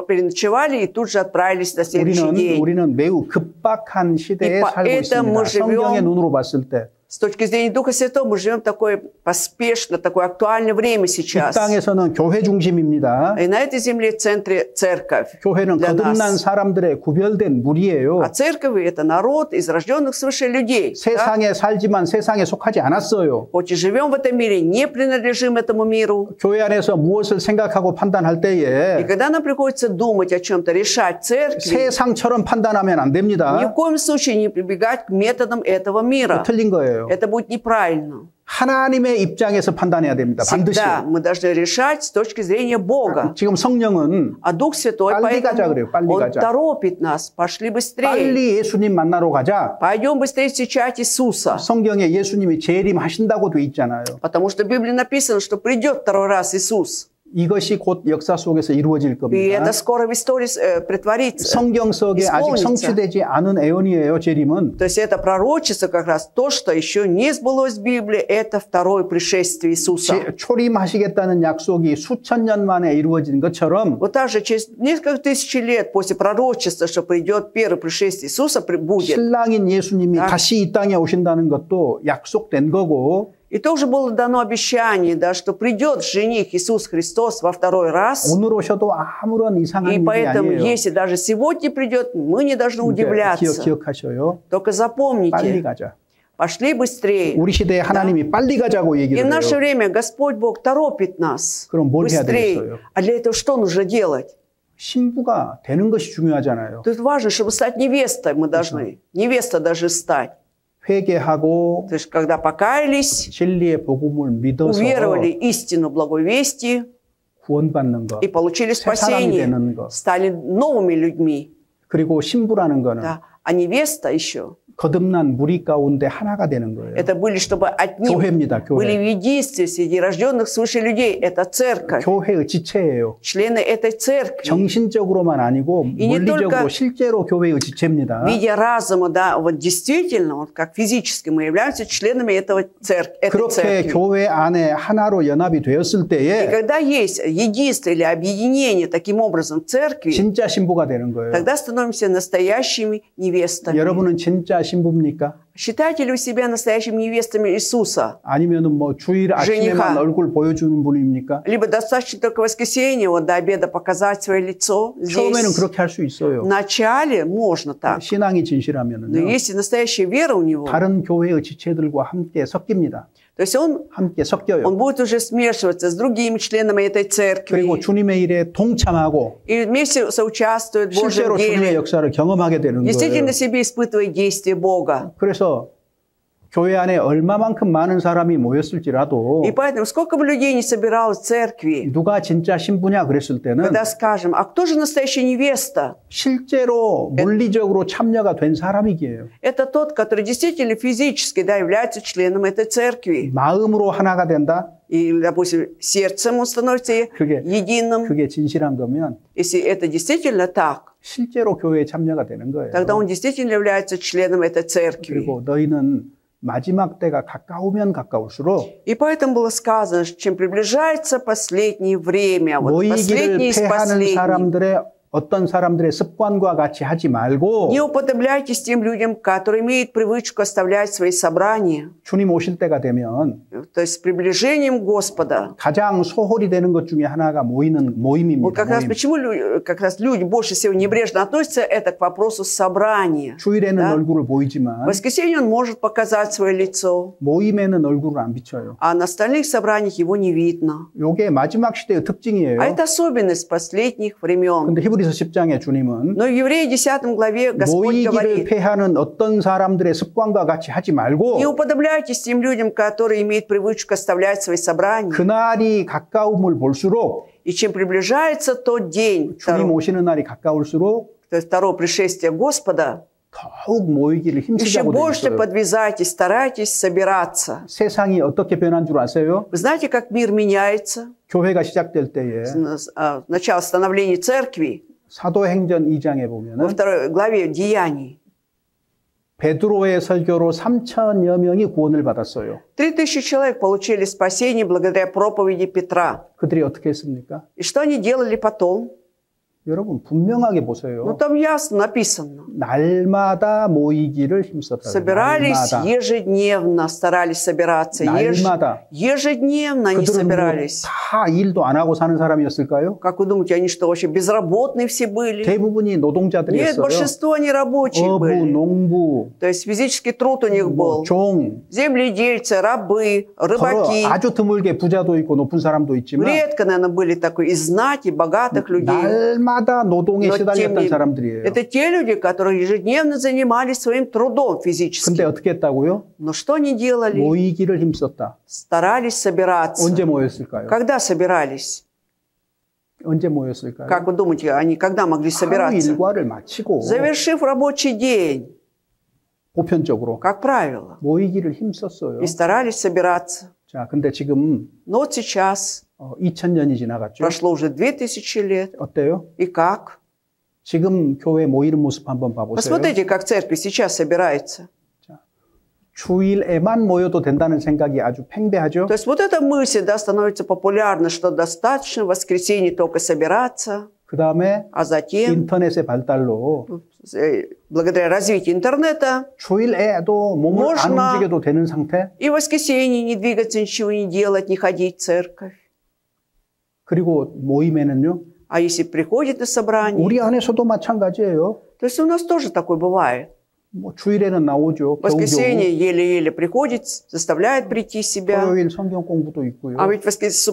переночевали и тут же отправились на следующий день. 우리는 매우 급박한 시대에 И 살고 поэтому мы 있습니다. живем 성경의 눈으로 봤을 때. С точки зрения Духа Святого мы живем в такое поспешно, такое актуальное время 이 сейчас. 땅에서는 교회 중심입니다. И на этой земле в центре церковь 교회는 для 거듭난 нас. 사람들의 구별된 무리예요. А церковь – это народ из рожденных свыше людей. Да? 세상에 살지만 세상에 속하지 않았어요. Хоть и живем в этом мире, не принадлежим этому миру. 교회 안에서 무엇을 생각하고 판단할 И 때에 когда нам приходится думать о чем-то, решать в церкви, 세상처럼 판단하면 안 ни в 됩니다. коем случае не прибегать к методам этого мира. 틀린 거예요. Это будет неправильно. 하나님의 입장에서 판단해야 됩니다. 반드시. Всегда мы должны решать с точки зрения Бога. 지금 성령은 А Дух Святой, 빨리 가자 поэтому 그래요. 빨리 Он 가자. торопит нас. Пошли быстрее. 빨리 예수님 만나러 가자. Пойдем быстрее встречать Иисуса. 성경에 예수님이 재림하신다고 돼 있잖아요. Потому что в Библии написано, что придет второй раз Иисус. 이것이 곧 역사 속에서 이루어질 И 겁니다. это скоро в истории притворится. 성경 속에 아직 исполнится. 성취되지 않은 애언이에요. 재림은. То есть это пророчество как раз то, что еще не сбылось в Библии, это второе пришествие Иисуса. 초림하시겠다는 약속이 수천 년 만에 이루어진 것처럼 Вот так же через несколько тысяч лет после пророчества, что придет первое пришествие Иисуса, будет. 신랑인 예수님이 아. 다시 이 땅에 오신다는 것도 약속된 거고 И тоже было дано обещание, да, что придет жених Иисус Христос во второй раз. 오늘 오셔도 아무런 이상한 И 일이 поэтому, 아니에요. если даже сегодня придет, мы не должны удивляться. 기억하셔요. Только 빨리 запомните, 가자. пошли быстрее. 우리 시대에 하나님이 빨리 가자고 И 얘기를 в наше 해요. время Господь Бог торопит нас 그럼 뭘 해야 быстрее. 되겠어요? А для этого что нужно делать? 신부가 되는 것이 중요하잖아요. Тут важно, чтобы стать невестой мы должны. Невеста должна стать. 회개하고 То есть, когда покаялись, 진리의 복음을 믿어서 уверовали истину благой вести 구원받는 것. и получили 새 사람이 спасение, 되는 것. стали новыми людьми. 그리고 신부라는 거는 Да. А невеста еще, 거듭난 무리 가운데 하나가 되는 거예요. это были, чтобы от них 교회입니다. были в 교회. единстве среди рожденных свыше людей. Это церковь, 교회의 지체예요. члены этой церкви. 정신적으로만 아니고 И не 물리적으로 только 실제로 교회의 지체입니다. В виде разума, да, вот действительно, вот как физически мы являемся членами этой 그렇게 церкви. 교회 안에 하나로 연합이 되었을 И 때에 когда есть единство или объединение таким образом в церкви, 진짜 신부가 되는 거예요. тогда становимся настоящими невестами. 여러분은 진짜 신부입니까? Считаете ли вы себя настоящими невестами Иисуса? 아니면은 뭐 주일 아침에만 얼굴 보여주는 분입니까? Либо достаточно только в воскресенье, вот до обеда показать свое лицо 처음에는 здесь? 그렇게 할 수 있어요. Вначале можно так. 신앙이 Но 진실하면은요. если настоящая вера у него, 다른 교회의 지체들과 함께 섞입니다. то есть он 함께 섞여요. будет уже смешиваться с другими членами этой 그리고 церкви. 주님의 일에 동참하고 И вместе соучаствует в Божьем 실제로 주님의 деле. 역사를 경험하게 되는 거예요. Действительно себе испытывает действие Бога. 그래서 교회 안에 얼마만큼 많은 사람이 모였을지라도 И поэтому, сколько бы людей не собиралось в церкви, 누가 진짜 신부냐 그랬을 때는 когда скажем, а кто же настоящая невеста? 실제로 물리적으로 참여가 된 사람이기에요. Это тот, который действительно физически, да, является членом этой церкви. 마음으로 하나가 된다? И, допустим, сердцем он становится единым. 그게 진실한 거면 Если это действительно так, 실제로 교회에 참여가 되는 거예요. тогда он действительно является членом этой церкви. 그리고 너희는 마지막 때가 가까우면 가까울수록 И поэтому было сказано, что чем приближается последнее время, вот 모이기를 последний из 패하는 последних, 사람들의 어떤 사람들의 습관과 같이 하지 말고 не уподобляйтесь тем людям, которые имеют привычку оставлять свои собрания. 주님 오실 때가 되면 То есть с приближением Господа. 가장 소홀히 되는 것 중에 하나가 Вот 모임입니다. как раз 모임. почему как раз люди больше всего небрежно относятся это к вопросу собрания. 주일에는 Да? 얼굴을 В 보이지만 воскресенье он может показать свое лицо, 모임에는 얼굴을 안 비춰요. а на остальных собраниях его не видно. 이게 마지막 시대의 특징이에요. А это особенность последних времен. 근데 히브리서 10장에 주님은 Но в Евреи 10 главе Господь 모이기를 говорит, 패하는 어떤 사람들의 습관과 같이 하지 말고 не уподобляйтесь тем людям, которые имеют привычку оставлять свои собрания. 그날이 가까움을 볼수록 И чем приближается тот день, 주님 오시는 날이 가까울수록 то есть второго пришествия Господа, 더욱 모이기를 еще 힘쓰자고 되어 больше 있어요. подвязайтесь, старайтесь собираться. 세상이 어떻게 변한 줄 아세요? Вы знаете, как мир меняется? 교회가 시작될 때에 Начало становления церкви, 사도행전 2장에 во 보면은 второй главе Деяний. 베드로의 설교로 3,000여 명이 구원을 받았어요. 3000 человек получили спасение благодаря проповеди Петра. 그들이 어떻게 했습니까? И что они делали потом? 여러분 분명하게 Ну, 보세요. там ясно написано. 날마다 모이기를 힘썼다. Собирались 날마다. ежедневно, старались собираться. 날마다. Ежедневно они 그들은 뭐 собирались. 다 일도 안 하고 사는 사람이었을까요? Как вы думаете, они что, вообще безработные все были? 대부분이 Нет, 노동자들이었어요. большинство они рабочие 어부, были. 농부, То есть физический труд у них 뭐 был. 종, Земледельцы, рабы, 서로 рыбаки. 아주 드물게 부자도 있고 높은 사람도 있지만 Редко, наверное, были такой из знати, богатых людей. 날마다 노동에 Но 시달렸던 사람들이에요. это те люди, которые ежедневно занимались своим трудом 근데 физическим. 어떻게 했다고요? Но что они делали? 모이기를 힘썼다. Старались собираться. 언제 모였을까요? Когда собирались? 언제 모였을까요? Как вы думаете, они когда могли 하루 собираться? 일과를 마치고 Завершив рабочий день, 보편적으로 как правило, 모이기를 힘썼어요. и старались собираться. 자, 근데 지금 Но вот сейчас 2000년이 지나갔죠. прошло уже 2000 лет. 어때요? И как? 지금 교회 모이는 모습 한번 봐보세요. Посмотрите, как церковь сейчас собирается. 주일에만 모여도 된다는 생각이 아주 팽배하죠. То есть вот эта мысль, да, становится популярна, что достаточно в воскресенье только собираться, 그 다음에 а затем, 인터넷의 발달로 благодаря развитию интернета, 주일에도 몸을 안 можно 움직여도 되는 상태. и в воскресенье не двигаться, ничего не делать, не ходить в церковь. 그리고 모임에는요. А если приходит на собрание, 우리 안에서도 마찬가지예요. то есть у нас тоже такое бывает. 뭐 주일에는 나오죠. В воскресенье еле-еле приходит, заставляет прийти себя. 토요일 성경 공부도 있고요. А ведь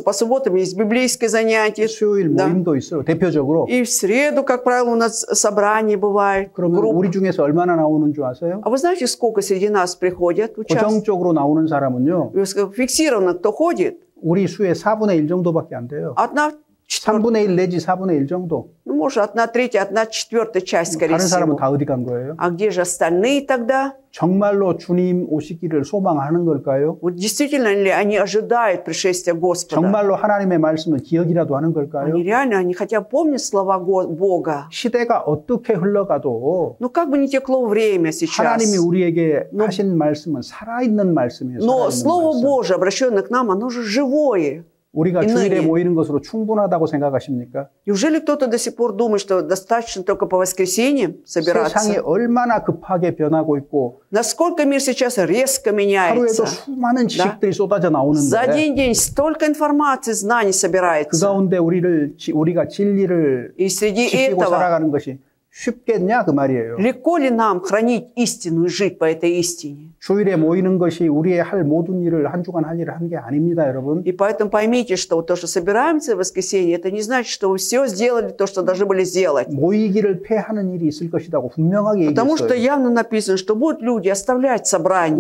по субботам есть библейское занятие. 수요일 Да. 모임도 있어요. 대표적으로. И в среду, как правило, у нас собрание бывает. 그러면 групп. 우리 중에서 얼마나 나오는 줄 아세요? А вы знаете, сколько среди нас приходят? 고정적으로 на오는 사람은요. Фиксированно кто ходит? 우리 수의 4분의 1 정도밖에 안 돼요. 1/4. 3분의 1 내지 4분의 1 정도. Ну, может, 1/3, 1/4 часть, скорее 다른 사람은 всего. 다 어디 간 거예요? А где же остальные тогда? 정말로 주님 오시기를 소망하는 걸까요? Вот действительно ли они ожидают пришествия Господа? 정말로 하나님의 말씀을 기억이라도 하는 걸까요? Они реально, они хотя бы помнят слова Бога. 시대가 어떻게 흘러가도 Ну, как бы не текло время сейчас. 하나님이 우리에게 하신 말씀은 살아있는 말씀이에요. Но 살아있는 Слово 말씀. Божие, обращенное к нам, оно же живое. 우리가 있는 주일에 일. 모이는 것으로 충분하다고 생각하십니까? Неужели кто-то до сих пор думает, что достаточно только по воскресеньям 세상이 собираться? 얼마나 급하게 변하고 있고 Насколько мир сейчас резко 하루에도 меняется. 수많은 지식들이 쏟아져 За 나오는데 один день столько информации, знаний 그 собирается. 가운데 우리가 진리를 И среди 지키고 этого 살아가는 것이 쉽겠냐 그 말이에요. легко ли нам хранить истину и жить по этой истине? 주일에 모이는 것이 우리의 할 모든 일을 한 주간 할 일을 한 게 아닙니다, 여러분. И поэтому поймите, что вот то, что собираемся в воскресенье, это не значит, что вы все сделали то, что должны были сделать. 모이기를 패하는 일이 있을 것이라고 분명하게 Потому что 얘기했어요. явно написано, что будут люди оставлять собрание.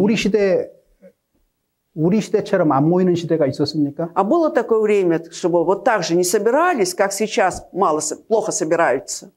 우리 시대처럼 안 모이는 시대가 있었습니까? А было такое время, чтобы вот так же не собирались, как сейчас плохо собираются?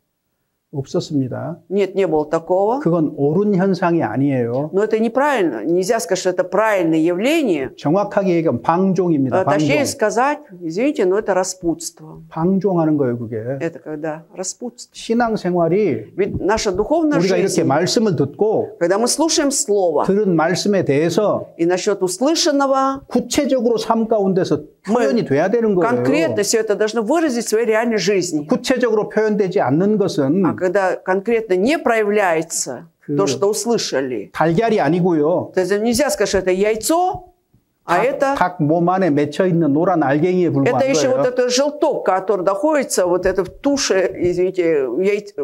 없었습니다. Нет, не было такого. 그건 옳은 현상이 아니에요. Но это неправильно. Нельзя сказать, что это правильное явление. 정확하게 얘기하면 방종입니다. 방종. Точнее сказать, извините, но это распутство. 방종하는 거예요, 그게. Это когда распутство. 신앙생활이 Ведь наша духовная 우리가 이렇게 жизнь, 말씀을 듣고 когда мы слушаем Слово, 들은 말씀에 대해서 и насчет услышанного, 구체적으로 삶 가운데서 표현이 돼야 되는 거예요. конкретно все это должно выразить в своей реальной жизни. 구체적으로 표현되지 않는 것은 А когда конкретно не проявляется то, что услышали, 달걀이 아니고요. то есть нельзя сказать, что это яйцо, а это... 닭 몸 안에 맺혀 있는 노란 알갱이에 Это 불과한 еще вот 거예요. этот желток, который находится вот это в туше, извините,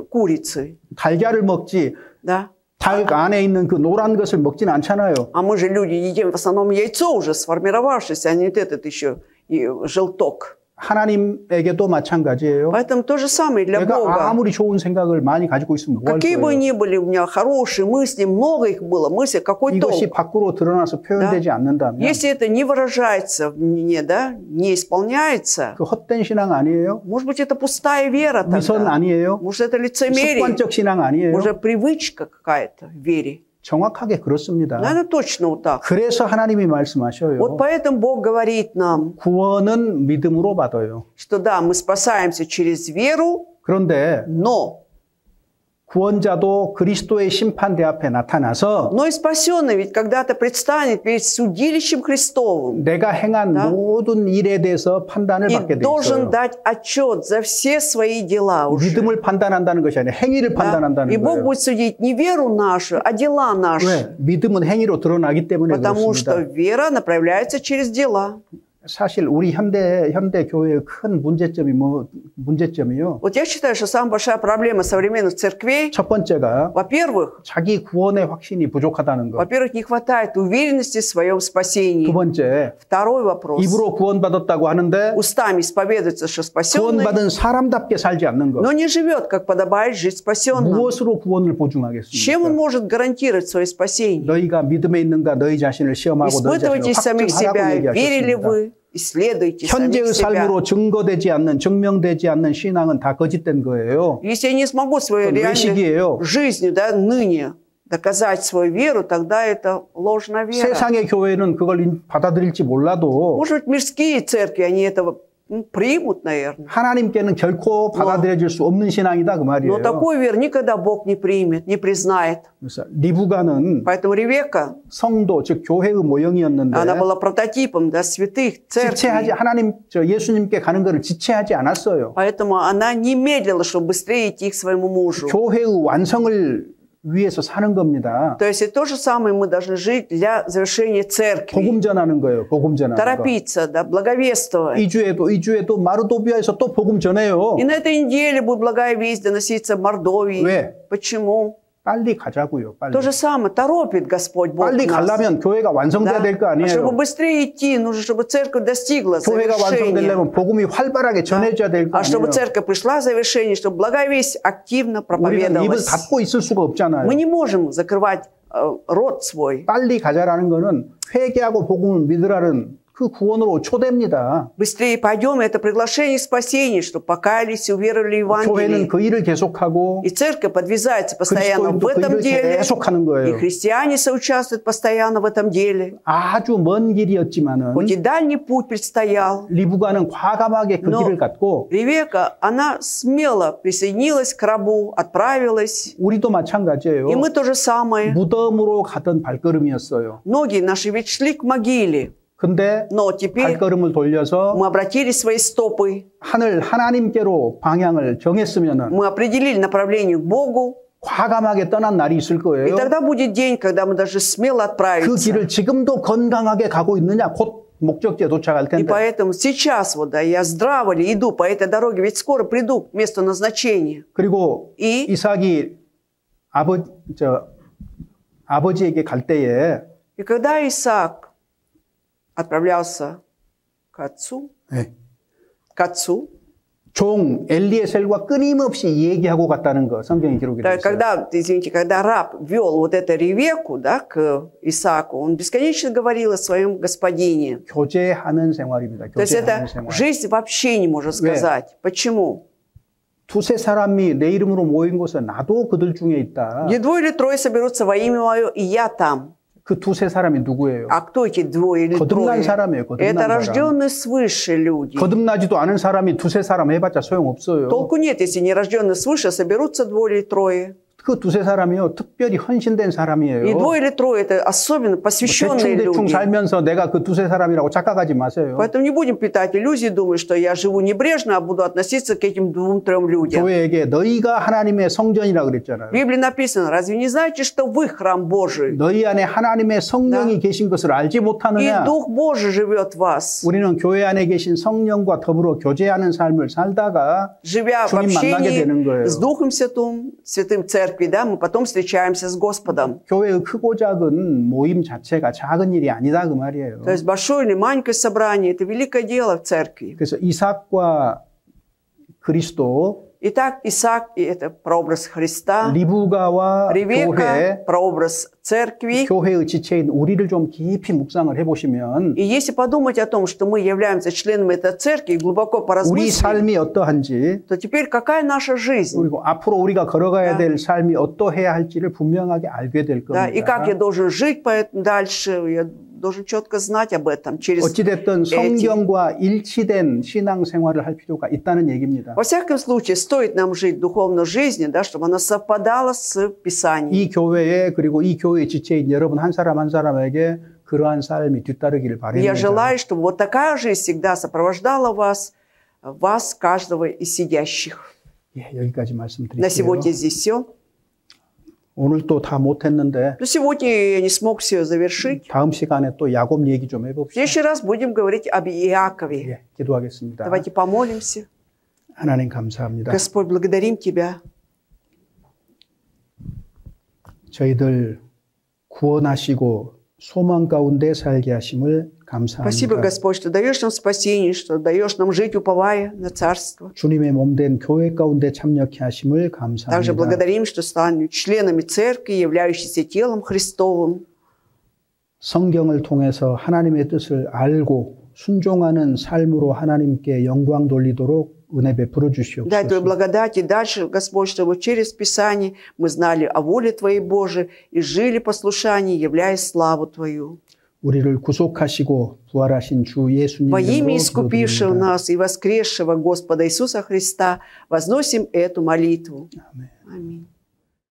курицы. 달걀을 먹지 Да? 닭 안에 있는 그 노란 것을 먹진 않잖아요. А мы же люди едим в основном яйцо уже сформировавшееся, а не вот этот еще и желток. 하나님에게도 마찬가지예요. Поэтому то же самое для 내가 Бога. 아무리 좋은 생각을 많이 가지고 있으면 뭐 할 Какие бы 거예요? ни были у меня хорошие мысли, много их было, мысли, какой толк? 이것이 밖으로 드러나서 표현되지 않는다면 Если это не выражается в мне, да, не исполняется, 그 헛된 신앙 아니에요? может быть, это пустая вера 위선 тогда. 아니에요? Может, это лицемерие, 습관적 신앙 아니에요? может, привычка какая-то в вере. 정확하게 그렇습니다. Наверное, точно вот так. 그래서 하나님이 말씀하셔요. Вот поэтому Бог говорит нам, 구원은 믿음으로 받아요. что да, мы спасаемся через веру, 그런데 но 구원자도 그리스도의 심판대 앞에 나타나서 и спасенный ведь когда-то предстанет перед судилищем Христовым 내가 행한 Да. 모든 일에 대해서 판단을 и 받게 돼 должен 있어요. дать отчет за все свои дела уже. 믿음을 판단한다는 것이 아니라 행위를 Да? И 판단한다는 Бог 거예요. будет судить не веру нашу, а дела наши. 왜? 믿음은 행위로 드러나기 때문에 Потому что 그렇습니다. вера направляется через дела. 사실 우리 현대 교회의 큰 문제점이요. Вот я считаю, что самая большая проблема современных церквей, 첫 번째가 во-первых, 자기 구원의 확신이 부족하다는 거. во-первых, не хватает уверенности в своем спасении. 두 번째, Второй вопрос. 입으로 구원받았다고 하는데 Устами исповедуется, что спасенный, 구원받은 사람답게 살지 않는 거. но не живет, как подобает жить спасенным. 무엇으로 구원을 Чем он 보증하겠습니까? может гарантировать свое спасение? 너희가 믿음에 있는가 너희 자신을 시험하고 너희 Испытывайте 자신을 самих себя, 확증하라고 верили 얘기하셨습니다. вы, исследуйте самих 현재의 себя. 삶으로 증거되지 않는 증명되지 않는 신앙은 다 거짓된 거예요. Если я не смогу своей реальной 외식이에요. жизнью, да, ныне доказать свою веру, тогда это ложная вера. 세상의 교회는 그걸 받아들일지 몰라도 Может быть, мирские церкви, они этого примут, наверное. 하나님께는 결코 받아들여질 수 없는 신앙이다 그 말이에요. Но такую веру никогда Бог не примет, не признает. 그래서 리브가는 Поэтому Ревекка, 성도 즉 교회의 모형이었는데 она была прототипом, да, святых 지체하지 церквей. 예수님께 가는 것을 지체하지 않았어요. Поэтому она не медлила, чтобы быстрее идти к своему мужу. 교회의 완성을 위해서 사는 겁니다. То есть и то же самое мы должны жить для завершения церкви. 복음 전하는 거예요. 복음 전하는 거. Торопиться, да, благовествовать. 이 주에도 마르도비아에서 또 복음 전해요. И на этой неделе будет благая весть доноситься в Мордовии. 왜? Почему? 빨리 가자고요. 빨리. То же самое, торопит Господь Бог 빨리 нас. 가려면 교회가 완성돼야 Да? 될 거 А чтобы 아니에요. быстрее идти, нужно, чтобы церковь достигла 교회가 завершения. 완성되려면 복음이 활발하게 전해져야 될 거 А чтобы 아니에요. церковь пришла в завершение, чтобы благая весть активно 우리는 입을 проповедовалась. 닫고 있을 수가 없잖아요. Мы не можем закрывать рот свой. 빨리 가자라는 거는 회개하고 복음을 믿으라는 그 구원으로 초대입니다. Быстрее пойдем, это приглашение к спасению, чтобы покаялись и уверовали в 교회는 Евангелие. 그 일을 계속하고 И церковь подвязается постоянно в 그리스도인도 그 этом 일을 деле. 계속하는 И 거예요. христиане соучаствуют постоянно в этом деле. 아주 먼 길이었지만은 Хоть и дальний путь предстоял, 리브가는 과감하게 그 Но 길을 갔고 Ревекка, она смело присоединилась к рабу, отправилась. 우리도 마찬가지예요. И мы то же самое. 무덤으로 가던 발걸음이었어요. Ноги наши ведь шли к могиле. 근데 Но теперь 발걸음을 돌려서 мы обратили свои стопы. 하나님께로 방향을 정했으면은 Мы определили направление к Богу. 과감하게 떠난 날이 있을 И 거예요. тогда будет день, когда мы даже смело 그 отправиться. 길을 지금도 건강하게 가고 있느냐? 곧 목적지에 도착할 И 텐데. поэтому сейчас вот, да, я здраво ли иду по этой дороге, ведь скоро приду к месту назначения. 그리고 И 이삭이 아버지에게 갈 때에 когда Исаак отправлялся к отцу, 종 엘리에셀과 끊임없이 얘기하고 갔다는 거 성경에 기록이 되어 да, 있어요. когда раб вел вот это Ревекку, да, к Исааку, он бесконечно говорил о своем господине. 교제하는 생활입니다. То есть 교제하는 это 생활. жизнь вообще не можно сказать. Почему? 두세 사람이 내 이름으로 모인 곳에 나도 그들 중에 있다. Где двое или трое соберутся во имя мое, и я там. 그 두세 사람이 누구예요? А кто эти двое или 거듭난 трое? 사람이에요. 거듭난 Это 사람. рожденные свыше люди. 거듭나지도 않은 사람이 두세 사람 해봤자 со용없어요. Толку нет, если не рожденные свыше соберутся двое или трое. 그 두세 사람이요. 특별히 헌신된 사람이에요. И двое или трое это особенно посвященные 대충 люди. 살면서 내가 그 두세 사람이라고 착각하지 마세요. Поэтому не будем питать иллюзии, думая, что я живу небрежно, а буду относиться к этим двум-трем людям. 교회에게 너희가 하나님의 성전이라 그랬잖아요. В Библии написано, разве не знаете, что вы храм Божий? 너희 안에 하나님의 성령이 계신 것을 알지 И 못하느냐? Дух Божий живет в вас. 우리는 교회 안에 계신 성령과 더불어 교제하는 삶을 살다가 Живя в 주님 만나게 되는 거예요. общении с Духом Святым, Святым Церкви, да, мы потом встречаемся с Господом. 교회의 크고 작은 모임 자체가 작은 일이 아니다 그 말이에요. То есть большое или маленькое собрание – это великое дело в церкви. 그래서 이삭과 그리스도, Итак, Исаак – это прообраз Христа, 리브가와 Ревекка 교회, – прообраз церкви. 교회의 지체인 우리를 좀 깊이 묵상을 해보시면 И если подумать о том, что мы являемся членами этой церкви, и глубоко 우리 поразмыслить, 삶이 어떠한지 то теперь какая наша жизнь? 그리고 앞으로 우리가 걸어가야 될 삶이 어떠해야 할지를 분명하게 알게 될 Да, и как я 겁니다. должен жить дальше, я должен четко знать об этом. Через 어찌됐든 성경과 일치된 신앙생활을 할 필요가 있다는 얘기입니다. Во всяком случае, стоит нам жить духовной жизнью, да, чтобы она совпадала с Писанием. 이 교회에 그리고 이 교회의 지체인 여러분 한 사람 한 사람에게 그러한 삶이 뒤따르기를 Я 바랍니다. желаю, чтобы вот такая жизнь всегда сопровождала вас, каждого из сидящих. 예, 여기까지 На 말씀드릴게요. сегодня здесь все. 오늘 또 다 못했는데 Но сегодня я не смог все завершить. 다음 시간에 또 야곱 얘기 좀 В 해봅시다. следующий раз будем говорить об Иакове. 예, 기도하겠습니다. Давайте помолимся. 하나님 감사합니다. Господь, благодарим Тебя. 저희들 구원하시고 소망 가운데 살게 하심을 Спасибо, 감사합니다. Господь, что даешь нам спасение, что даешь нам жить, уповая на Царство. 주님의 몸된 교회 가운데 참여케 하심을 Также 감사합니다. благодарим, что станем членами Церкви, являющейся телом Христовым. 성경을 통해서 하나님의 뜻을 알고 순종하는 삶으로 하나님께 영광 돌리도록 은혜 베풀어 Дай Твою 주시옵소서. благодать и дальше, Господь, чтобы через Писание мы знали о воле Твоей Божией и жили послушании, являя славу Твою. 우리를 구속하시고 부활하신 주 예수님 Во имя 이름으로 искупившего 기도드립니다. нас и воскресшего Господа Иисуса Христа возносим эту молитву. 아멘. Аминь.